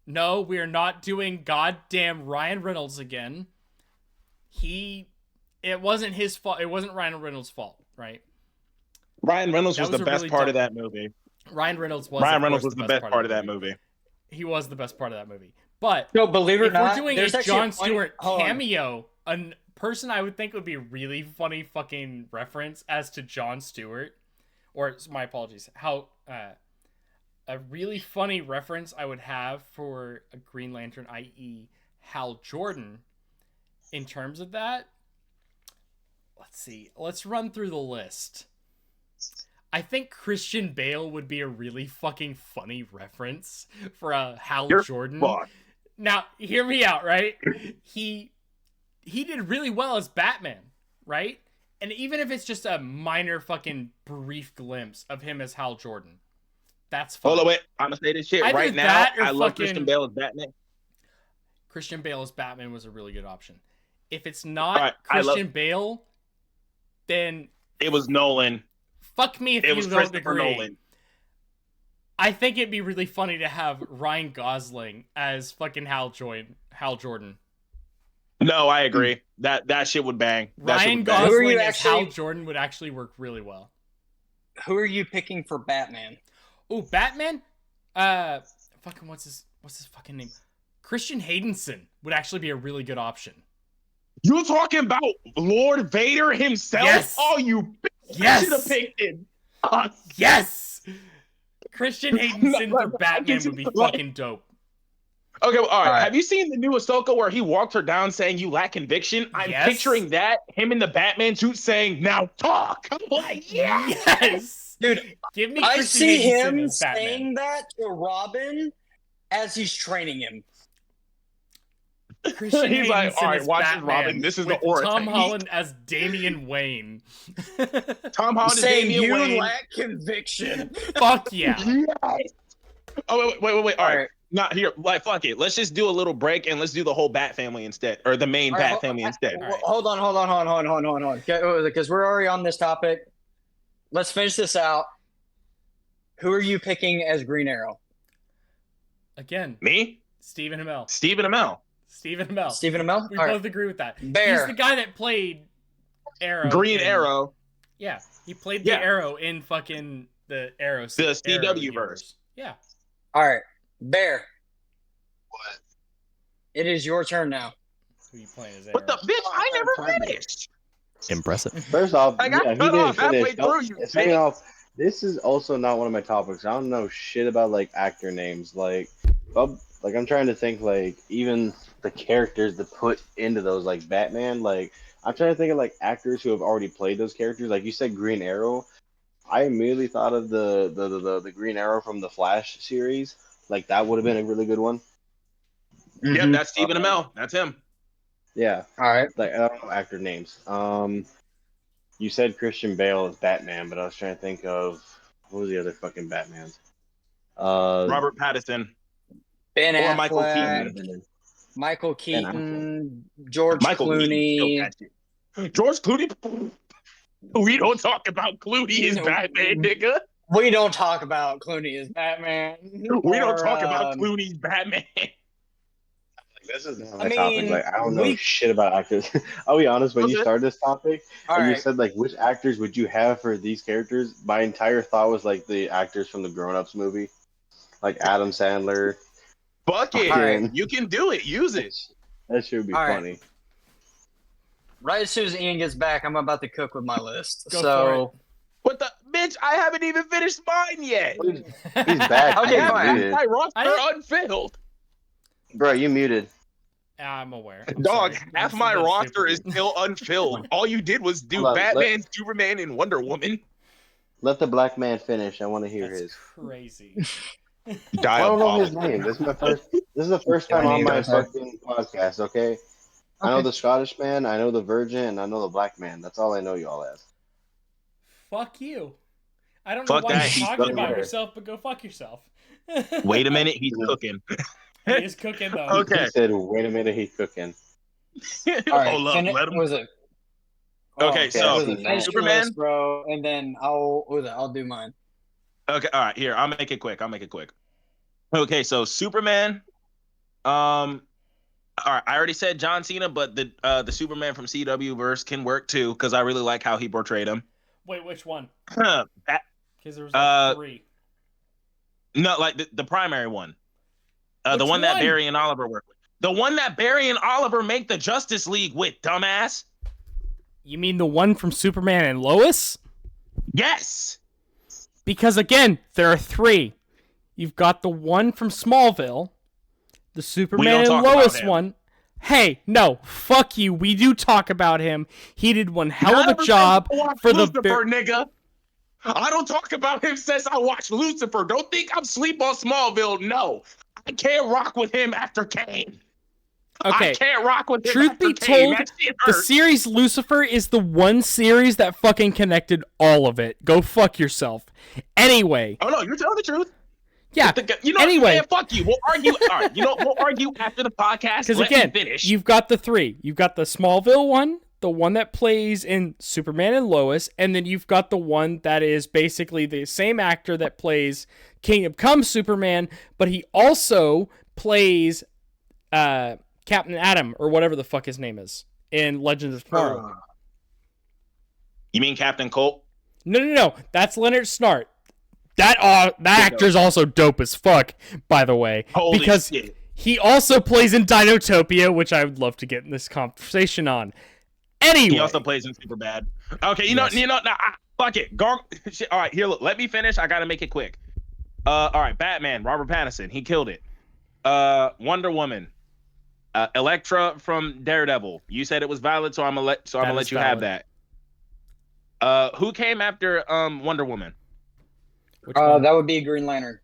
no, we are not doing goddamn Ryan Reynolds again. It wasn't his fault. It wasn't Ryan Reynolds' fault, right? Ryan Reynolds That was was the a best really part dumb- of that movie. Ryan Reynolds was. Ryan of Reynolds course, was the best part of that movie. He was the best part of that movie. But No, believe it or if not, we're doing a there's actually Jon funny- Stewart hold on. cameo, a person I would think would be really funny fucking reference as to Jon Stewart, or my apologies, how a really funny reference I would have for a Green Lantern, i.e. Hal Jordan, in terms of that. Let's see. Let's run through the list. I think Christian Bale would be a really fucking funny reference for a Hal You're Jordan. fucked. Now, hear me out, right? He did really well as Batman, right? And even if it's just a minor fucking brief glimpse of him as Hal Jordan, that's fine. Hold on, wait. I'm gonna say this shit Either right now. that or I love fucking- Christian Bale as Batman. Christian Bale as Batman was a really good option. If it's not All right, I love- Christian Bale, then It was Nolan. fuck me if It you was don't Christopher agree. Nolan. I think it'd be really funny to have Ryan Gosling as fucking Hal Jordan. No, I agree. That shit would bang. That shit Ryan would bang. Who are Gosling you as actually- Hal Jordan would actually work really well. Who are you picking for Batman? Oh, Batman? Fucking what's his fucking name? Christian Haydenson would actually be a really good option. You talking about Lord Vader himself? Yes. Oh, you bitch. Yes. Should have picked him. Yes! Christian Hayden for Batman would be fucking dope. Okay, well, all right. right. Have you seen the new Ahsoka where he walked her down saying you lack conviction? I'm Yes. picturing that, him in the Batman suit saying, now talk. I'm like, yeah. Yes. Dude, Give me I Christian see Hayden him as Batman. saying that to Robin as he's training him. Christian He's like, Hayden all right, as watch this, Batman Robin. This is the with aura Tom technique. Holland as Damian Wayne. Tom Holland is Saying Damian you Wayne. lack conviction. Fuck yeah. Yes. Oh, wait. All right. right. Not here. Like, fuck it. Let's just do a little break and let's do the whole Bat family instead, or the main All right, Bat family instead. All right. Hold on. Because we're already on this topic. Let's finish this out. Who are you picking as Green Arrow? Again, Me? Stephen Amell. Stephen Amell. Stephen Amell. Stephen Amell? We All both right. agree with that. Bear. He's the guy that played Arrow. Green in- Arrow. Yeah, he played the Yeah. Arrow in fucking the Arrow. The Arrow CW universe. verse. Yeah. All right. Bear. What? It is your turn now. Who you playing as Arrow? What the bitch? I never finished. Impressive. First off, I got yeah, he cut didn't off halfway finish. through, you Second bitch. off, this is also not one of my topics. I don't know shit about like actor names. I'm trying to think like even the characters to put into those like Batman. Like I'm trying to think of like actors who have already played those characters. Like you said, Green Arrow. I immediately thought of the Green Arrow from the Flash series. Like that would have been a really good one. Yep, that's Stephen Amell. That's him. Yeah, All right. like I don't know actor names. You said Christian Bale as Batman, but I was trying to think of what was the other fucking Batman? Robert Pattinson. Ben Or Affleck, Michael Michael Keaton. Keaton, George Michael Clooney. Keaton killed that shit. George Clooney. We don't talk about Clooney as No. Batman, nigga. We don't talk about Clooney as Batman. We don't Or, talk about Clooney's Batman. This is not I my topic. mean, Like I don't know we- shit about actors. I'll be honest. When Was you it? started this topic All and you right. said like which actors would you have for these characters, my entire thought was like the actors from the Grown Ups movie, like Adam Sandler. Fuck it. Alright. You can do it. Use it. That should be All right. funny. Right as soon as Ian gets back, I'm about to cook with my list. Go so What the bitch? I haven't even finished mine yet. He's back. Okay, You're fine. muted. My roster I- unfilled. Bro, you muted. I'm aware. I'm Dog, sorry. half I'm my so roster stupid. is still unfilled. All you did was do Hold on, Batman, Superman, and Wonder Woman. Let the black man finish. I want to hear That's his. crazy. I don't know his Diabolical. name. This is the first time on my fucking podcast. Okay. I know the Scottish man, I know the Virgin, and I know the black man. That's all I know y'all as. Fuck you. I don't Fuck know why that, you're he's talking about somewhere. yourself, but go fuck yourself. Wait a minute, he's cooking. He is cooking though. Okay. He said, "Wait a minute, he's cooking." all right, Hold up, let him. was it? Okay, so, was it? Finish your Superman? list, bro, and then I'll do mine. Okay, all right. Here, I'll make it quick. Okay, so Superman. All right, I already said John Cena, but the Superman from CW verse can work too because I really like how he portrayed him. Wait, which one? That- Because there was like 3. no, like the primary one, the Which one that one? Barry and Oliver work with, the one that Barry and Oliver make the Justice League with, dumbass. You mean the one from Superman and Lois? Yes. Because again, there are 3. You've got the one from Smallville, the Superman and talk about Lois him. one. Hey, no, fuck you. We do talk about him. He did one hell of a job for the Lucifer, nigga. I don't talk about him since I watched Lucifer. Don't think I'm sleep on Smallville. No, I can't rock with him after Kane. Okay. I can't rock with him. Truth after be Kane. told, That shit the hurts. series Lucifer is the one series that fucking connected all of it. Go fuck yourself. Anyway, Oh no, you're telling the truth. yeah. You know, Anyway. man, fuck you. We'll argue. All right, we'll argue after the podcast. Because Let again, me finish. you've got the 3. You've got the Smallville one, the one that plays in Superman and Lois, and then you've got the one that is basically the same actor that plays Kingdom Come Superman, but he also plays Captain Atom or whatever the fuck his name is in Legends of Tomorrow. You mean Captain Colt? No. That's Leonard Snart. That actor's also dope as fuck, by the way, Holy because shit. he also plays in Dinotopia, which I would love to get in this conversation on. Anyway, He also plays in Superbad. Okay, you know, Yes. nah, fuck it. All right, here, look, let me finish. I gotta make it quick. All right, Batman, Robert Pattinson, he killed it. Wonder Woman, Elektra from Daredevil. You said it was valid, so I'm gonna That is let you have valid. that. Who came after Wonder Woman? Which one? That would be Green Lantern.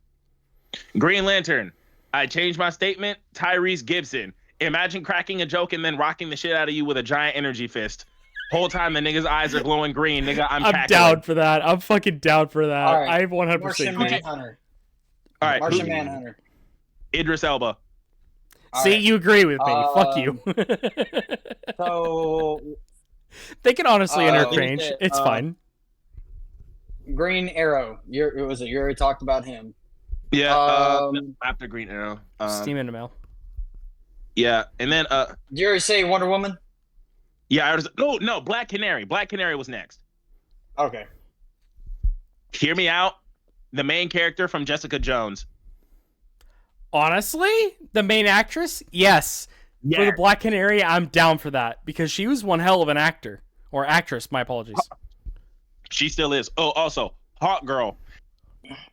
Green Lantern. I changed my statement. Tyrese Gibson. Imagine cracking a joke and then rocking the shit out of you with a giant energy fist. Whole time the nigga's eyes are glowing green. Nigga, I'm cackling. down for that. I'm fucking down for that. All right. I 100% Martian agree. Manhunter. All right, Martian Manhunter. Idris Elba. All See, right. you agree with me. Fuck you. So They can honestly who's interchange. it? It's fine. Green Arrow. You already talked about him. Yeah, after Green Arrow. Steam in the mail. Yeah, and then Did you already say Wonder Woman? yeah, no, Black Canary. Black Canary was next. Okay. Hear me out. The main character from Jessica Jones. Honestly, the main actress, yes. Yeah. For the Black Canary, I'm down for that because she was one hell of an actor or actress. My apologies. She still is. Oh, also, Hot Girl.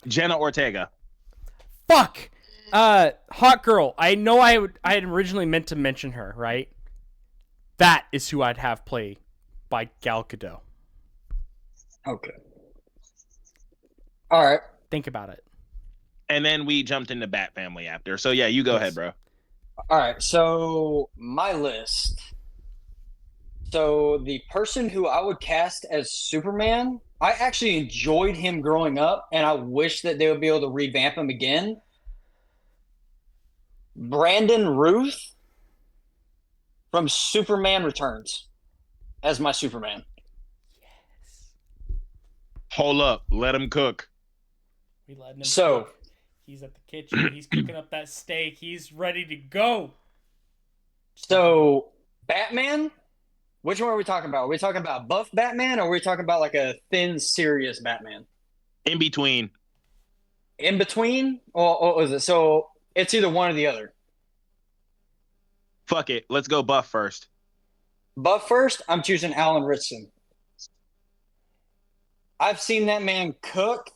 Jenna Ortega. Fuck. Hot Girl. I know I had originally meant to mention her, right? That is who I'd have play by Gal Gadot. Okay. All right. Think about it. And then we jumped into Bat Family after. So yeah, you go ahead, bro. All right. So my list. So the person who I would cast as Superman, I actually enjoyed him growing up, and I wish that they would be able to revamp him again. Brandon Ruth from Superman Returns as my Superman. Hold up, let him cook. We letting him So- cook. He's at the kitchen. He's cooking up that steak. He's ready to go. So Batman, which one are we talking about? Are we talking about buff Batman, or are we talking about like a thin, serious Batman? In between. In between, or is it? So it's either one or the other. Fuck it. Let's go buff first. Buff first, I'm choosing Alan Ritson. I've seen that man cook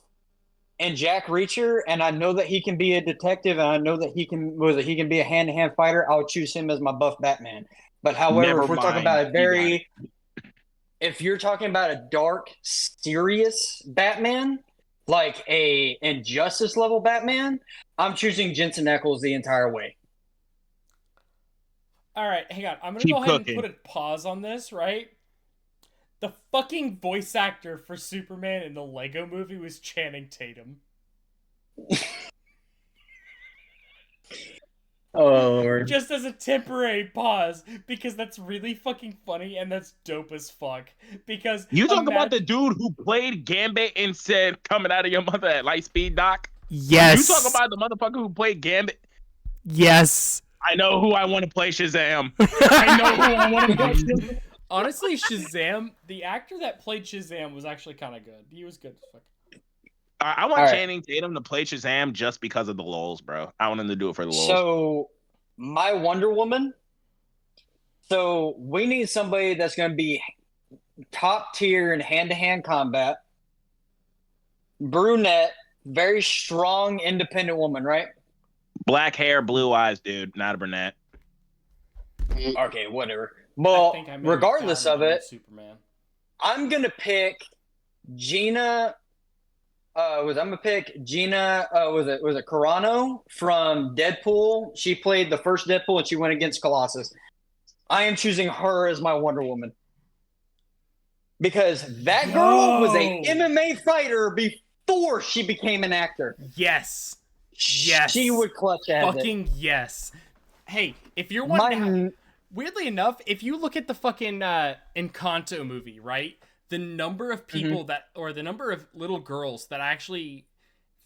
and Jack Reacher, and I know that he can be a detective, and I know that he can be a hand-to-hand fighter. I would choose him as my buff Batman. But however, Never if we're talking mind. about if you're talking about a dark, serious Batman, like a Injustice level Batman, I'm choosing Jensen Ackles the entire way. All right, hang on. I'm going to Keep go ahead cooking. and put a pause on this, right? The fucking voice actor for Superman in the Lego movie was Channing Tatum. Oh, Lord. Just as a temporary pause, because that's really fucking funny and that's dope as fuck. Because You talk about the dude who played Gambit and said coming out of your mother at Lightspeed, Doc? Yes. You talk about the motherfucker who played Gambit? Yes. I know who I want to play Shazam. I know who I want to play Shazam. Honestly, Shazam, the actor that played Shazam was actually kind of good. He was good as fuck. I want All right. Channing Tatum to play Shazam just because of the lols, bro. I want him to do it for the lols. So, my Wonder Woman. So, we need somebody that's going to be top tier in hand-to-hand combat. Brunette, very strong, independent woman, right? Black hair, blue eyes, dude. Not a brunette. Okay, whatever. I Well, think I may have regardless found of my it, Superman. I'm gonna pick Gina. I'm gonna pick Gina. Was it Carano from Deadpool? She played the first Deadpool, and she went against Colossus. I am choosing her as my Wonder Woman because that girl was a Yo. MMA fighter before she became an actor. Yes. Yes. She would clutch at it. Fucking yes. Hey, if you're one... Weirdly enough, if you look at the fucking Encanto movie, right? The number of people that, or the number of little girls that actually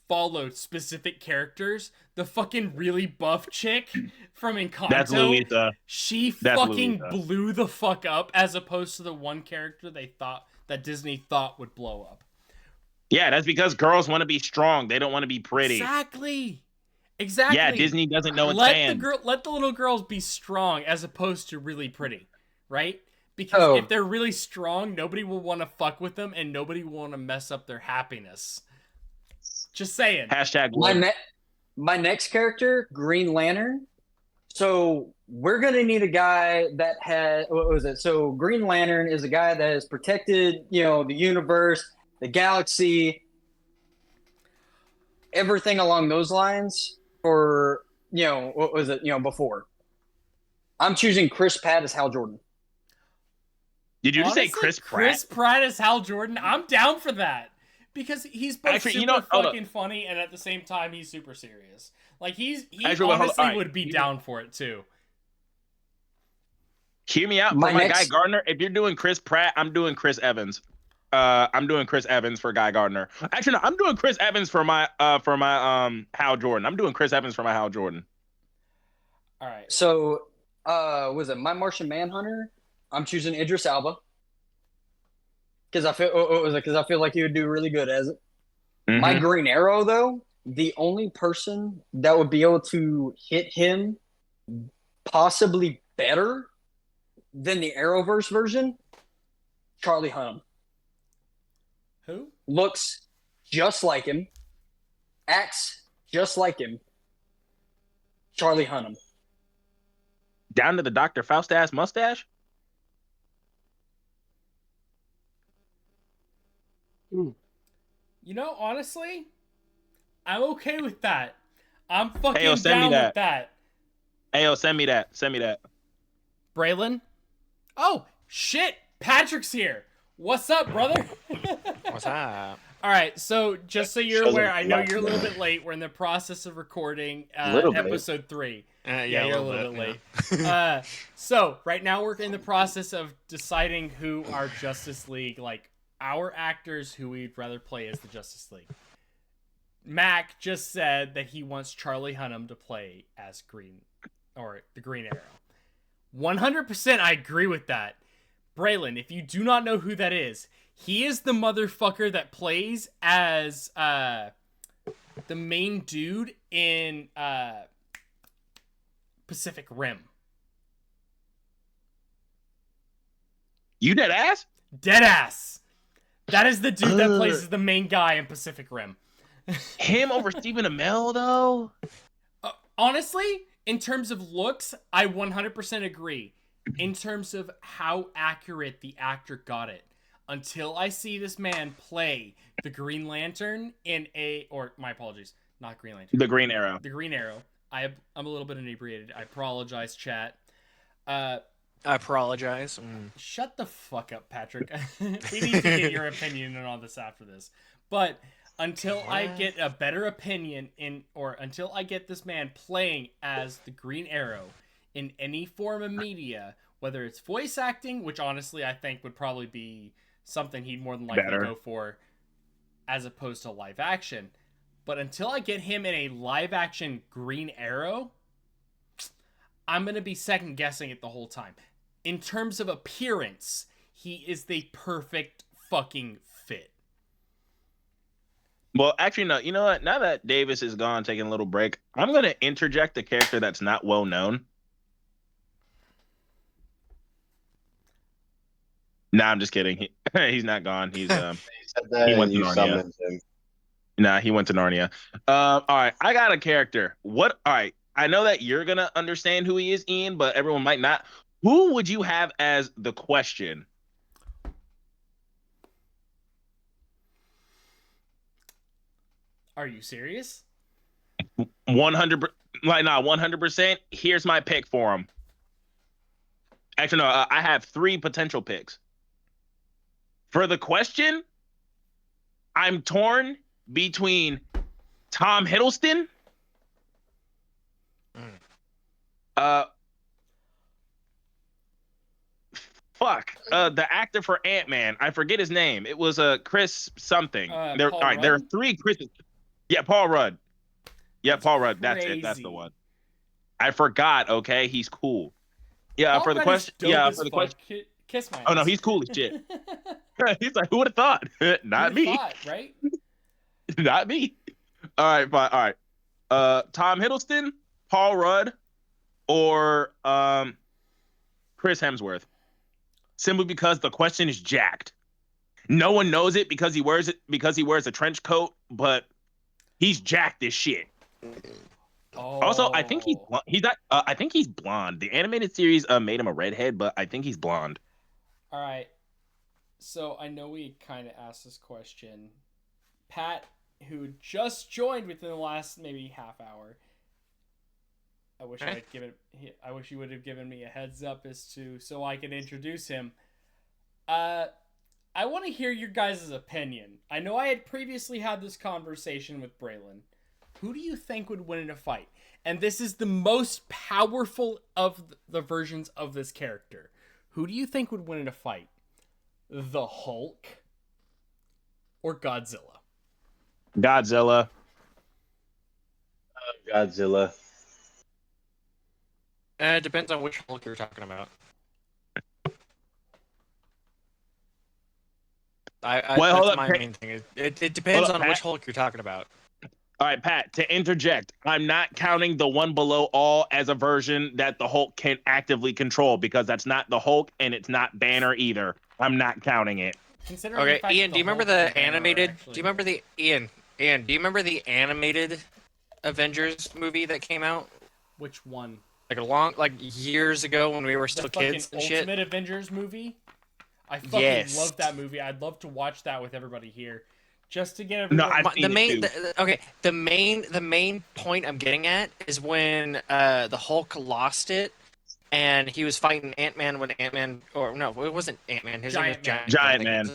followed specific characters, the fucking really buff chick from Encanto, That's Louisa. she That's fucking Louisa. blew the fuck up as opposed to the one character that Disney thought would blow up. Yeah, that's because girls want to be strong. They don't want to be pretty. Exactly. Yeah, Disney doesn't know its let fans. the little girls be strong as opposed to really pretty, right? Because if they're really strong, nobody will want to fuck with them and nobody will want to mess up their happiness. Just saying. Hashtag My would. my next character, Green Lantern. So we're gonna need a guy that had what was it? So Green Lantern is a guy that has protected, the universe, the galaxy, everything along those lines for what was it? Before. I'm choosing Chris Pratt as Hal Jordan. Did you just say Honestly, Chris Pratt? Chris Pratt as Hal Jordan. I'm down for that because he's both Actually, super hold up. fucking funny and at the same time he's super serious. Like he Actually, wait, hold on. honestly All right. would be down for it too. Hear me out. My For my next- Guy Gardner, if you're doing Chris Pratt, I'm doing Chris Evans. I'm doing Chris Evans for Guy Gardner. Actually, no, I'm doing Chris Evans for my Hal Jordan. I'm doing Chris Evans for my Hal Jordan. All right. So was it My Martian Manhunter? I'm choosing Idris Elba. Because I feel like he would do really good as it. My Mhm. Green Arrow, though, the only person that would be able to hit him possibly better than the Arrowverse version, Charlie Hunnam. Who? Looks just like him, acts just like him. Charlie Hunnam. Down to the Dr. Faust ass mustache. You know, honestly, I'm okay with that. I'm fucking Hey, yo, send me down that. with that. Hey, yo, send me that. Send me that. Braylon? Oh, shit. Patrick's here. What's up, brother? What's up? All right, so just so you're Shows aware, up I know last you're a little minute. bit late. We're in the process of recording Little bit. episode 3. Yeah, You're a little bit late. So right now we're in the process of deciding who our Justice League, like our actors who we'd rather play as the Justice League. Mac just said that he wants Charlie Hunnam to play as the Green Arrow. 100% I agree with that. Braylon, if you do not know who that is, he is the motherfucker that plays as the main dude in Pacific Rim. You dead ass? Deadass. That is the dude that plays as the main guy in Pacific Rim. Him over Stephen Amell though? Honestly, in terms of looks, I 100% agree. In terms of how accurate the actor got it. Until I see this man play the Green Lantern my apologies, not Green Lantern. The Green Arrow. The Green Arrow. I'm a little bit inebriated. I apologize, chat. I apologize. Shut the fuck up, Patrick. We need to get your opinion on this after this. But until I get a better opinion until I get this man playing as the Green Arrow in any form of media, whether it's voice acting, which honestly I think would probably be something he'd more than likely go for, as opposed to live action. But until I get him in a live action Green Arrow, I'm going to be second guessing it the whole time. In terms of appearance, he is the perfect fucking fit. Well, actually, no. You know what? Now that Davis is gone, taking a little break, I'm going to interject a character that's not well known. Nah, I'm just kidding. He's not gone. He's He said that He and went to you Narnia. summoned him. Nah, he went to Narnia. All right, I got a character. All right, I know that you're gonna understand who he is, Ian, but everyone might not. Who would you have as the Question? Are you serious? 100, 100%. Here's my pick for him. Actually, no, I have 3 potential picks. For the Question, I'm torn between Tom Hiddleston, the actor for Ant-Man. I forget his name. It was Chris something. All right, there are 3 Chris's. Yeah, Paul Rudd. Yeah, Paul Rudd. That's it. That's the one. I forgot. Okay, he's cool. Yeah, Paul for the Rudd Question. is dope Yeah, as for the fuck. Question. Kiss my ass. Oh no, he's cool as shit. He's like, who would have thought? Not me. Thought, right? Not me. All right, fine. All right. Tom Hiddleston, Paul Rudd, or Chris Hemsworth. Simply because the Question is jacked. No one knows it because he wears a trench coat, but He's jacked as shit. Oh. Also, I think he's not. I think he's blonde. The animated series made him a redhead, but I think he's blonde. All right. So I know we kind of asked this question. Pat, who just joined within the last maybe half hour. I wish I wish you would have given me a heads up as to so I could introduce him. I want to hear your guys' opinion. I know I had previously had this conversation with Braylon. Who do you think would win in a fight? And this is the most powerful of the versions of this character. Who do you think would win in a fight? The Hulk or Godzilla? Godzilla. Godzilla. It depends on which Hulk you're talking about. Well, that's my main thing. It depends on which Hulk you're talking about. All right, Pat, to interject, I'm not counting the one below all as a version that the Hulk can actively control because that's not the Hulk and it's not Banner either. I'm not counting it. Okay, Ian, do you remember the animated? Do you remember the Ian? Ian, do you remember the animated Avengers movie that came out? Which one? Like years ago when we were still kids and shit. Ultimate Avengers movie? I fucking love that movie. I'd love to watch that with everybody here. Just to get everybody... The main point I'm getting at is when the Hulk lost it and he was fighting Ant-Man when Ant-Man... Or no, it wasn't Ant-Man. His name was Giant Man.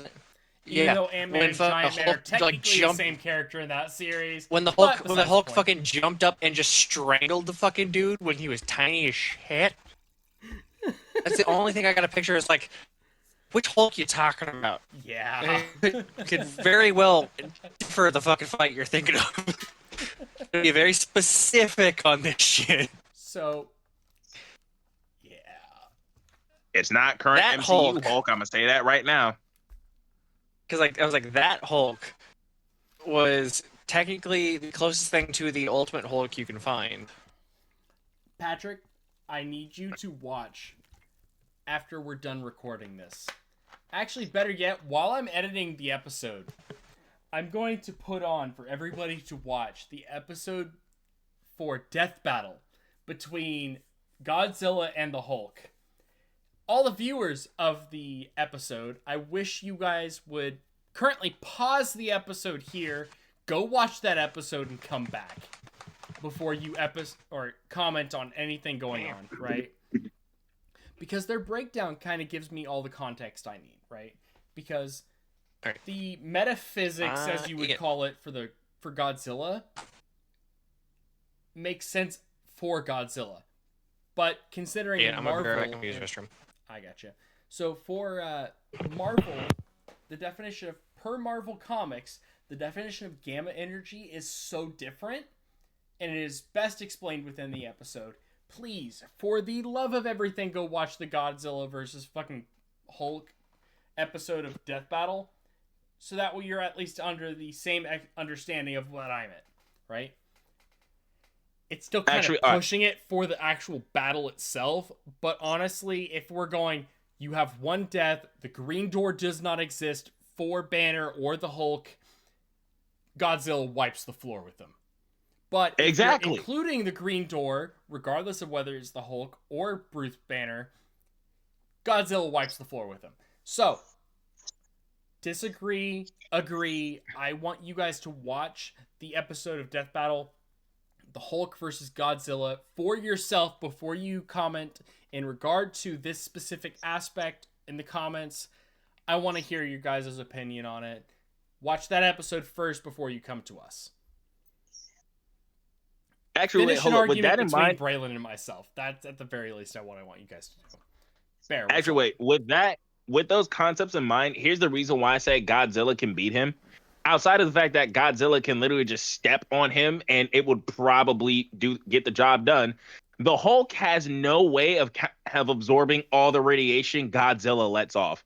Even though Ant-Man and Giant Man are technically the same character in that series. When the Hulk fucking jumped up and just strangled the fucking dude when he was tiny as shit. That's the only thing I got a picture is like, which Hulk you talking about? Yeah. Could very well differ the fucking fight you're thinking of. Be very specific on this shit. So, yeah. It's not current that MCU Hulk. I'm gonna say that right now. Because I was like, that Hulk was technically the closest thing to the Ultimate Hulk you can find. Patrick, I need you to watch after we're done recording this. Actually, better yet, while I'm editing the episode, I'm going to put on for everybody to watch the episode for Death Battle between Godzilla and the Hulk. All the viewers of the episode, I wish you guys would currently pause the episode here, go watch that episode, and come back before you comment on anything going on, right? Because their breakdown kind of gives me all the context I need, right? Because the metaphysics, as you would call it, for Godzilla makes sense for Godzilla, but considering Marvel, I can use restroom. I gotcha. So for Marvel, the definition of per Marvel Comics, the definition of gamma energy is so different, and it is best explained within the episode. Please, for the love of everything, go watch the Godzilla versus fucking Hulk episode of Death Battle, so that way you're at least under the same understanding of what I'm at, right? It's still kind of pushing it for the actual battle itself, but honestly, if we're going, you have one death, the Green Door does not exist for Banner or the Hulk, Godzilla wipes the floor with them. But if you're including the Green Door, regardless of whether it's the Hulk or Bruce Banner, Godzilla wipes the floor with them. So, disagree, agree. I want you guys to watch the episode of Death Battle, the Hulk versus Godzilla, for yourself before you comment in regard to this specific aspect in the comments. I want to hear your guys' opinion on it. Watch that episode first before you come to us. Actually, finish hold an on. With that in between mind, Braylon and myself. That's at the very least what I want you guys to do. Actually, with those concepts in mind, here's the reason why I say Godzilla can beat him. Outside of the fact that Godzilla can literally just step on him and it would probably get the job done, the Hulk has no way of absorbing all the radiation Godzilla lets off.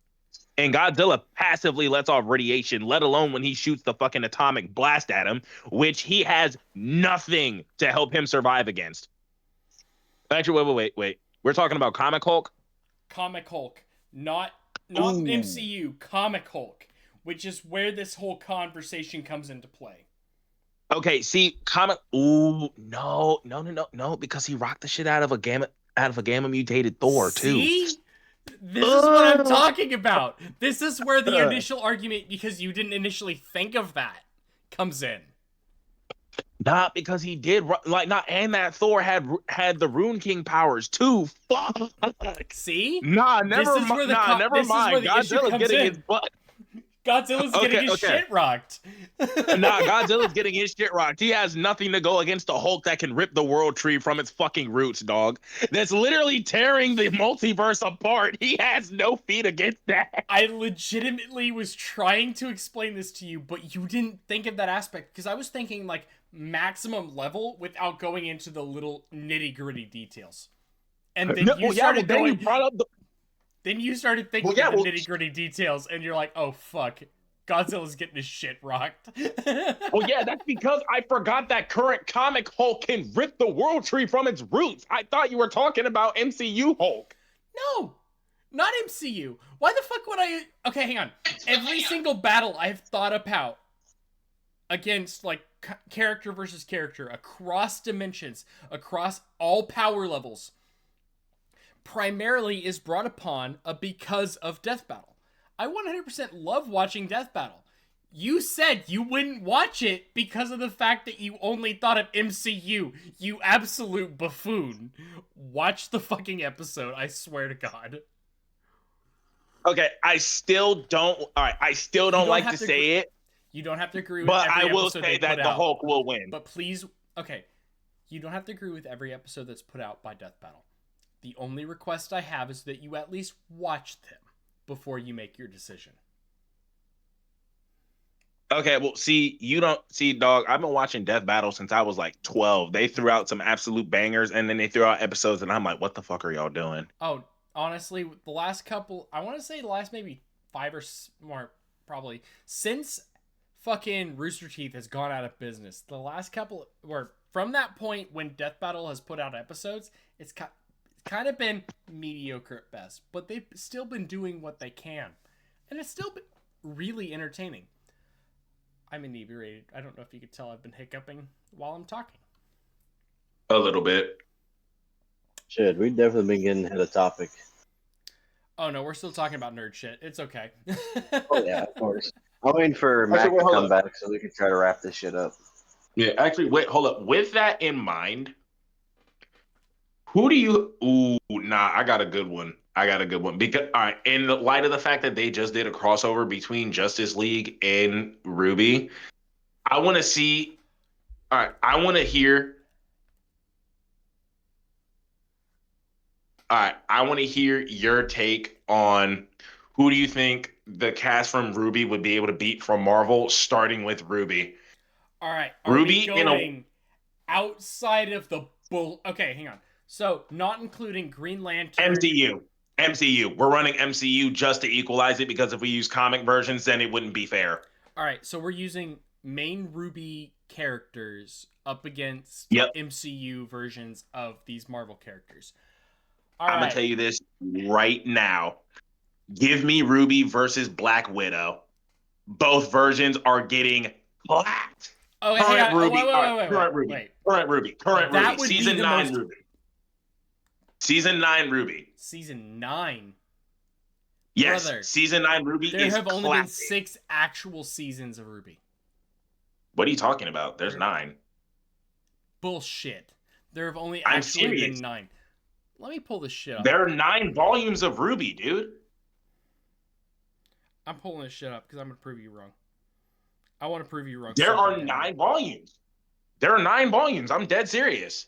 And Godzilla passively lets off radiation, let alone when he shoots the fucking atomic blast at him, which he has nothing to help him survive against. Actually, wait. We're talking about Comic Hulk? Comic Hulk. Not MCU, Comic Hulk. Which is where this whole conversation comes into play. Okay, see, comic. Ooh, no, because he rocked the shit out of a gamma mutated Thor too. See? This is what I'm Uh, talking about. This is where the initial argument, because you didn't initially think of that, comes in. Not because he did like not, and that Thor had the Rune King powers too. Fuck. See? Nah, This is where never this is where mind. the issue Godzilla's comes getting his in. butt. Godzilla's getting his Okay. shit rocked. Nah, Godzilla's getting his shit rocked. He has nothing to go against the Hulk that can rip the world tree from its fucking roots, dog. That's literally tearing the multiverse apart. He has no feat against that. I legitimately was trying to explain this to you, but you didn't think of that aspect, because I was thinking like maximum level without going into the little nitty-gritty details. And then you started then you going brought up the then you started thinking of the nitty-gritty details, and you're like, oh fuck, Godzilla's getting his shit rocked. Well, yeah, that's because I forgot that current comic Hulk can rip the world tree from its roots. I thought you were talking about MCU Hulk. No, not MCU. Why the fuck would I? Okay, hang on. Every single battle I've thought about against like character versus character across dimensions, across all power levels, primarily is brought upon because of Death Battle. I 100% love watching Death Battle. You said you wouldn't watch it because of the fact that you only thought of MCU. You absolute buffoon. Watch the fucking episode, I swear to God. Okay, I still don't. All right, I still don't like to say it, You don't have to agree with but every I will episode say they that put the out. Hulk will win. But please, okay, you don't have to agree with every episode that's put out by Death Battle. The only request I have is that you at least watch them before you make your decision. Okay, well, see, you don't see, dog. I've been watching Death Battle since I was like 12. They threw out some absolute bangers, and then they threw out episodes, and I'm like, what the fuck are y'all doing? Oh, honestly, the last couple, I want to say the last maybe 5 or more, probably, since fucking Rooster Teeth has gone out of business, the last couple, or from that point when Death Battle has put out episodes, it's kind of been mediocre at best, but they've still been doing what they can, and it's still been really entertaining. I'm inebriated. I don't know if you could tell I've been hiccuping while I'm talking. A little bit. Shit, we've definitely been getting ahead of topic. Oh no, we're still talking about nerd shit. It's okay. Oh yeah, of course. I'm waiting for Actually, Mac wait, to hold come up. back so we can try to wrap this shit up. Yeah, actually, wait, hold up. With that in mind, who do you? Ooh, nah, I got a good one. Because, all right, in the light of the fact that they just did a crossover between Justice League and Ruby, I want to see. All right, I want to hear. All right, I want to hear your take on who do you think the cast from Ruby would be able to beat from Marvel, starting with Ruby. All right, are Ruby we in a going outside of the bull? Okay, hang on. So, not including Green Lantern. MCU. We're running MCU just to equalize it because if we use comic versions, then it wouldn't be fair. All right, so we're using main Ruby characters up against Yep. MCU versions of these Marvel characters. I'm gonna tell you this right now. Give me Ruby versus Black Widow. Both versions are getting clapped. Oh, Current hang on. Ruby. Wait. Current Ruby. That would be Season the 9 most- Ruby. Season 9 Ruby. Season 9. Yes. Brother, Season 9 Ruby There is have only been classic. 6 actual seasons of Ruby. What are you talking about? There's 9. Bullshit. There have only I'm actually serious. been 9. Let me pull this shit up. There are 9 volumes of Ruby, dude. I'm pulling this shit up because I'm going to prove you wrong. I want to prove you wrong. There so are bad. 9 volumes. There are 9 volumes. I'm dead serious.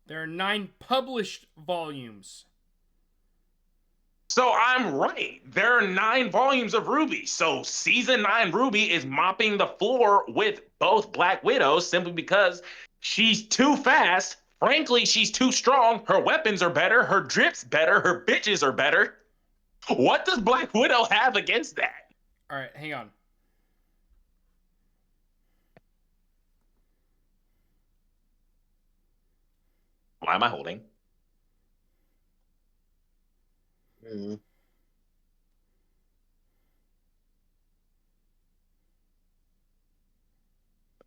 There are 9 published volumes. So I'm right. There are 9 volumes of Ruby. So season 9 Ruby is mopping the floor with both Black Widows simply because she's too fast. Frankly, she's too strong. Her weapons are better. Her drip's better. Her bitches are better. What does Black Widow have against that? All right, hang on. Why am I holding? Mhm.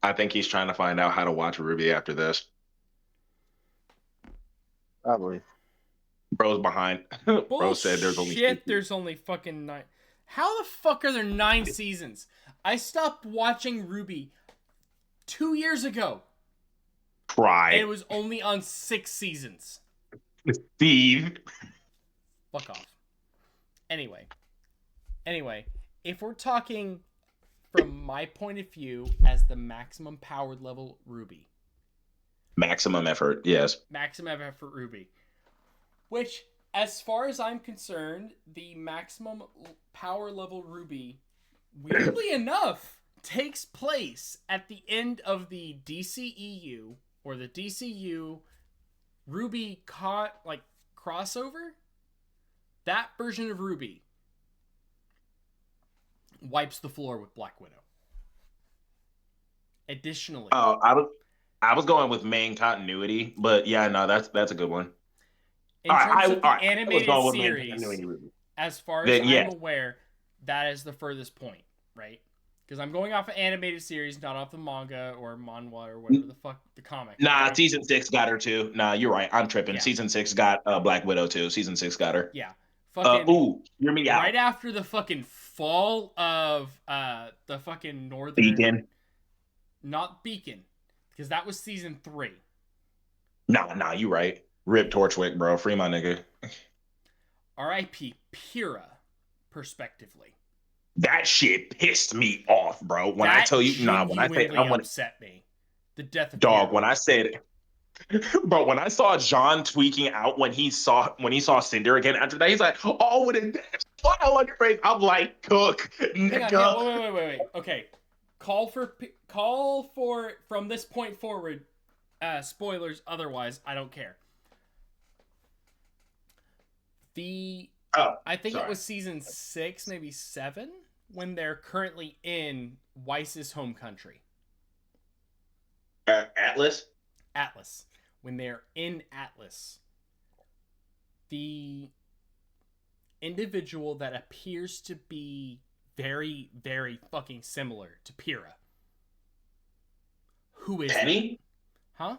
I think he's trying to find out how to watch Ruby after this. Probably. Bro's behind. Bro said there's only Bullshit, 6. there's only fucking 9. How the fuck are there 9 seasons? I stopped watching Ruby 2 years ago. And it Cry. was only on 6 seasons. Steve. Fuck off. Anyway, if we're talking from my point of view as the maximum powered level Ruby, Maximum effort, yes. maximum effort Ruby, which, as far as I'm concerned, the maximum power level Ruby, weirdly enough, takes place at the end of the DCEU or the DCU Ruby crossover. That version of Ruby wipes the floor with Black Widow. Additionally, Oh, I was going with main continuity, but yeah, no, that's a good one. in terms of the I was animated going with main series, continuity Ruby. as far as Then, I'm yes. aware, that is the furthest point, right? Because I'm going off of animated series, not off the manga or manhwa or whatever the fuck the comic. Nah, Okay? season 6 got her too. Nah, you're right. I'm tripping. Yeah. Season 6 got Black Widow too. Season 6 got her. Yeah. Fucking Ooh, hear me out. right after the fucking fall of the fucking northern Beacon. Not Beacon, because that was season 3. Nah, you right. Rip Torchwick, bro. Free my nigga. R.I.P. Pyrrha, prospectively. That shit pissed me off, bro. When I That tell you, when I say genuinely I want upset me. The death of dog, Pyrrha. when I said but when I saw John tweaking out when he saw Cinder again after that, he's like, "Oh, with a smile on your face," I'm like, "Cook, Hang on, nigga." wait. Okay, call for from this point forward. Spoilers. Otherwise, I don't care. I think sorry. it was season 6, maybe 7, when they're currently in Weiss's home country, Atlas. Atlas. When they're in Atlas, the individual that appears to be very, very fucking similar to Pyrrha. Who is Penny? that? Huh?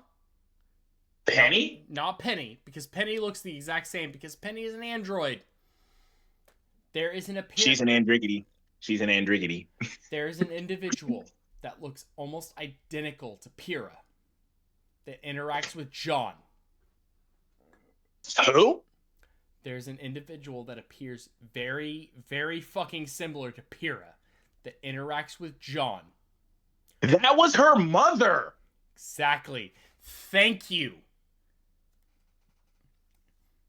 Penny? Not Penny, because Penny looks the exact same, because Penny is an android. There is an appearance. She's an andriggity. She's an andriggity. There is an individual that looks almost identical to Pyrrha that interacts with John. Who? There's an individual that appears very, very fucking similar to Pyrrha that interacts with John. That was her mother. Exactly. Thank you.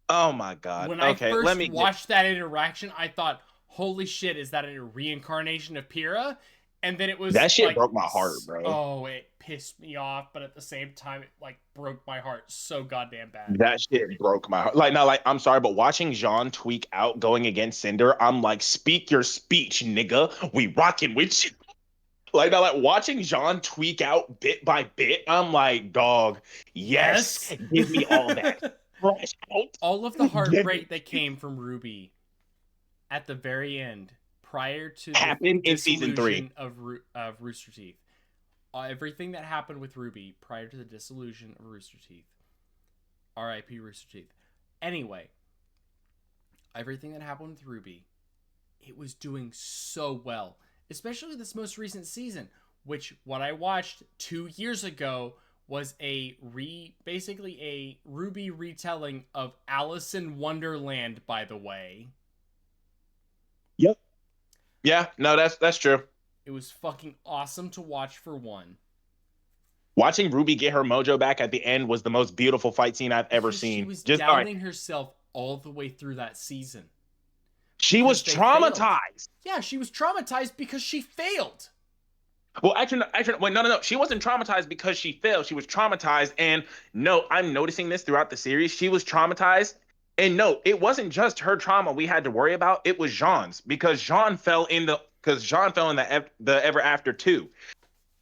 Oh my god. When I Okay, first let me watched that interaction, I thought, holy shit, is that a reincarnation of Pyrrha? And then it was That shit like, broke my heart, bro. Oh, it pissed me off, but at the same time, it like broke my heart so goddamn bad. That shit broke my heart. Like, I'm sorry, but watching Jean tweak out going against Cinder, I'm like, speak your speech, nigga. We rocking with you. Like, watching Jean tweak out bit by bit, I'm like, dog, yes. Give me all that. Fresh out. All of the heartbreak that came from Ruby at the very end, prior to happened the in season 3 of Rooster Teeth. Everything that happened with Ruby prior to the dissolution of Rooster Teeth. R.I.P. Rooster Teeth. Anyway, everything that happened with Ruby, it was doing so well. Especially this most recent season, which what I watched 2 years ago was basically a Ruby retelling of Alice in Wonderland, by the way. Yep. Yeah, no, that's true. It was fucking awesome to watch for one. Watching Ruby get her mojo back at the end was the most beautiful fight scene I've ever seen. She was doubting herself all the way through that season. She was traumatized. Yeah, she was traumatized because she failed. Well, actually, wait, no. She wasn't traumatized because she failed. She was traumatized, and no, I'm noticing this throughout the series. She was traumatized, and no, it wasn't just her trauma we had to worry about. It was Jean's, because Jean fell in the Ever After too.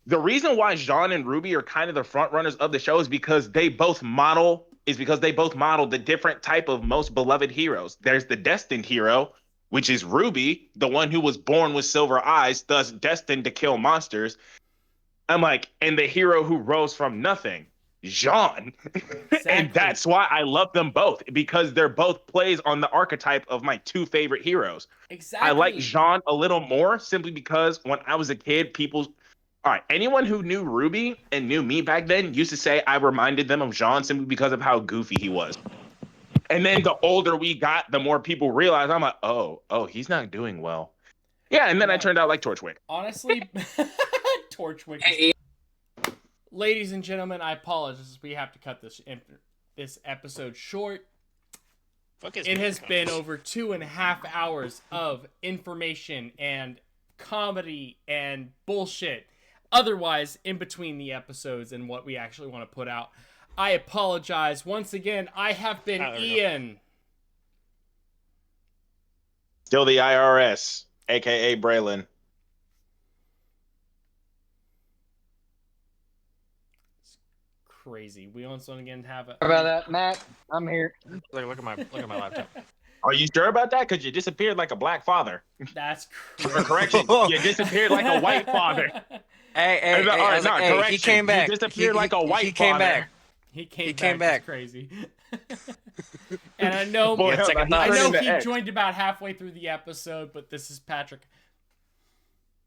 The reason why Jean and Ruby are kind of the front runners of the show is because they both model is because they both modeled the different type of most beloved heroes. There's the destined hero, which is Ruby, the one who was born with silver eyes, thus destined to kill monsters. I'm like, and the hero who rose from nothing, Jean. Exactly. And that's why I love them both, because they're both plays on the archetype of my two favorite heroes. Exactly. I like Jean a little more simply because when I was a kid, all right, anyone who knew Ruby and knew me back then used to say I reminded them of Jean simply because of how goofy he was. And then the older we got, the more people realized, I'm like, oh, he's not doing well. Yeah, and then I turned out like Torchwick. Honestly, Torchwick. Ladies and gentlemen, I apologize. We have to cut this episode short. It has been over 2.5 hours of information and comedy and bullshit. Otherwise, in between the episodes and what we actually want to put out. I apologize. Once again, I have been Ian. Still the IRS, a.k.a. Braylon. Crazy. We once again have a... About that, Matt, I'm here. Look at my laptop. Are you sure about that? Because you disappeared like a black father. That's Or correction, you disappeared like a white father. Hey, he came back. You disappeared like a white father. Came back. He came back. It's crazy. And I know, Boy, I know he joined about halfway through the episode, but this is Patrick.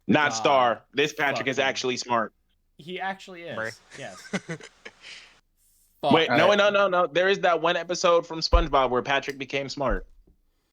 Not Star. This Patrick Fuck is him. actually smart. He actually is. Right. Yes. Wait, no. There is that one episode from SpongeBob where Patrick became smart.